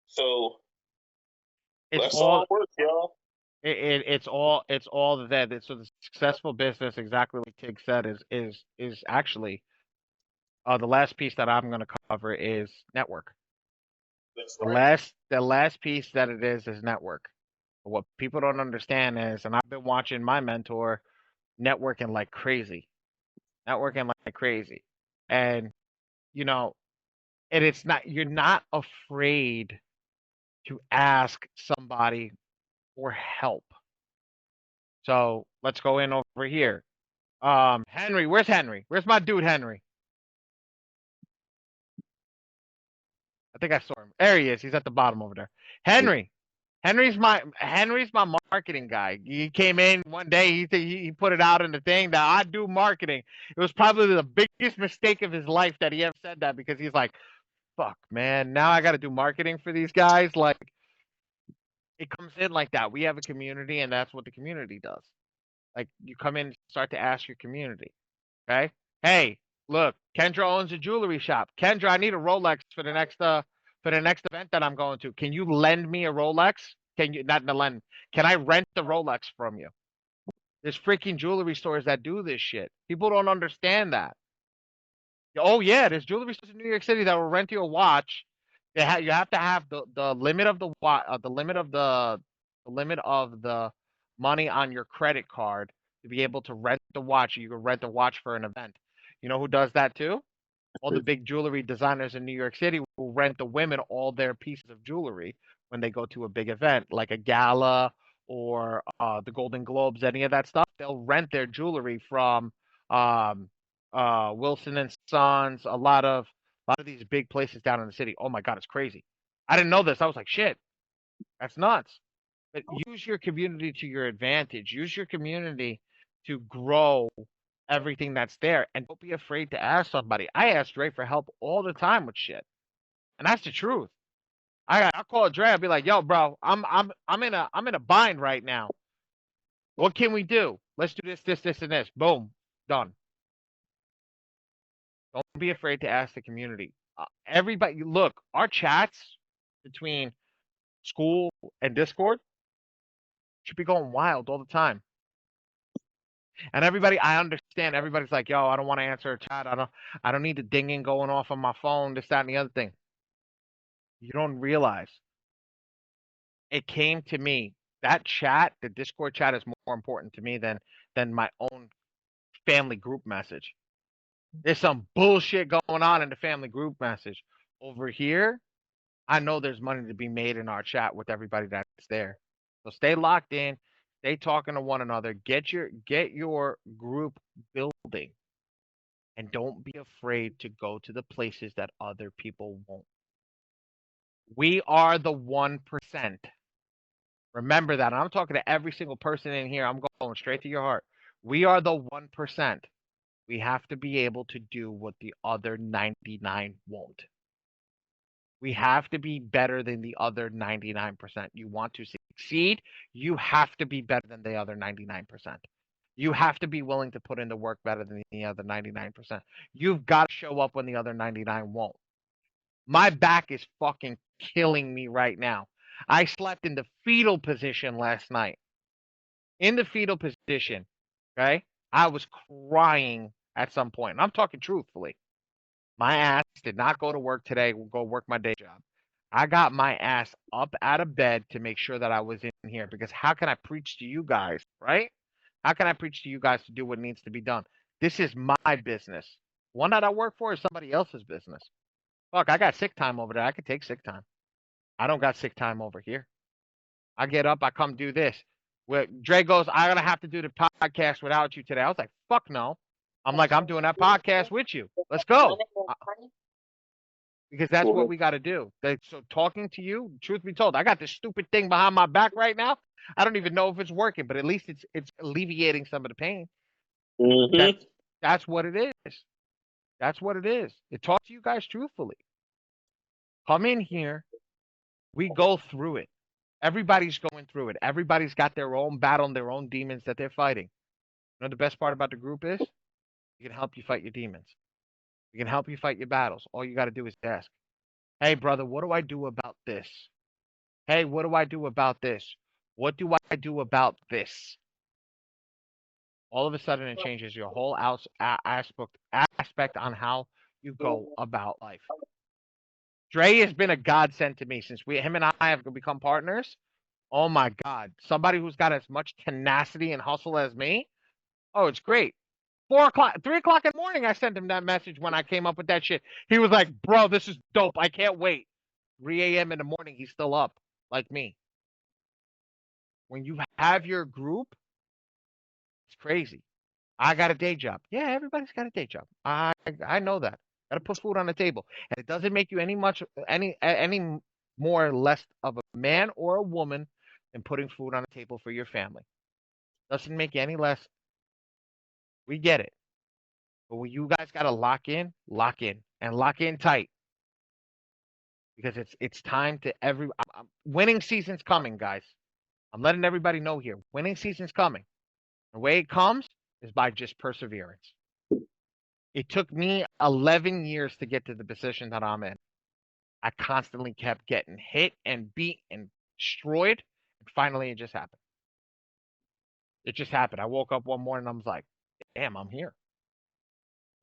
So let's all work, y'all. It's all that. So the successful business, exactly like Tig said, is actually the last piece that I'm going to cover is network. That's right. The last piece that it is network. What people don't understand is, and I've been watching my mentor networking like crazy, and and it's not, you're not afraid to ask somebody for help. So let's go in over here. Henry, where's Henry? Where's my dude Henry? I think I saw him. There he is. He's at the bottom over there. Henry's my marketing guy. He came in one day. He put it out in the thing that I do marketing. It was probably the biggest mistake of his life that he ever said that, because he's like, "Fuck, man, now I got to do marketing for these guys." Like, it comes in like that. We have a community, and that's what the community does. Like, you come in and start to ask your community, okay? Hey, look, Kendra owns a jewelry shop. Kendra, I need a Rolex for the next event that I'm going to. Can you lend me a Rolex? Can you not lend? Can I rent the Rolex from you? There's freaking jewelry stores that do this shit. People don't understand that. Oh yeah, there's jewelry stores in New York City that will rent you a watch. You have to have the limit of the limit of the money on your credit card to be able to rent the watch. You can rent the watch for an event. You know who does that too? All the big jewelry designers in New York City will rent the women all their pieces of jewelry when they go to a big event, like a gala or the Golden Globes, any of that stuff. They'll rent their jewelry from um, Wilson and Sons, a lot of these big places down in the city. Oh my God, it's crazy. I didn't know this. I was like, shit, that's nuts. But use your community to your advantage. Use your community to grow everything that's there, and don't be afraid to ask somebody. I ask Dre for help all the time with shit, and that's the truth. I call Dre. I'll be like, "Yo, bro, I'm in a bind right now. What can we do? Let's do this, and this. Boom, done." Don't be afraid to ask the community. Everybody, look, our chats between school and Discord should be going wild all the time. And everybody, I understand. Everybody's like, "Yo, I don't want to answer a chat. I don't need the dinging going off on my phone. This, that, and the other thing." You don't realize it came to me. That chat, the Discord chat, is more important to me than my own family group message. There's some bullshit going on in the family group message. Over here, I know there's money to be made in our chat with everybody that's there. So stay locked in, stay talking to one another, get your group building, and don't be afraid to go to the places that other people won't. We are the 1%. Remember that. I'm talking to every single person in here. I'm going straight to your heart. We are the 1%. We have to be able to do what the other 99 won't. We have to be better than the other 99%. You want to succeed, you have to be better than the other 99%. You have to be willing to put in the work better than the other 99%. You've got to show up when the other 99 won't. My back is fucking killing me right now. I slept in the fetal position last night. In the fetal position. Okay. I was crying at some point. And I'm talking truthfully. My ass did not go to work today, go work my day job. I got my ass up out of bed to make sure that I was in here because how can I preach to you guys, right? How can I preach to you guys to do what needs to be done? This is my business. One that I work for is somebody else's business. Fuck, I got sick time over there. I can take sick time. I don't got sick time over here. I get up, I come do this. Where Dre goes, I'm gonna have to do the podcast without you today. I was like, fuck no. I'm like, I'm doing that podcast with you. Let's go. Because that's what we got to do. So talking to you, truth be told, I got this stupid thing behind my back right now. I don't even know if it's working, but at least it's alleviating some of the pain. That's what it is. That's what it is. To talk to you guys truthfully. Come in here. We go through it. Everybody's going through it. Everybody's got their own battle and their own demons that they're fighting. You know the best part about the group is? We can help you fight your demons. We can help you fight your battles. All you got to do is ask. Hey, brother, what do I do about this? Hey, what do I do about this? What do I do about this? All of a sudden, it changes your whole aspect on how you go about life. Dre has been a godsend to me since him and I have become partners. Oh my God. Somebody who's got as much tenacity and hustle as me. Oh, it's great. 3 o'clock in the morning, I sent him that message when I came up with that shit. He was like, bro, this is dope. I can't wait. 3 a.m. in the morning, he's still up like me. When you have your group, it's crazy. I got a day job. Yeah, everybody's got a day job. I know that. Got to put food on the table, and it doesn't make you any more or less of a man or a woman than putting food on the table for your family. Doesn't make you any less. We get it, but when you guys got to lock in, and lock in tight, because it's time to winning season's coming, guys. I'm letting everybody know here. Winning season's coming. The way it comes is by just perseverance. It took me 11 years to get to the position that I'm in. I constantly kept getting hit and beat and destroyed. And finally, it just happened. It just happened. I woke up one morning and I was like, damn, I'm here.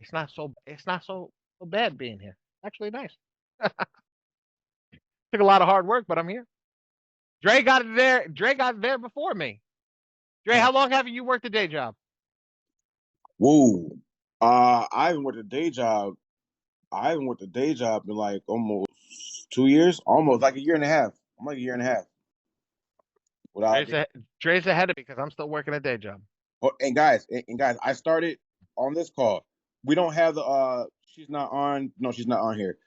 It's not so bad being here. Actually nice. Took a lot of hard work, but I'm here. Dre got there before me. Dre, how long have you worked a day job? Whoa. I haven't worked a day job. I haven't worked a day job in like almost 2 years, almost like a year and a half. I'm like a year and a half. Dre's ahead of me because I'm still working a day job. Oh, and guys, I started on this call. We don't have the she's not on. No, she's not on here.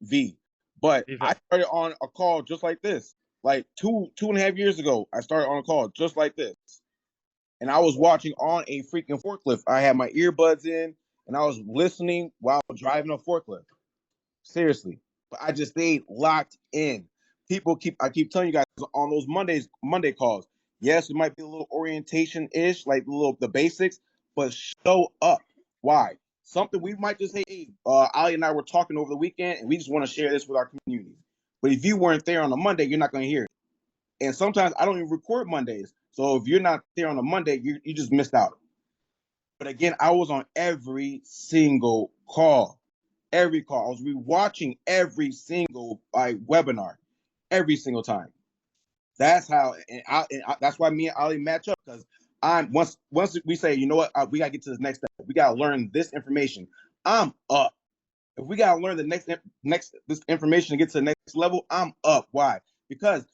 V. But I started on a call just like this. Like two and a half years ago, I started on a call just like this. And I was watching on a freaking forklift. I had my earbuds in and I was listening while driving a forklift. Seriously. But I just stayed locked in. I keep telling you guys on those Monday calls. Yes, it might be a little orientation-ish, like the basics, but show up. Why? Something we might just say, hey, Ali and I were talking over the weekend, and we just want to share this with our community. But if you weren't there on a Monday, you're not going to hear it. And sometimes I don't even record Mondays. So if you're not there on a Monday, you just missed out. But again, I was on every single call. Every call. I was rewatching every single webinar, every single time. That's how, that's why me and Ali match up, because once we say, you know what, we gotta get to the next step. We gotta learn this information. I'm up. If we gotta learn this information to get to the next level, I'm up. Why? Because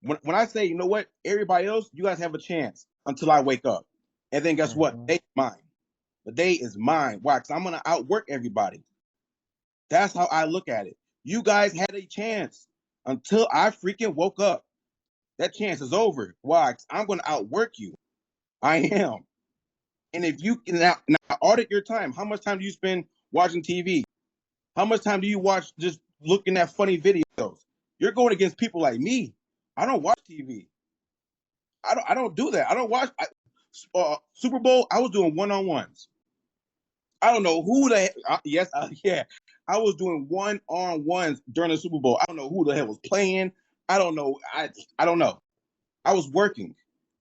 when I say, you know what, everybody else, you guys have a chance until I wake up, and then guess what? The day is mine. The day is mine. Why? Because I'm gonna outwork everybody. That's how I look at it. You guys had a chance until I freaking woke up. That chance is over. Why? I'm going to outwork you. I am. And if you can now audit your time, how much time do you spend watching TV? How much time do you watch just looking at funny videos? You're going against people like me. I don't watch TV. I don't do that. I don't watch Super Bowl. I was doing one-on-ones. I don't know who the yeah. I was doing one-on-ones during the Super Bowl. I don't know who the hell was playing. I don't know. I don't know. I was working.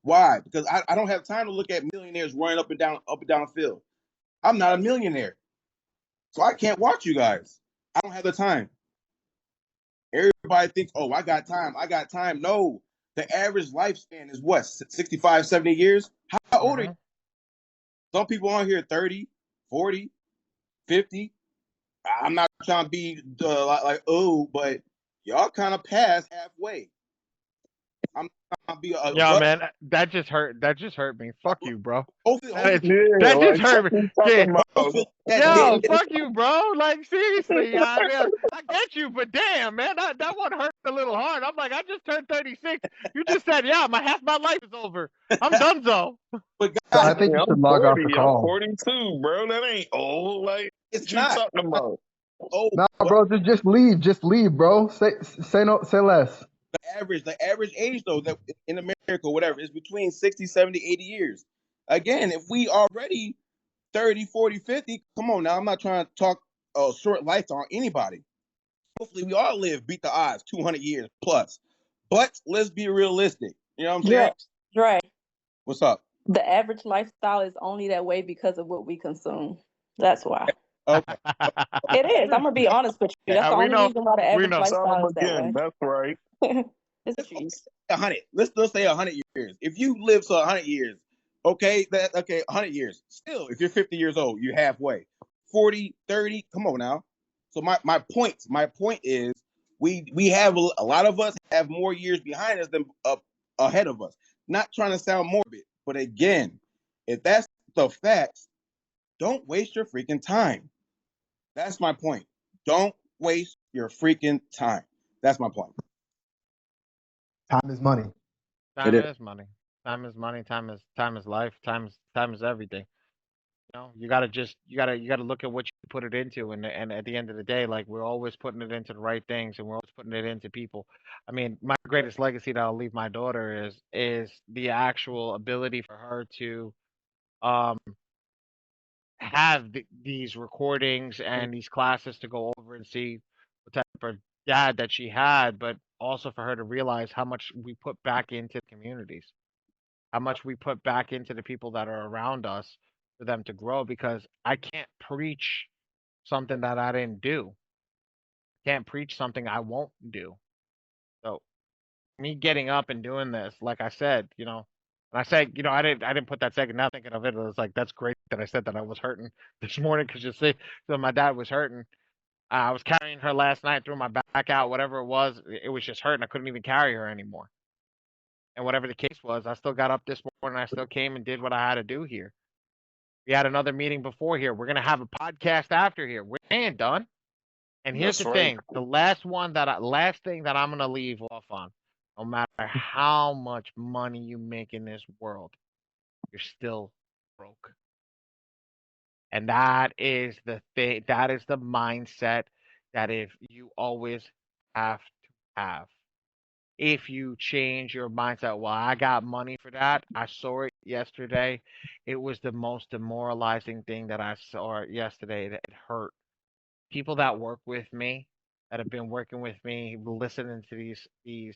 Why? Because I don't have time to look at millionaires running up and down the field. I'm not a millionaire, so I can't watch you guys. I don't have the time. Everybody thinks, oh, I got time. I got time. No, the average lifespan is what, 65, 70 years? How old are you? Some people on here 30, 40, 50. I'm not trying to be like, oh, but y'all kind of past halfway. I'm not trying to be a Yo, man, that just hurt. That just hurt me. Fuck you, bro. That just hurt me. Yo, fuck you, bro. Like, seriously, I mean, I get you, but damn, man, that one hurt a little hard. I'm like, I just turned 36. You just said, yeah, half my life is over. I'm done, though. But So I think you should log off the call. I'm 42, bro. That ain't old. Like, it's what you talking about? Oh, no, bro, just leave, bro. Say less. The average age though that in America, whatever, is between 60, 70, 80 years. Again, if we already 30, 40, 50, come on now. I'm not trying to talk short life on anybody. Hopefully we all beat the odds, 200 years plus. But let's be realistic. You know what I'm saying? Dre. What's up? The average lifestyle is only that way because of what we consume. That's why. Okay. It is. I'm gonna be honest with you. That's the only reason why the average lifestyle is that way. That's right. It's cheese. 100. Let's say 100 years. If you live to 100 years, okay, 100 years. Still, if you're 50 years old, you're halfway. 40, 30, come on now. So my point is we have a lot of us have more years behind us than ahead of us. Not trying to sound morbid, but again, if that's the facts, don't waste your freaking time. That's my point. Don't waste your freaking time. That's my point. Time is money. Time is money. Time is money. Time is life. Time is everything. You know, you gotta look at what you put it into, and at the end of the day, like, we're always putting it into the right things, and we're always putting it into people. I mean, my greatest legacy that I'll leave my daughter is the actual ability for her to have these recordings and these classes to go over and see what type of dad that she had, but also for her to realize how much we put back into the communities, how much we put back into the people that are around us for them to grow, because I can't preach something that I didn't do. Can't preach something I won't do. So me getting up and doing this, like I said, you know, and I said, you know, I didn't put that second. Now thinking of it, it was like, that's great that I said that I was hurting this morning, because you see, so my dad was hurting. I was carrying her last night, threw my back out, whatever it was just hurting. I couldn't even carry her anymore. And whatever the case was, I still got up this morning. I still came and did what I had to do here. We had another meeting before here. We're gonna have a podcast after here. We ain't done. And here's the thing: the last thing that I'm gonna leave off on. No matter how much money you make in this world, you're still broke. And that is the thing. That is the mindset that if you always have to have. If you change your mindset, well, I got money for that. I saw it yesterday. It was the most demoralizing thing that I saw yesterday. That it hurt. People that work with me, that have been working with me, listening to these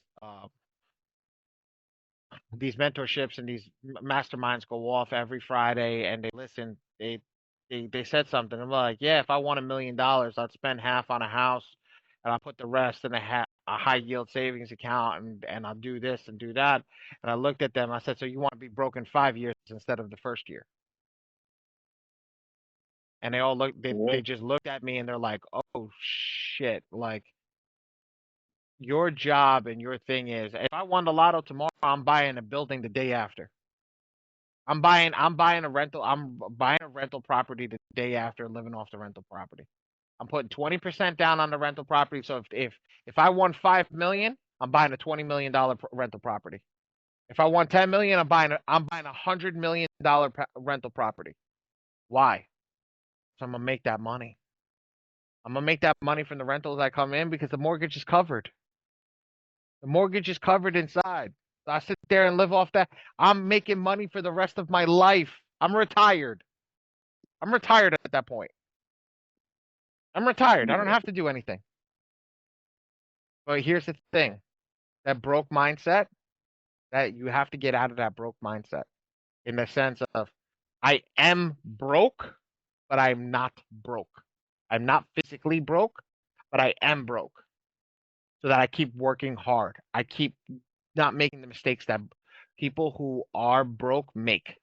mentorships and these masterminds go off every Friday, and they listen. They said something. I'm like, yeah, if I won $1 million, I'd spend half on a house, and I'll put the rest in a high yield savings account, and I'll do this and do that. And I looked at them. I said, so you want to be broke in 5 years instead of the first year? And they all looked. They just looked at me, and they're like, oh shit, like. Your job and your thing is, if I won the lotto tomorrow, I'm buying a building the day after. I'm buying a rental property the day after, living off the rental property. I'm putting 20% down on the rental property. So if I won 5 million, I'm buying a $20 million rental property. If I won 10 million, I'm buying $100 million rental property. Why? So I'm gonna make that money. I'm gonna make that money from the rentals that come in, because the mortgage is covered. The mortgage is covered inside. So I sit there and live off that. I'm making money for the rest of my life. I'm retired. I'm retired at that point. I'm retired. I don't have to do anything. But here's the thing. That broke mindset, that you have to get out of that broke mindset in the sense of I am broke, but I'm not broke. I'm not physically broke, but I am broke. So that I keep working hard. I keep not making the mistakes that people who are broke make.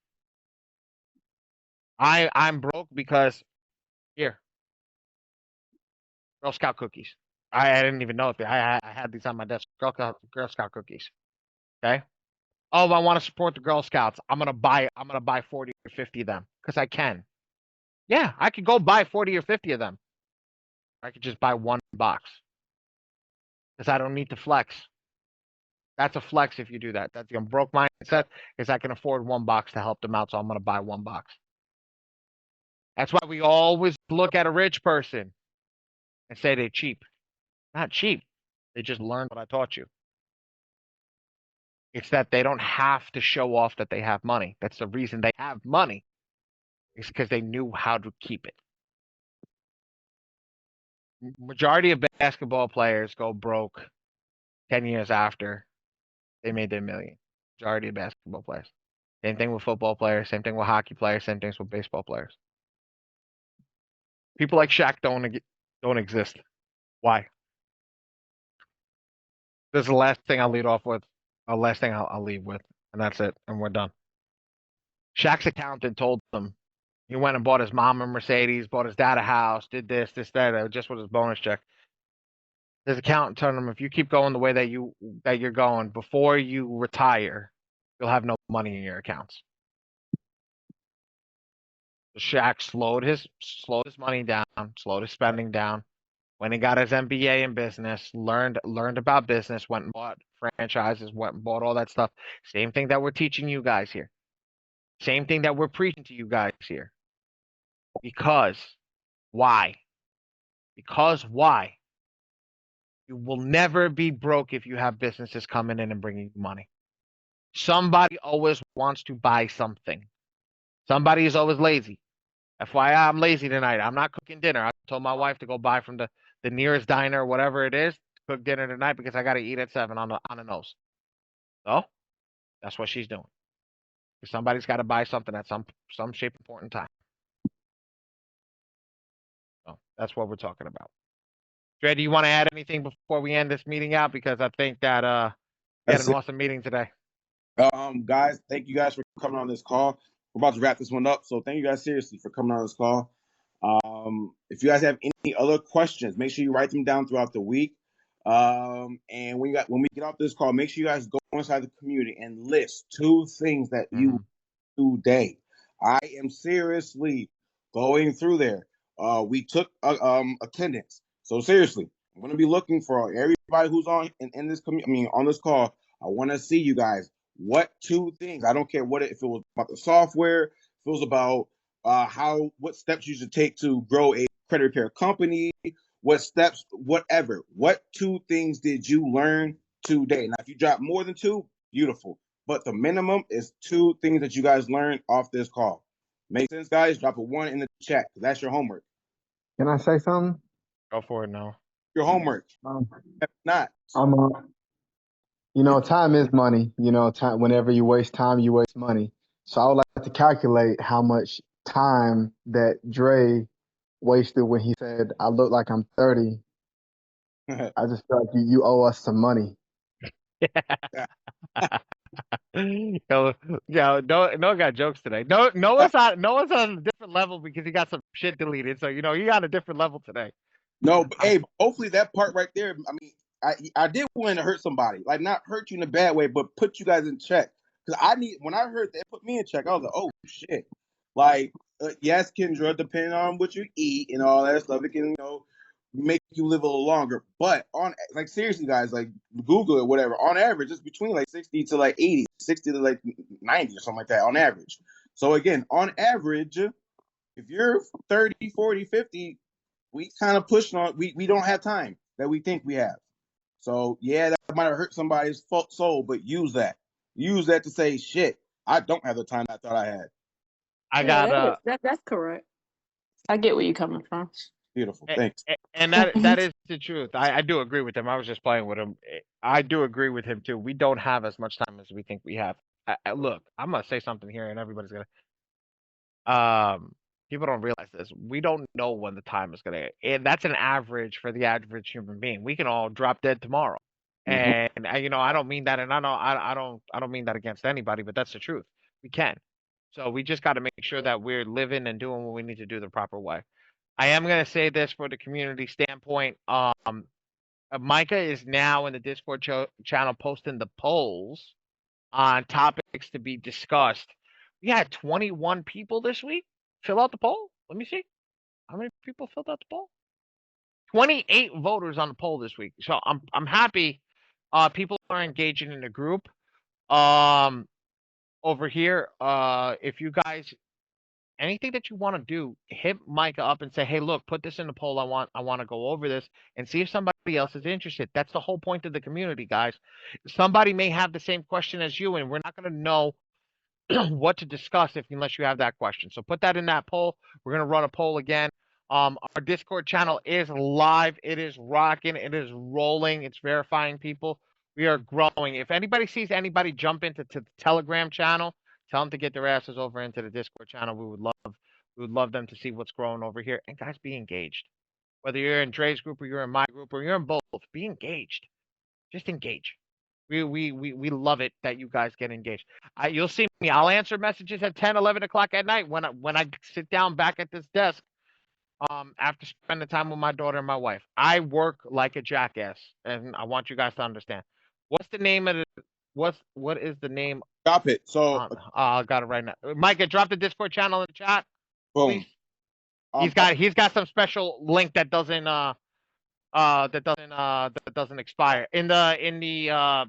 I'm broke because here, Girl Scout cookies. I didn't even know if I had these on my desk. Girl Scout cookies. Okay. Oh, I want to support the Girl Scouts. I'm gonna buy 40 or 50 of them because I can. Yeah, I could go buy 40 or 50 of them. I could just buy one box because I don't need to flex. That's a flex if you do that. That's a broke mindset is I can afford one box to help them out, so I'm gonna buy one box. That's why we always look at a rich person and say they're cheap. Not cheap. They just learned what I taught you. It's that they don't have to show off that they have money. That's the reason they have money. It's because they knew how to keep it. Majority of basketball players go broke 10 years after they made their million. Majority of basketball players. Same thing with football players, same thing with hockey players, same things with baseball players. People like Shaq don't exist. Why? This is the last thing I'll lead off with. The last thing I'll leave with, and that's it, and we're done. Shaq's accountant told him he went and bought his mom a Mercedes, bought his dad a house, did this, that, just with his bonus check. His accountant told him, if you keep going the way that you're going, before you retire, you'll have no money in your accounts. Shaq slowed his money down, slowed his spending down. When he got his MBA in business, learned about business, went and bought franchises, went and bought all that stuff. Same thing that we're teaching you guys here. Same thing that we're preaching to you guys here. Because why? Because why? You will never be broke if you have businesses coming in and bringing you money. Somebody always wants to buy something. Somebody is always lazy. FYI, I'm lazy tonight. I'm not cooking dinner. I told my wife to go buy from the nearest diner or whatever it is to cook dinner tonight because I got to eat at 7 on the nose. So that's what she's doing. Somebody's got to buy something at some shape, important time. So that's what we're talking about. Dre, do you want to add anything before we end this meeting out? Because I think that we had an awesome meeting today. Guys, thank you guys for coming on this call. We're about to wrap this one up, so thank you guys seriously for coming on this call. If you guys have any other questions, make sure you write them down throughout the week. And when we get off this call, make sure you guys go inside the community and list 2 things that you do today. I am seriously going through there. We took attendance, so seriously, I'm going to be looking for everybody who's on in this on this call. I want to see you guys. What 2 things? I don't care if it was about the software, if it was about what steps you should take to grow a credit repair company, what steps, whatever. What 2 things did you learn today? Now, if you drop more than 2, beautiful. But the minimum is 2 things that you guys learned off this call. Make sense, guys? Drop a 1 in the chat. That's your homework. Can I say something? Go for it now. Your homework. If not. Time is money. Time. Whenever you waste time, you waste money. So I would like to calculate how much time that Dre wasted when he said, "I look like I'm 30." I just feel like you owe us some money. Noah got jokes today. Noah's on a different level because he got some shit deleted. So he got a different level today. No, but hey, hopefully that part right there. I mean, I did want to hurt somebody, like not hurt you in a bad way, but put you guys in check. Because when I heard that put me in check, I was like, oh shit. Like, yes, Kendra, depending on what you eat and all that stuff, it can make you live a little longer. But seriously, guys, like Google it, whatever. On average, it's between like 60 to like 80, 60 to like 90 or something like that on average. So again, on average, if you're 30, 40, 50, we kind of push on. We don't have time that we think we have. So yeah, that might have hurt somebody's soul, but use that. Use that to say, shit, I don't have the time I thought I had. That's correct. I get where you're coming from. Beautiful. Thanks. And that is the truth. I do agree with him. I was just playing with him. I do agree with him too. We don't have as much time as we think we have. Look, I'm gonna say something here, and everybody's gonna. People don't realize this. We don't know when the time is gonna. And that's an average for the average human being. We can all drop dead tomorrow. And I don't mean that, and I don't mean that against anybody, but that's the truth. We can. So we just got to make sure that we're living and doing what we need to do the proper way. I am going to say this for the community standpoint. Micah is now in the Discord channel posting the polls on topics to be discussed. We had 21 people this week fill out the poll. Let me see. How many people filled out the poll? 28 voters on the poll this week. So I'm happy. People are engaging in the group. Over here, if you guys anything that you want to do, hit Micah up and say, "Hey, look, put this in the poll. I want to go over this and see if somebody else is interested." That's the whole point of the community, guys. Somebody may have the same question as you, and we're not going to know what to discuss unless you have that question. So put that in that poll. We're going to run a poll again. Our Discord channel is live. It is rocking. It is rolling. It's verifying people. We are growing. If anybody sees anybody jump into the Telegram channel, tell them to get their asses over into the Discord channel. We would love them to see what's growing over here. And guys, be engaged. Whether you're in Dre's group or you're in my group or you're in both, be engaged. Just engage. We love it that you guys get engaged. You'll see me. I'll answer messages at 10, 11 o'clock at night when I sit down back at this desk. After spending time with my daughter and my wife, I work like a jackass, and I want you guys to understand. What's the name of the? What is the name? Drop it. So I got it right now. Micah, drop the Discord channel in the chat. boom. Please. He's got some special link that doesn't expire in the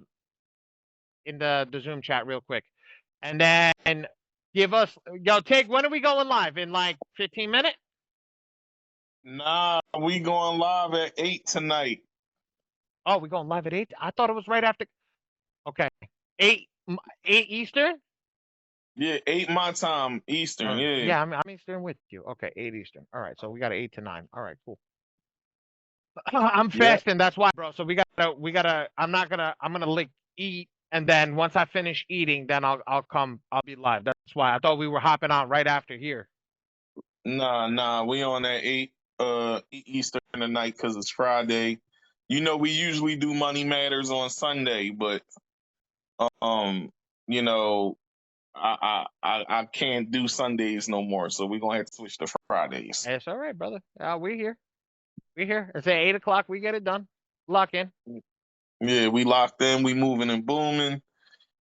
Zoom chat real quick, and then give us when are we going live? In like 15 minutes? Nah, we going live at 8 tonight. Oh, we going live at 8? I thought it was right after. Okay, 8 Eastern. Yeah, 8 my time Eastern. Yeah, I'm Eastern with you. Okay, 8 Eastern. All right, so we got 8 to 9. All right, cool. I'm fasting. That's why, bro. So we gotta. I'm gonna eat, and then once I finish eating, then I'll be live. That's why I thought we were hopping on right after here. Nah, we on at 8 Eastern tonight because it's Friday. We usually do Money Matters on Sunday, but I can't do Sundays no more, so we're gonna have to switch to Fridays. It's all right, brother. We here. It's at 8 o'clock. We get it done. Lock in. Yeah, we locked in. We moving and booming,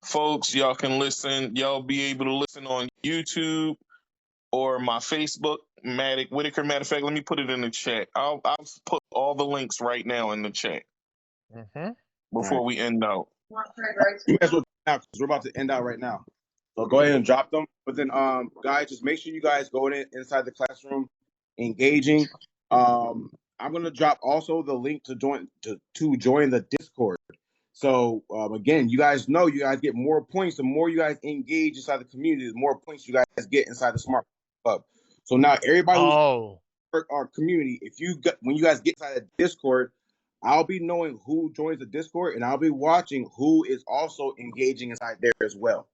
folks. Y'all can listen. Y'all be able to listen on YouTube or my Facebook, Matic Whitaker. Matter of fact, let me put it in the chat. I'll put all the links right now in the chat before we end out. You guys will now because we're about to end out right now. So go ahead and drop them. But then, guys, just make sure you guys go inside the classroom, engaging. I'm gonna drop also the link to join the Discord. So again, you guys know you guys get more points. The more you guys engage inside the community, the more points you guys get inside the Smart Club. So now everybody who's our community, when you guys get inside the Discord, I'll be knowing who joins the Discord, and I'll be watching who is also engaging inside there as well.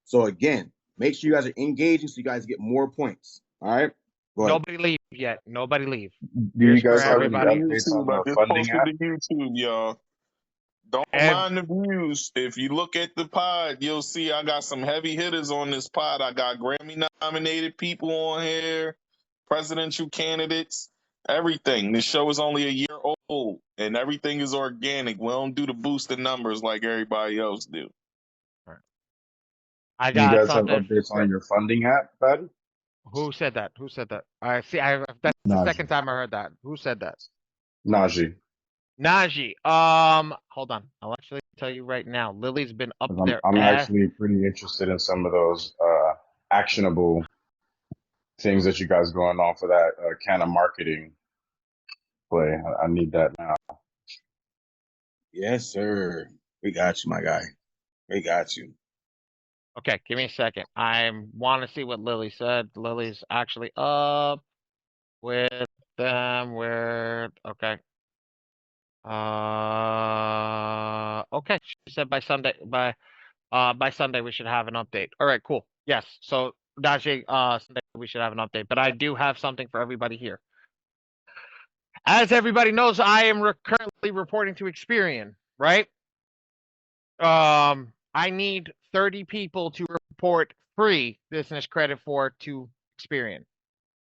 So again, make sure you guys are engaging so you guys get more points. All right. Nobody leave yet. Nobody leave. Do you guys have any everybody. updates on I the just funding posted app? to YouTube, y'all. Don't mind the views. If you look at the pod, you'll see I got some heavy hitters on this pod. I got Grammy-nominated people on here, presidential candidates, everything. This show is only a year old, and everything is organic. We don't do the boosted numbers like everybody else do. I Do you got guys have something. updates on your funding app, Patty? Who said that? I see. That's the second time I heard that. Who said that? Najee. Hold on. I'll actually tell you right now. Lily's been up there. I'm actually pretty interested in some of those actionable things that you guys going on for that kind of marketing play. I need that now. Yes, sir. We got you, my guy. We got you. Okay, give me a second. I want to see what Lily said. Lily's actually up with them where, okay. Okay. She said by Sunday, by Sunday we should have an update. All right, cool. Yes. So Najee, Sunday we should have an update, but I do have something for everybody here. As everybody knows, I am currently reporting to Experian, right? I need 30 people to report free business credit for to Experian.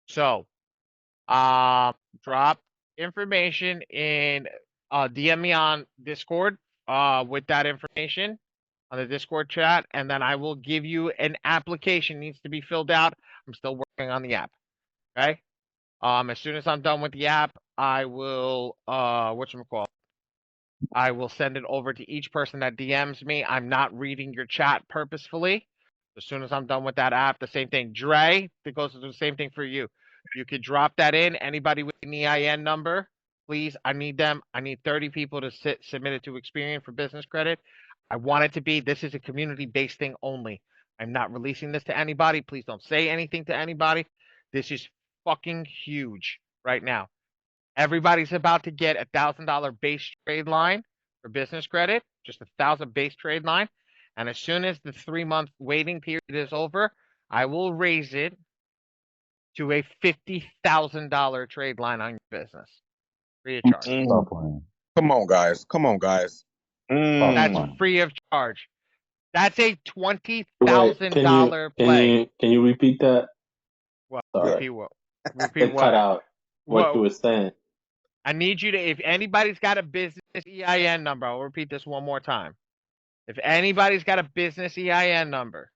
So, drop information in, DM me on Discord, with that information on the Discord chat, and then I will give you an application needs to be filled out. I'm still working on the app. Okay. As soon as I'm done with the app, I will, whatchamacallit, I will send it over to each person that DMs me. I'm not reading your chat purposefully. As soon as I'm done with that app, the same thing. Dre, that goes to the same thing for you. You could drop that in. Anybody with an EIN number, please, I need them. I need 30 people to submit it to Experian for business credit. I want it to be, this is a community-based thing only. I'm not releasing this to anybody. Please don't say anything to anybody. This is fucking huge right now. Everybody's about to get $1,000 base trade line for business credit, just $1,000 base trade line. And as soon as the 3-month waiting period is over, I will raise it to a $50,000 trade line on your business, free of charge. Stop playing. Come on, guys. Come on, guys. That's playing. free of charge. That's a Right. $20,000 play. Can you repeat that? What? Sorry. Repeat what? Repeat It cut what? out what you What? were saying. I need you to, if anybody's got a business EIN number, I'll repeat this one more time. If anybody's got a business EIN number,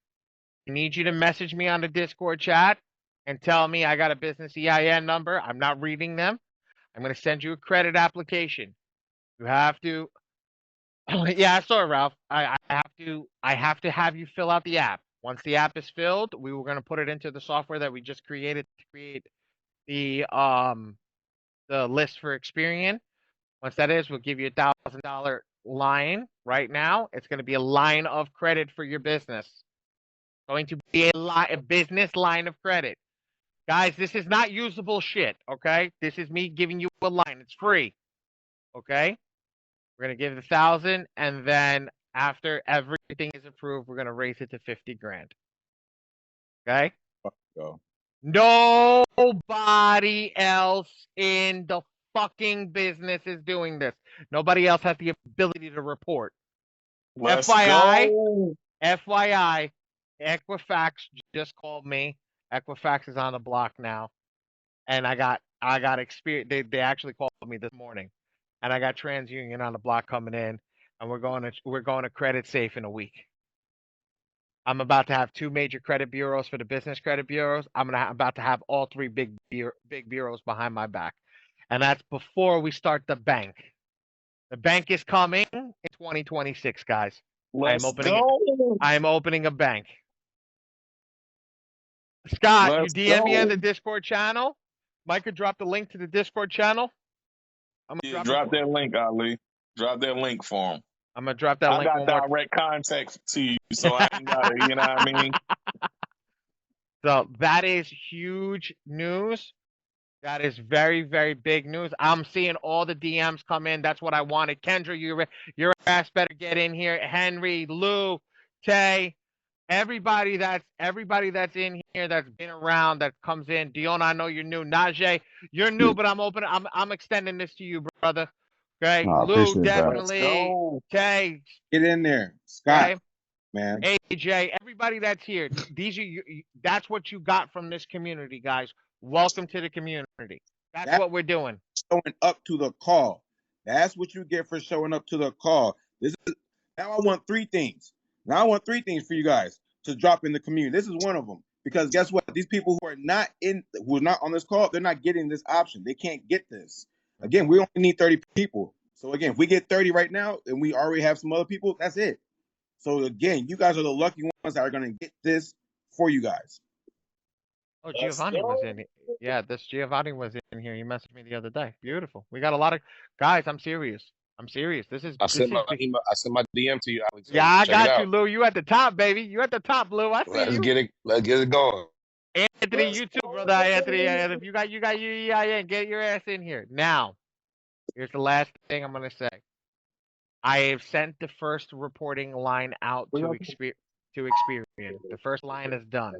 I need you to message me on the Discord chat and tell me I got a business EIN number. I'm not reading them. I'm going to send you a credit application. You have to, yeah, I saw it, Ralph. I have to have you fill out the app. Once the app is filled, we were going to put it into the software that we just created to create the list for Experian. Once that is, we'll give you $1,000 line right now. It's going to be a line of credit for your business. Going to be a business line of credit. Guys, this is not usable shit, okay? This is me giving you a line. It's free, okay? We're going to give it 1,000, and then after everything is approved, we're going to raise it to 50 grand. Okay? Go. Nobody else in the fucking business is doing this. Nobody else has the ability to report. Let's FYI, go. FYI, Equifax just called me. Equifax is on the block now, and I got experience. They actually called me this morning, and I got TransUnion on the block coming in, and we're going to credit safe in a week. I'm about to have 2 major credit bureaus for the business credit bureaus. I'm about to have all 3 big bureaus behind my back, and that's before we start the bank. The bank is coming in 2026, guys. Let's go. I am opening a bank. Scott, Let's you DM me on go. the Discord channel. Mike could drop the link to the Discord channel. I'm gonna Drop that link, Ali. Drop that link for him. I'm gonna drop that I link got one more. direct contact to you, so I ain't got to, you know what I mean? So that is huge news. That is very, very big news. I'm seeing all the DMs come in. That's what I wanted. Kendra, your ass better get in here. Henry, Lou, Tay, everybody that's in here that's been around that comes in. Dion, I know you're new. Najee, you're new, but I'm extending this to you, brother. Okay, No, I Lou, appreciate that. definitely. Tay, Get in there, Scott. okay? Man. AJ, everybody that's here. These are that's what you got from this community, guys. Welcome to the community. That's what we're doing. Showing up to the call. That's what you get for showing up to the call. This is now I want 3 things. Now I want 3 things for you guys to drop in the community. This is one of them. Because guess what? These people who are not on this call, they're not getting this option. They can't get this. Again, we only need 30 people. So again, if we get 30 right now and we already have some other people, that's it. So again, you guys are the lucky ones that are going to get this for you guys. Oh, Giovanni was in here. Yeah, this Giovanni was in here. He messaged me the other day. Beautiful. We got a lot of guys. I'm serious. This is. I sent my email. I sent my DM to you, Alex. Yeah, I got you, Lou. You at the top, baby. You at the top, Lou. I see Let's you. get it. Let's get it going. Anthony, you too, brother. Anthony, if you got your EIN, get your ass in here. Now, here's the last thing I'm gonna say. I have sent the first reporting line out to Experian. The first line is done.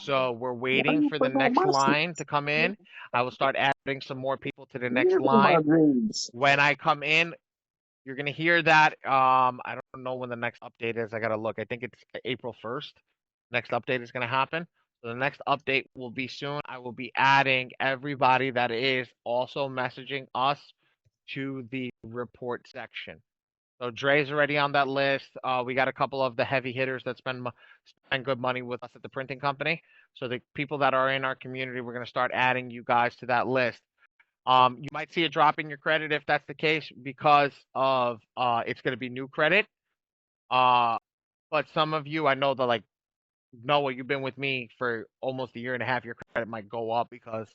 So we're waiting for the next line to come in. I will start adding some more people to the next line. When I come in, you're gonna hear that. I don't know when the next update is. I gotta look. I think it's April 1st. Next update is gonna happen. So the next update will be soon. I will be adding everybody that is also messaging us to the report section. So Dre's already on that list. We got a couple of the heavy hitters that spend good money with us at the printing company. So the people that are in our community, we're going to start adding you guys to that list. You might see a drop in your credit if that's the case because of it's going to be new credit. But some of you, I know that like Noah, you've been with me for almost a year and a half. Your credit might go up because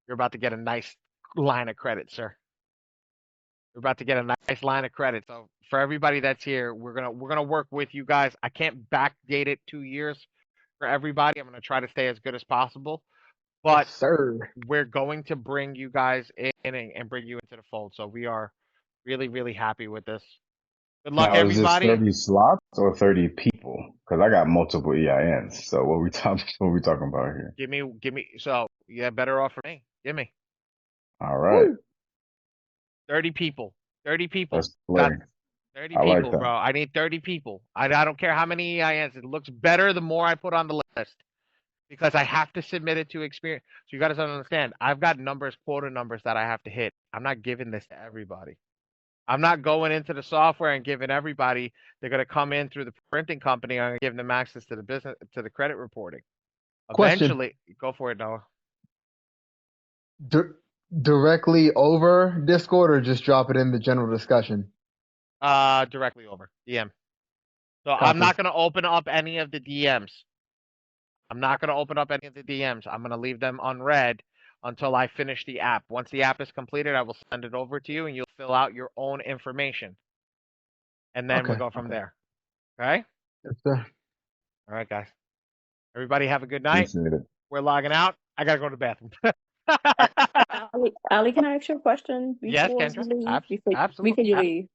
you're about to get a nice line of credit, sir. We're about to get a nice line of credit. So for everybody that's here, we're gonna work with you guys. I can't backdate it 2 years for everybody. I'm gonna try to stay as good as possible. But Yes, sir. we're going to bring you guys in and bring you into the fold. So we are really, really happy with this. Good luck, Now, is this everybody. 30 slots or 30 people? Because I got multiple EINs. So what we talking about here? Give me. So yeah, better off for me. Give me All right. 30 people. 30 people. Let's play. 30 I like people, that. bro. I need 30 people. I don't care how many EINs. It looks better the more I put on the list because I have to submit it to Experian. So you got to understand, I've got numbers, quota numbers that I have to hit. I'm not giving this to everybody. I'm not going into the software and giving everybody. They're going to come in through the printing company. I'm going to give them access to the business, to the credit reporting. Question. Eventually, go for it, Noah. Directly over Discord or just drop it in the general discussion? Directly over DM. So Copy. I'm not going to open up any of the DMs. I'm not going to open up any of the DMs. I'm going to leave them unread until I finish the app. Once the app is completed, I will send it over to you and you'll fill out your own information. And then we'll go from there. Okay? Yes, sir. All right, guys. Everybody have a good night. Appreciate it. We're logging out. I got to go to the bathroom. Ali, can I ask you a question before Yes, you Kendra. leave? Absolutely. Before you leave.